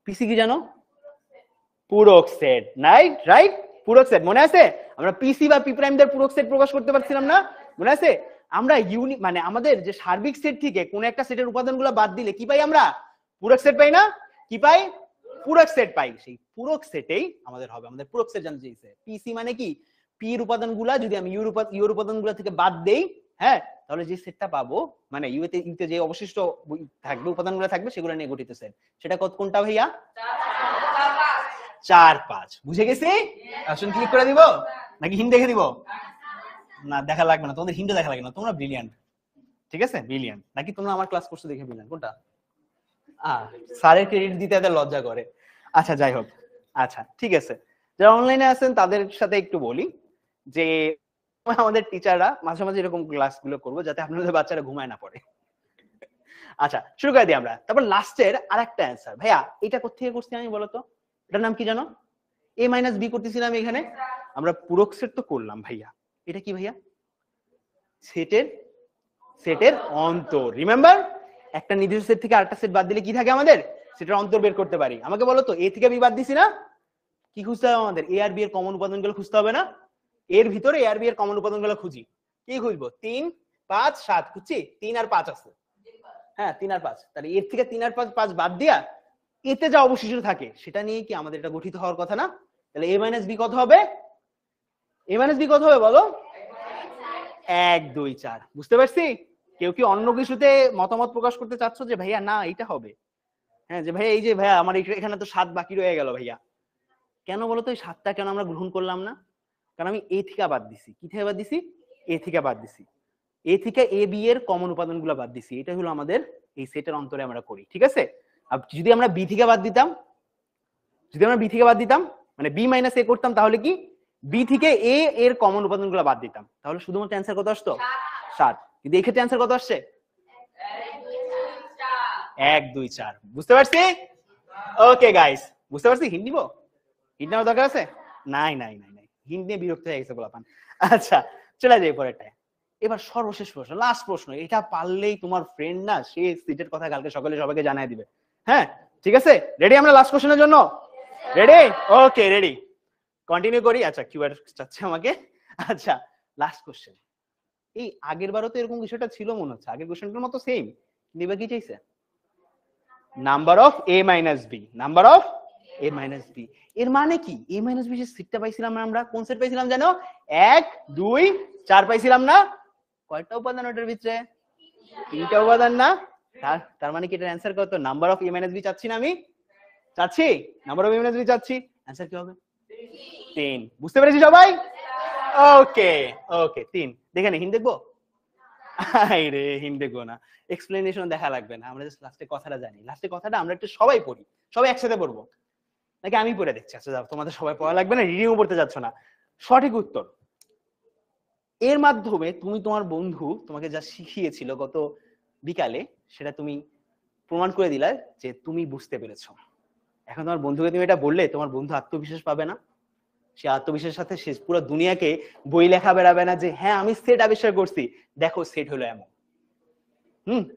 পিসি কি জানো? পূরক সেট। রাইট, পূরক সেট মনে আছে? আমরা পিসি বা পি প্রাইম দের পূরক সেট প্রকাশ করতে পারছিলাম না, মনে আছে? আমরা মানে আমাদের যে সার্বিক সেট থেকে কোন একটা সেটের উপাদানগুলো বাদ দিলে কি পাই আমরা? পূরক সেট পাই না? কি পাই? পূরক সেট পাই। সেই পূরক সেটেই আমাদের হবে, আমাদের পূরক সেট জানতে চাইছে। পিসি মানে কি? পি এর উপাদানগুলো যদি আমি ইউ এর উপাদানগুলো থেকে বাদ দেই, হ্যাঁ, তাহলে যে সেটটা পাবো, মানে ইউতে যে অবশিষ্ট থাকবে, উপাদানগুলো থাকবে, সেগুলো নিয়ে গঠিত সেট। সেটা কোনটা ভাইয়া? 4 5 বুঝে গেছি? অপশন ক্লিক করে দিব নাকি হিন্ট দেখে দিব? না দেখা লাগবে না, তোমাদের হিন্ট দেখা লাগবে না, তোমরা ব্রিলিয়ান্ট। ঠিক আছে, ব্রিলিয়ান্ট। নাকি তোমরা আমার ক্লাস করছো দেখে ব্রিলিয়ান্ট? কোনটা? স্যারের ক্রেডিট দিতে এত লজ্জা করে। আচ্ছা যাই হোক, আচ্ছা ঠিক আছে, যারা অনলাইনে আছেন তাদের সাথে একটু বলি যে আমাদের টিচাররা মাঝে মাঝে এরকম ক্লাসগুলো করবো যাতে আপনাদের বাচ্চারা ঘুমায় না পড়ে। আচ্ছা শুরু করে দিই আমরা। তারপর লাস্টের আরেকটা অ্যান্সার, ভাইয়া এটা কোথেকে করছি আমি বলতো? এটার নাম কি জানো? a মাইনাস বি করতেছিলাম এখানে, আমরা পুরক সেট তো করলাম ভাইয়া। এটা কি ভাইয়া? সেটের অন্তর। রিমেম্বার, একটা নির্দিষ্ট সেট থেকে আরেকটা সেট বাদ দিলে কি থাকে আমাদের? সেটের অন্তর বের করতে পারি। আমাকে বলো তো, এ থেকে বি বাদ দিছি না, কি খুঁজতে হবে আমাদের? এ আর বি এর কমন উপাদানগুলো খুঁজতে হবে না? এর ভিতরে এ আর বি এর কমন উপাদানগুলো খুঁজি। কি খুঁজবো? 3 5 7 খুঁজছি, 3 আর 5 আছে। হ্যাঁ 3 আর 5, তাহলে এর থেকে 3 আর 5 বাদ দিয়া এতে যা অবশিষ্ট থাকে সেটা নিয়ে কি আমাদের এটা গঠিত হওয়ার কথা না? তাহলে a মাইনাস বি কত হবে? a মাইনাস বি কত হবে বলো? 1 2 4। বুঝতে পারছি? কেউ কি অন্য কিছুতে মতামত প্রকাশ করতে চাচ্ছ যে ভাইয়া না এটা হবে? হ্যাঁ যে ভাইয়া এই যে ভাইয়া আমার এখানে তো 7 বাকি রয়ে গেল ভাইয়া, কেন বলো তো? এই 7টা কেন আমরা গ্রহণ করলাম না? কারণ আমি এ থেকে বাদ দিছি। কি থেকে বাদ দিছি? এ থেকে বাদ দিছি। এ থেকে এ বি এর কমন উপাদানগুলো বাদ দিছি। এটা হলো আমাদের এই সেটের অন্তরে আমরা করি। ঠিক আছে, আর যদি আমরা বি থেকে বাদ দিতাম, মানে বি মাইনাস এ করতাম, তাহলে কি বি থেকে এ এর কমন উপাদানগুলো বাদ দিতাম, তাহলে শুধুমাত্র অ্যান্সার কত আসতো? 7। কিন্তু এই ক্ষেত্রে অ্যান্সার কত আসছে? 1 2 4। বুঝতে পারছি? ওকে গাইস, বুঝতে পারছি? হিন্ট দিব? হিন্ট নেওয়ার দরকার আছে? নাই, হিন্ট নিয়ে বিরক্ত হয়ে গেছে বলাপান। আচ্ছা চলে যাই পরেরটায়। এবার সর্বশেষ প্রশ্ন, লাস্ট প্রশ্ন। এটা পারলেই তোমার ফ্রেন্ড না, সে সিটের কথা কালকে সকালে সবাইকে জানাই দিবে। হ্যাঁ ঠিক আছে, রেডি আমরা লাস্ট কোশ্চেনের জন্য? রেডি? ওকে রেডি, কন্টিনিউ করি। আচ্ছা কিওয়ার্ড চাচ্ছে আমাকে। আচ্ছা লাস্ট কোশ্চেন। এই আগের বারও তো এরকম বিষয়টা ছিল মনে হচ্ছে, আগের কোশ্চেনটার মতো সেম। নিবা কি চাইছে? Number of a minus B, number of a minus B. এর মানে কি? a মাইনাস বি যে সেটটা পাইছিলাম আমরা, কোন সেট পাইছিলাম জানো? 1 2 4 পাইছিলাম না? কয়টা উপাদান ওটার ভিতরে? 3টা উপাদান না? তার মানে কি এটার অ্যানসার কত? Number of a minus B চাচ্ছি না আমি? চাচ্ছি, number of a minus B চাচ্ছি। অ্যানসার কি হবে? 3। বুঝতে পেরেছি সবাই? ওকে ওকে 3। দেখে নে, হিন্ট দেখবো? আরে হিন্ট দেখবো না, এক্সপ্লেনেশন দেখা লাগবে না, আমরা জাস্ট লাস্টে কথাটা জানি। লাস্টে কথাটা আমরা একটু সবাই পড়ি, সবাই একসাথে পড়বো নাকি আমি পড়ে দেখছি? আচ্ছা যাও, তোমাদের সবাই পড়া লাগবে না, রিডিংও পড়তে যাচ্ছ না। সঠিক উত্তর, এর মাধ্যমে তুমি তোমার বন্ধু তোমাকে যা শিখিয়েছিল গত বিকালে, সেটা তুমি প্রমাণ করে দিলা যে তুমি বুঝতে পেরেছো। এখন তোমার বন্ধুকে তুমি এটা বললে, তোমার বন্ধু আত্মবিশ্বাস পাবে না? সে আত্মবিশ্বাসের সাথে সে পুরো দুনিয়াকে বই লেখা বেড়াবে না যে হ্যাঁ আমি সেট আবিষ্কার করছি, দেখো সেট হলো এমন।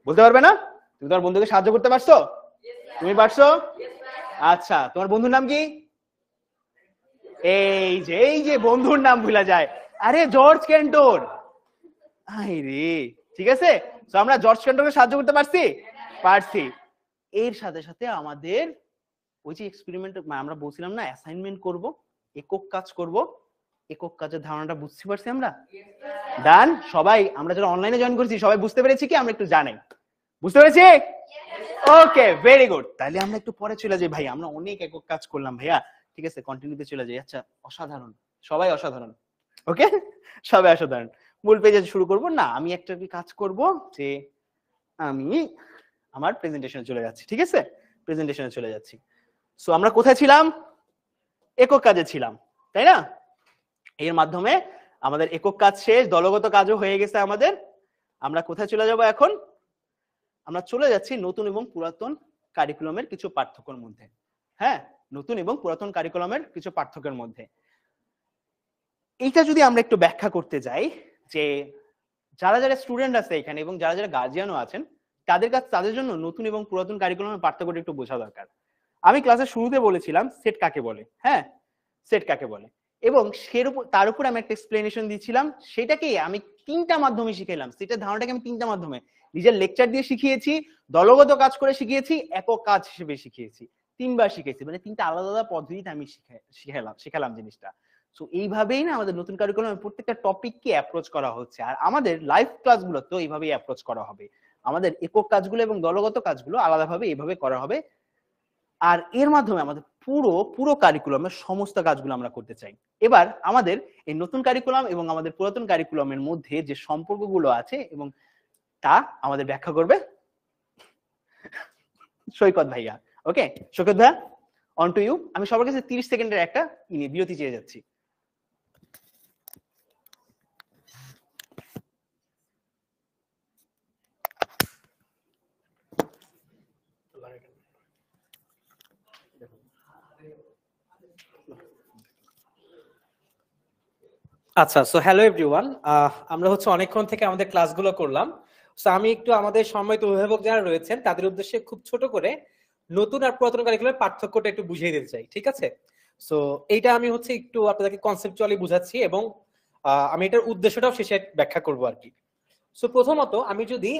বলতে পারবে না? তুমি তোমার বন্ধুকে সাহায্য করতে পারছো? তুমি পারছো? আচ্ছা তোমার বন্ধুর নাম কি? এই যে বন্ধুর নাম ভুলা যায়, আরে জর্জ ক্যান্টর। আরে ঠিক আছে, তো আমরা জর্জ ক্যান্টরকে সাহায্য করতে পারছি। এর সাথে সাথে আমাদের ওই যে এক্সপেরিমেন্ট আমরা বলছিলাম না, অ্যাসাইনমেন্ট করব, একক কাজ করব, একক কাজের ধারণাটা বুঝতে পারছি আমরা? ডান। সবাই আমরা যারা অনলাইনে জয়েন করছি সবাই বুঝতে পেরেছি কি? আমরা একটু জানাই, বুঝতে পেরেছি? Okay very good. তাহলে আমরা একটু পরে চলে যাই। ভাই আমরা অনেক একক কাজ করলাম ভাইয়া, ঠিক আছে কন্টিনিউতে চলে যাই। আচ্ছা অসাধারণ, সবাই অসাধারণ। ওকে সবাই অসাধারণ। মূল পেজে শুরু করব না, আমি একটা কাজ করব যে আমি আমার প্রেজেন্টেশনে চলে যাচ্ছি। ঠিক আছে, প্রেজেন্টেশনে চলে যাচ্ছি। সো আমরা কোথায় ছিলাম? একক কাজে ছিলাম, তাই না? এর মাধ্যমে আমাদের একক কাজ শেষ, দলগত কাজও হয়ে গেছে আমাদের। আমরা কোথায় চলে যাব এখন? আমরা চলে যাচ্ছি নতুন এবং পুরাতন কারিকুলামের কিছু পার্থক্যের মধ্যে। হ্যাঁ, নতুন এবং পুরাতন কারিকুলামের কিছু পার্থক্যের মধ্যে এইটা যদি আমরা একটু ব্যাখ্যা করতে যাই, যে যারা যারা স্টুডেন্ট আছে এখানে এবং যারা যারা গার্জিয়ানও আছেন, তাদের জন্য নতুন এবং পুরাতন কারিকুলামের পার্থক্যটা একটু বোঝা দরকার। আমি ক্লাসের শুরুতে বলেছিলাম সেট কাকে বলে। হ্যাঁ, সেট কাকে বলে, এবং তার উপর আমি একটা এক্সপ্লেনেশন দিয়েছিলাম। সেটাকে আমি 3টা মাধ্যমে শিখাইলাম। সেটার ধারণাটাকে আমি 3টা মাধ্যমে, নিজের লেকচার দিয়ে শিখিয়েছি, দলগত কাজ করে শিখিয়েছি, একক কাজ হিসেবে শিখিয়েছি। 3বার শিখেছি, মানে 3টা আলাদা আলাদা পদ্ধতিতে আমি শিখালাম জিনিসটা। সো এইভাবেই না আমাদের নতুন কারিকুলামে প্রত্যেকটা টপিককে অ্যাপ্রোচ করা হচ্ছে, আর আমাদের লাইভ ক্লাসগুলো তো এইভাবেই অ্যাপ্রোচ করা হবে। আমাদের একক কাজগুলো এবং দলগত কাজগুলো আলাদাভাবে এইভাবে করা হবে। আর এর মাধ্যমে আমাদের পুরো পুরো কারিকুলামের সমস্ত কাজগুলো আমরা করতে চাই। এবার আমাদের এই নতুন কারিকুলাম এবং আমাদের পুরাতন কারিকুলামের মধ্যে যে সম্পর্কগুলো আছে এবং তা আমাদের ব্যাখ্যা করবে সৈকত ভাইয়া। ওকে সৈকত ভাইয়া, অন টু ইউ। আমি সবার কাছে 30 সেকেন্ডের একটা বিরতি চেয়ে যাচ্ছি। আচ্ছা, সো হ্যালো এভরিওয়ান। আমরা হচ্ছে অনেকক্ষণ থেকে আমাদের ক্লাসগুলো করলাম। সো আমি একটু আমাদের সম্মানিত অভিভাবক যারা রয়েছেন তাদের উদ্দেশ্যে খুব ছোট করে নতুন আর পুরাতন কারিকুলামের পার্থক্যটা একটু বুঝিয়ে দিতে চাই, ঠিক আছে? সো এইটা আমি হচ্ছে একটু আপনাদেরকে কনসেপচুয়ালি বুঝাচ্ছি এবং আমি এটার উদ্দেশ্যটাও শেষে ব্যাখ্যা করব আর কি। সো প্রথমত আমি যদি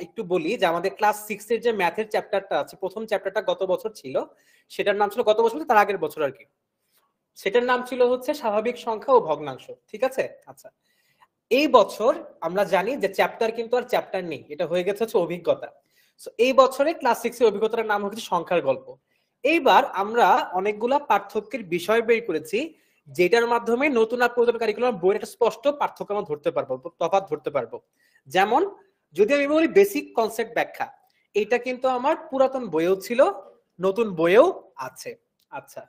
একটু বলি যে আমাদের ক্লাস 6 এর যে ম্যাথের চ্যাপ্টারটা আছে, প্রথম চ্যাপ্টারটা গত বছর ছিল, সেটার নাম ছিল, গত বছর তার আগের বছর আর কি, সেটার নাম ছিল হচ্ছে স্বাভাবিক সংখ্যা ও ভগ্নাংশ, ঠিক আছে? আচ্ছা, এই বছর আমরা জানি যে চ্যাপ্টার কিন্তু আর চ্যাপ্টার নেই, এটা হয়ে গেছে হচ্ছে অভিজ্ঞতা। সো এই বছরে ক্লাস 6 এর অভিজ্ঞতার নাম হচ্ছে সংখ্যার গল্প। এইবার আমরা অনেকগুলা পার্থক্যের বিষয় বের করেছি যেটার মাধ্যমে নতুন আর পুরাতন কারিকুলাম বইয়ের একটা স্পষ্ট পার্থক্য আমরা ধরতে পারবো, তফাৎ ধরতে পারবো। যেমন যদি আমি বলি বেসিক কনসেপ্ট ব্যাখ্যা, এটা কিন্তু আমার পুরাতন বইয়েও ছিল, নতুন বইয়েও আছে। আচ্ছা,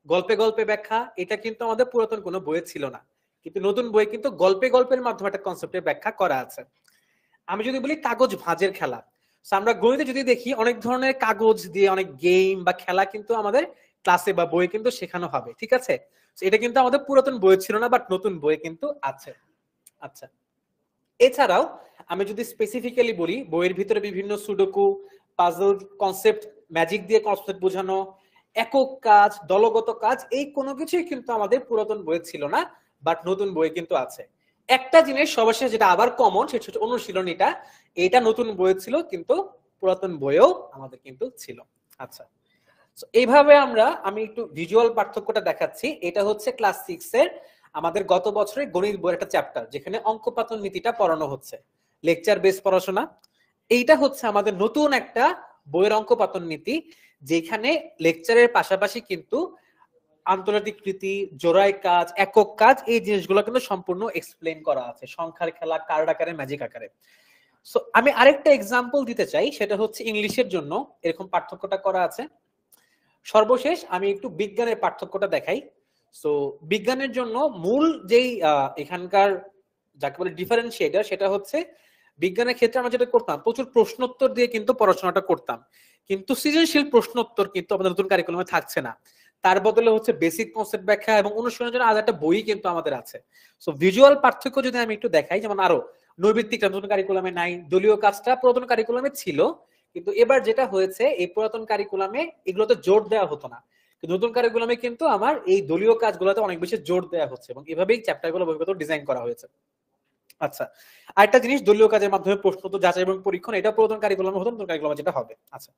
গল্পে গল্পে ব্যাখ্যা, এটা কিন্তু আমাদের পুরাতন কোনো বইয়ে ছিল না, কিন্তু নতুন বই কিন্তু গল্পে গল্পের মাধ্যমে একটা কনসেপ্টের ব্যাখ্যা করা আছে। আমি যদি বলি কাগজ ভাঁজের খেলা, আমরা গণিতে যদি দেখি অনেক ধরনের কাগজ দিয়ে অনেক গেম বা খেলা কিন্তু আমাদের ক্লাসে বা বইয়ে কিন্তু শেখানো হবে, ঠিক আছে? এটা কিন্তু আমাদের পুরাতন বই ছিল না, বাট নতুন বই কিন্তু আছে। আচ্ছা, এছাড়াও আমি যদি স্পেসিফিক্যালি বলি, বইয়ের ভিতরে বিভিন্ন সুডোকু, পাজল, কনসেপ্ট, ম্যাজিক দিয়ে কনসেপ্ট বোঝানো, একক কাজ, দলগত কাজ, এই কোনো কিছুই কিন্তু আমাদের পুরাতন বইয়ে ছিল না, বাট নতুন বই কিন্তু আছে। একটা জিনিস সর্বশেষ যেটা আবার কমন, সেটা হচ্ছে অনুশীলনীটা, এটা নতুন বইয়ে ছিল কিন্তু পুরাতন বইয়েও আমাদের কিন্তু ছিল। আচ্ছা, এইভাবে আমি একটু ভিজুয়াল পার্থক্যটা দেখাচ্ছি। এটা হচ্ছে ক্লাস 6 এর আমাদের গত বছরের গণিত বইয়ের একটা চ্যাপ্টার, যেখানে অঙ্কপাতন নীতিটা পড়ানো হচ্ছে, লেকচার বেস পড়াশোনা। এইটা হচ্ছে আমাদের নতুন একটা বইয়ের অঙ্কপাতন নীতি, যেখানে লেকচারের পাশাপাশি কিন্তু আন্তর্জাতিক কৃতি, জোড়াই কাজ, একক কাজ, এই জিনিসগুলো কিন্তু সম্পূর্ণ এক্সপ্লেন করা আছে, সংখ্যার খেলা, কার্ড আকারে, ম্যাজিক আকারে। সো আমি আরেকটা এক্সাম্পল দিতে চাই, সেটা হচ্ছে ইংলিশের জন্য এরকম পার্থক্যটা করা আছে। সর্বশেষ আমি একটু বিজ্ঞানের পার্থক্যটা দেখাই। সো বিজ্ঞানের জন্য মূল যেই এখানকার যাকে বলে ডিফারেন্সিয়েটর, সেটা হচ্ছে বিজ্ঞানের ক্ষেত্রে আমরা যেটা করতাম, প্রচুর প্রশ্নোত্তর দিয়ে কিন্তু পড়াশোনাটা করতাম, কিন্তু সৃজনশীল প্রশ্নোত্তর কিন্তু আমাদের নতুন কারিকুলামে থাকছে না। তার বদলে হচ্ছে বেসিক কনসেপ্ট ব্যাখ্যা এবং অনুশীলনের জন্য আলাদা একটা বই কিন্তু আমাদের আছে। সো ভিজুয়াল পার্থক্য যদি আমি একটু দেখাই, যেমন আরো নৈর্ব্যক্তিকটা নতুন কারিকুলামে নাই, দলীয় কাজটা পুরাতন কারিকুলামে ছিল, কিন্তু এবার যেটা হয়েছে এই পুরাতন কারিকুলামে এগুলোতে জোর দেওয়া হতো না, কিন্তু নতুন কারিকুলামে কিন্তু আমার এই দলীয় কাজগুলোতে অনেক বেশি জোর দেওয়া হচ্ছে এবং এভাবেই চ্যাপ্টারগুলো বইগত ডিজাইন করা হয়েছে। আচ্ছা, আরেকটা জিনিস, দলীয় কাজের মাধ্যমে প্রশ্নোত্তর, যাচাই এবং পরীক্ষণ, এটা পুরাতন কারিকুলামে হতো, নতুন কারিকুলামে যেটা হবে। আচ্ছা,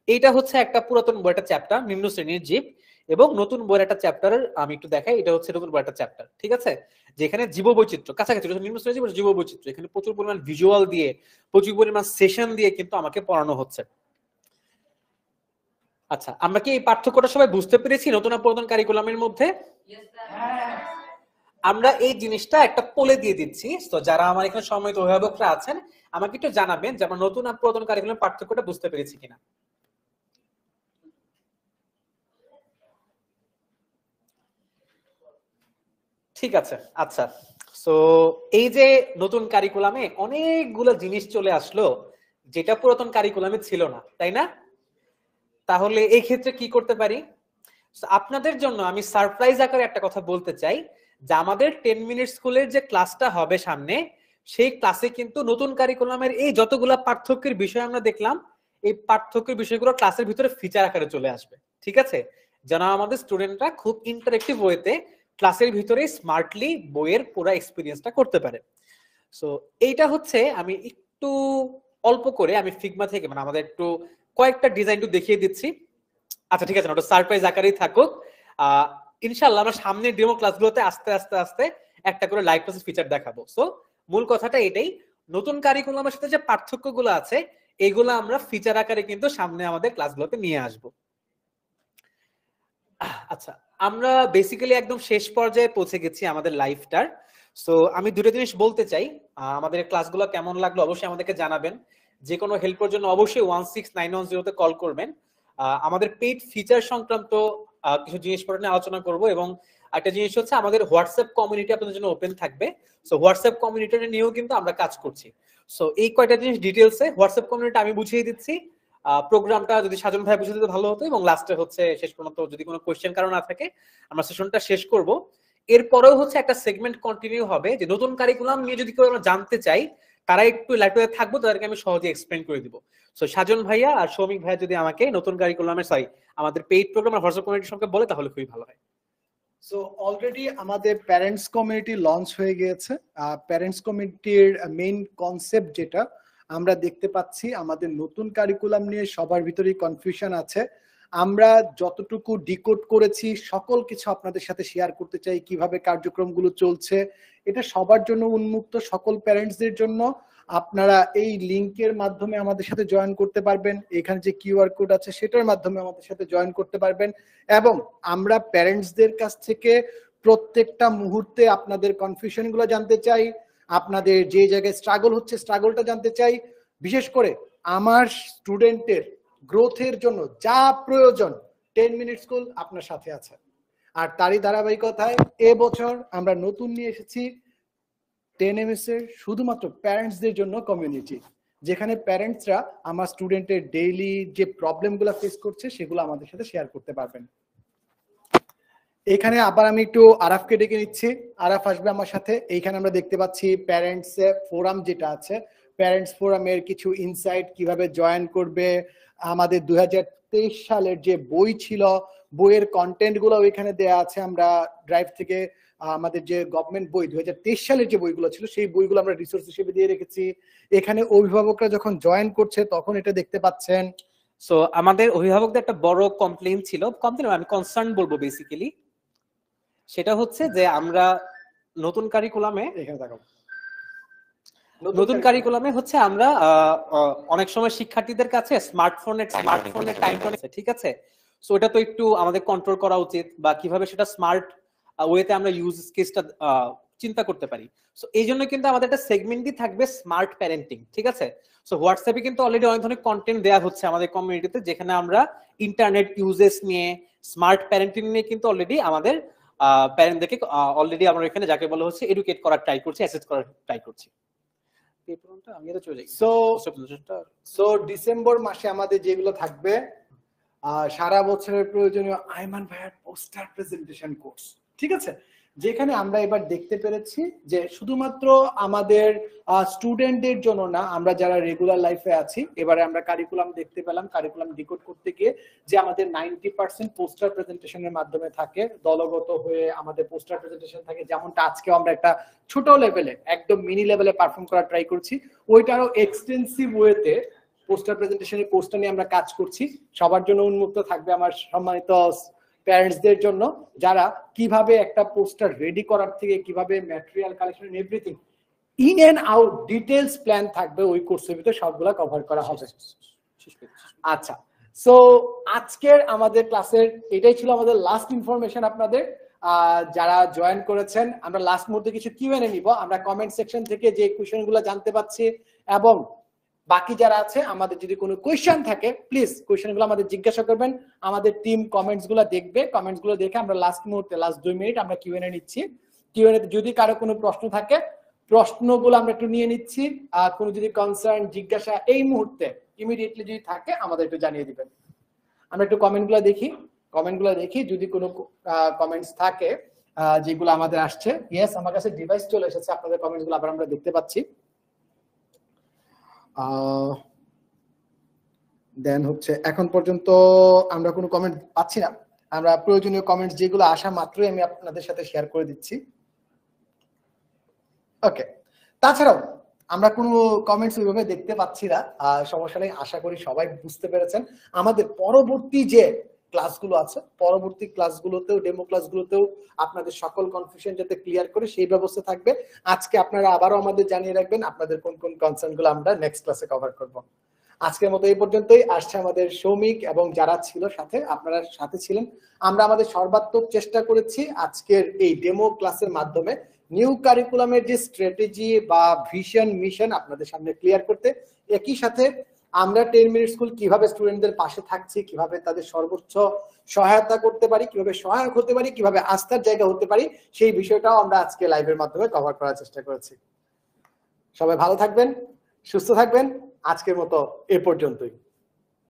এইটা হচ্ছে একটা পুরাতন বইয়ের একটা চ্যাপ্টার, নিম্ন শ্রেণীর জীব, এবং নতুন বইয়ের একটা চ্যাপ্টারের আমি একটু দেখাই, এটা হচ্ছে নতুন বইয়ের একটা চ্যাপ্টার, ঠিক আছে? যেখানে জীববৈচিত্র্য কাছাকাছি, নিম্ন শ্রেণীর জীব, জীববৈচিত্র্য, এখানে প্রচুর পরিমাণ ভিজুয়াল দিয়ে, প্রচুর পরিমাণ সেশন দিয়ে কিন্তু আমাকে পড়ানো হচ্ছে। আচ্ছা, আমরা কি এই পার্থক্যটা সবাই বুঝতে পেরেছি নতুন আর পুরাতন কারিকুলামের মধ্যে? আমরা এই জিনিসটা একটা পোলে দিয়ে দিচ্ছি, তো যারা আমার এখানে সম্মানিত অভিভাবকরা আছেন আমাকে একটু জানাবেন যে আমরা নতুন আর পুরাতন কারিকুলামের পার্থক্যটা বুঝতে পেরেছি কিনা। ঠিক আছে। আচ্ছা, সো এই যে নতুন কারিকুলামে অনেকগুলো জিনিস চলে আসলো যেটা পুরাতন কারিকুলামে ছিল না, তাই না? তাহলে এই ক্ষেত্রে কি করতে পারি? আপনাদের জন্য আমি সারপ্রাইজ আকারে একটা কথা বলতে চাই, যে আমাদের 10 মিনিট স্কুলের যে ক্লাসটা হবে সামনে, সেই ক্লাসে কিন্তু নতুন কারিকুলামের এই যতগুলা পার্থক্যের বিষয় আমরা দেখলাম, এই পার্থক্যের বিষয়গুলো ক্লাসের ভিতরে ফিচার আকারে চলে আসবে, ঠিক আছে? যেন আমাদের স্টুডেন্টরা খুব ইন্টারেক্টিভ ওয়েতে ক্লাসের ভিতরে স্মার্টলি বইয়ের পুরো এক্সপিরিয়েন্সটা করতে পারে। সো এইটা হচ্ছে আমি একটু অল্প করে আমি ফিগমা থেকে আমাদের একটু কয়েকটা ডিজাইন একটু দেখিয়ে দিচ্ছি। আচ্ছা, ঠিক আছে, ওটা সারপ্রাইজ আকারেই থাকুক। ইনশাআল্লাহ আমরা সামনের ডেমো ক্লাসগুলোতে আস্তে আস্তে আস্তে একটা করে লাইভ ক্লাসের ফিচার দেখাবো। সো মূল কথাটা এটাই, নতুন কারিকুলামের সাথে যে পার্থক্যগুলো আছে এগুলো আমরা ফিচার আকারে কিন্তু সামনে আমাদের ক্লাসগুলোতে নিয়ে আসবো। আচ্ছা, আমরা বেসিক্যালি একদম শেষ পর্যায়ে পৌঁছে গেছি আমাদের লাইফটার। সো আমি দুটো জিনিস বলতে চাই। আমাদের ক্লাসগুলো কেমন লাগলো অবশ্যই আমাদেরকে জানাবেন। যে কোনো হেল্পের জন্য অবশ্যই 16910 কল করবেন। আমাদের পেইড ফিচার সংক্রান্ত কিছু জিনিসপত্র নিয়ে আলোচনা করব, এবং একটা জিনিস হচ্ছে আমাদের হোয়াটসঅ্যাপ কমিউনিটি আপনাদের জন্য ওপেন থাকবে। সো হোয়াটসঅ্যাপ কমিউনিটি নিয়েও কিন্তু আমরা কাজ করছি। সো এই কয়টা জিনিস ডিটেলসে হোয়াটসঅ্যাপ কমিউনিটি আমি বুঝিয়ে দিচ্ছি। প্রোগ্রামটা যদি সাজন ভাই বুঝিয়ে দিতে ভালো হতো, এবং লাস্টে হচ্ছে শেষ পর্যন্ত যদি কোনো কোয়েশ্চেন কারণ না থাকে আমরা সেশনটা শেষ করব। এরপরেও হচ্ছে একটা সেগমেন্ট কন্টিনিউ হবে, যে নতুন কারিকুলাম নিয়ে যদি কেউ আমরা জানতে চাই তারা একটু লাইভে থাকবো, তাদেরকে আমি সহজে এক্সপ্লেন করে দিব। সো সাজন ভাইয়া আর সৌমিক ভাইয়া যদি আমাকে নতুন কারিকুলামের আমাদের পেইড প্রোগ্রাম আর হোয়াটসঅ্যাপ কমিউনিটি সম্পর্কে বলে তাহলে খুবই ভালো হয়। সো অলরেডি আমাদের প্যারেন্টস কমিউনিটি লঞ্চ হয়ে গিয়েছে। প্যারেন্টস কমিউনিটির মেইন কনসেপ্ট যেটা আমরা দেখতে পাচ্ছি, আমাদের নতুন কারিকুলাম নিয়ে সবার ভিতরেই কনফিউশন আছে। আমরা যতটুকু ডিকোড করেছি সকল কিছু আপনাদের সাথে শেয়ার করতে চাই, কিভাবে কার্যক্রমগুলো চলছে। এটা সবার জন্য উন্মুক্ত, সকল প্যারেন্টসদের জন্য। আপনারা এই লিংকের মাধ্যমে আমাদের সাথে জয়েন করতে পারবেন, এখানে যে কিউআর কোড আছে সেটার মাধ্যমে আমাদের সাথে জয়েন করতে পারবেন, এবং আমরা প্যারেন্টসদের কাছ থেকে প্রত্যেকটা মুহূর্তে আপনাদের কনফিউশন গুলো জানতে চাই, আপনাদের যে জায়গায় স্ট্রাগল হচ্ছে স্ট্রাগলটা জানতে চাই। বিশেষ করে আমার স্টুডেন্টের গ্রোথের জন্য যা প্রয়োজন 10 মিনিট স্কুল আপনার সাথে আছে। আর তারই ধারাবাহিকতায় এবছর আমরা নতুন নিয়ে এসেছি 10MS এর শুধুমাত্র প্যারেন্টসদের জন্য কমিউনিটি, যেখানে প্যারেন্টসরা আমার স্টুডেন্টের ডেইলি যে প্রবলেমগুলো ফেস করছে সেগুলো আমাদের সাথে শেয়ার করতে পারবেন। এখানে আবার আমি একটু আরাফকে ডেকে নিচ্ছি, আরাফ আসবে আমার সাথে। এইখানে আমরা দেখতে পাচ্ছি প্যারেন্টস ফোরাম যেটা আছে, প্যারেন্টস ফোরামের কিছু ইনসাইট, কিভাবে জয়েন করবে, আমাদের 2023 সালের যে বই ছিল বইয়ের কন্টেন্ট গুলো এখানে দেয়া আছে। আমরা ড্রাইভ থেকে আমাদের যে গভর্নমেন্ট বই 2023 সালের যে বইগুলো ছিল সেই বইগুলো আমরা রিসোর্স হিসেবে দিয়ে রেখেছি। এখানে অভিভাবকরা যখন জয়েন করছে তখন এটা দেখতে পাচ্ছেন। সো আমাদের অভিভাবকদের একটা বড় কমপ্লেইন ছিল, আমি কনসার্ন বলবো বেসিক্যালি, সেটা হচ্ছে যে আমরা নতুন কারিকুলামে হচ্ছে আমরা অনেক সময় শিক্ষার্থীদের কাছে স্মার্টফোনের টাইম ঠিক আছে। সো এটা তো একটু আমাদের কন্ট্রোল করা উচিত, বা কিভাবে সেটা স্মার্ট ওয়েতে আমরা ইউজ কেসটা চিন্তা করতে পারি। সো এই জন্য কিন্তু আমাদের একটা সেগমেন্টই থাকবে স্মার্ট প্যারেন্টিং, ঠিক আছে। সো হোয়াটসঅ্যাপে কিন্তু অলরেডি অনেক ধরনের কন্টেন্ট দেওয়া হচ্ছে আমাদের কমিউনিটিতে, যেখানে আমরা ইন্টারনেট ইউজেস নিয়ে, স্মার্ট প্যারেন্টিং নিয়ে কিন্তু অলরেডি আমাদের প্যারেন্টদেরকে অলরেডি আমরা এখানে যাকে বলা হচ্ছে এডুকেট করার ট্রাই করছি, অ্যাসেস করার ট্রাই করছি। সো ডিসেম্বর মাসে আমাদের যেগুলো থাকবে, সারা বছরের প্রয়োজনীয় আইমান ভাইয়ার পোস্টার প্রেজেন্টেশন কোর্স, ঠিক আছে, যেখানে আমরা এবার দেখতে পেরেছি যে শুধুমাত্র আমাদের স্টুডেন্টদের জন্য না, আমরা যারা রেগুলার লাইফে আছি এবারে আমরা কারিকুলাম দেখতে পেলাম, কারিকুলাম ডিকোড করতে গিয়ে যে আমাদের 90% পোস্টার প্রেজেন্টেশনের মাধ্যমে থাকে, দলগত হয়ে আমাদের পোস্টার প্রেজেন্টেশন থাকে, যেমনটা আজকেও আমরা একটা ছোট লেভেলে একদম মিনি লেভেলে পারফর্ম করার ট্রাই করছি। ওইটারও এক্সটেন্সিভ ওয়েতে পোস্টার প্রেজেন্টেশনের কোর্সটা নিয়ে আমরা কাজ করছি। সবার জন্য উন্মুক্ত থাকবে, আমার সম্মানিত প্যারেন্টসদের জন্য, যারা কিভাবে একটা পোস্টার রেডি করার থেকে কিভাবে material collection everything in and out details plan থাকবে ওই কোর্সের ভিতরে, সবগুলা কভার করা হবে। আচ্ছা, সো আজকের আমাদের ক্লাসের এটাই ছিল আমাদের লাস্ট ইনফরমেশন আপনাদের যারা জয়েন করেছেন। আমরা লাস্ট মুহূর্তে কিছু কিউএনএ নিব, আমরা কমেন্ট সেকশন থেকে যে কোয়েশ্চেনগুলো জানতে পাচ্ছি, এবং বাকি যারা আছে আমাদের যদি কোনো কোয়েশ্চেন থাকে প্লিজ কোয়েশ্চেনগুলো আমাদের জিজ্ঞাসা করবেন, আমাদের টিম কমেন্টস গুলো দেখবে, কমেন্টস গুলো দেখে আমরা লাস্ট মুহূর্তে লাস্ট 2 মিনিট আমরা কিউএনএ নিচ্ছি। কিউএনএ যদি কারো কোনো প্রশ্ন থাকে প্রশ্নগুলো আমরা একটু নিয়ে নিচ্ছি, কোনো যদি কনসার্ন জিজ্ঞাসা এই মুহূর্তে ইমিডিয়েটলি যদি থাকে আমাদের একটু জানিয়ে দিবেন। আমরা একটু কমেন্টগুলো দেখি যদি কোনো কমেন্টস থাকে যেগুলো আমাদের আসছে। ইয়েস, আমার কাছে ডিভাইস চলে এসেছে, আপনাদের কমেন্টসগুলো আবার আমরা দেখতে পাচ্ছি। দেন হচ্ছে এখন পর্যন্ত আমরা কোনো কমেন্ট পাচ্ছি না, আমরা প্রয়োজনীয় কমেন্টস যেগুলো আসা মাত্রই আমি আপনাদের সাথে শেয়ার করে দিচ্ছি। ওকে, তাছাড়াও আমরা কোনো কমেন্টস ওইভাবে দেখতে পাচ্ছি না, সমস্যা নেই, আশা করি সবাই বুঝতে পেরেছেন। আমাদের পরবর্তী যে ক্লাসগুলো আছে, পরবর্তী ক্লাসগুলোতেও ডেমো ক্লাসগুলোতেও আপনাদের সকল কনফিউশন যাতে ক্লিয়ার করে সেই ব্যবস্থা থাকবে। আজকে আপনারা আবারও আমাদের জানিয়ে রাখবেন আপনাদের কোন কোন কনসার্ন গুলো আমরা নেক্সট ক্লাসে কভার করব। আজকের মতো এই পর্যন্তই। আসছে আমাদের সৌমিক এবং যারা ছিল সাথে, আপনারা সাথে ছিলেন। আমরা আমাদের সর্বাত্মক চেষ্টা করেছি আজকের এই ডেমো ক্লাসের মাধ্যমে নিউ কারিকুলামের যে স্ট্র্যাটেজি বা ভিশন মিশন আপনাদের সামনে ক্লিয়ার করতে। একই সাথে আমরা 10 মিনিট স্কুল কিভাবে স্টুডেন্টদের পাশে থাকছি, কিভাবে তাদের সর্বোচ্চ সহায়তা করতে পারি, কিভাবে সহায়ক হতে পারি, কিভাবে আস্থার জায়গা হতে পারি, সেই বিষয়টাও আমরা আজকে লাইভের মাধ্যমে কভার করার চেষ্টা করেছি। সবাই ভালো থাকবেন, সুস্থ থাকবেন। আজকের মতো এ পর্যন্তই।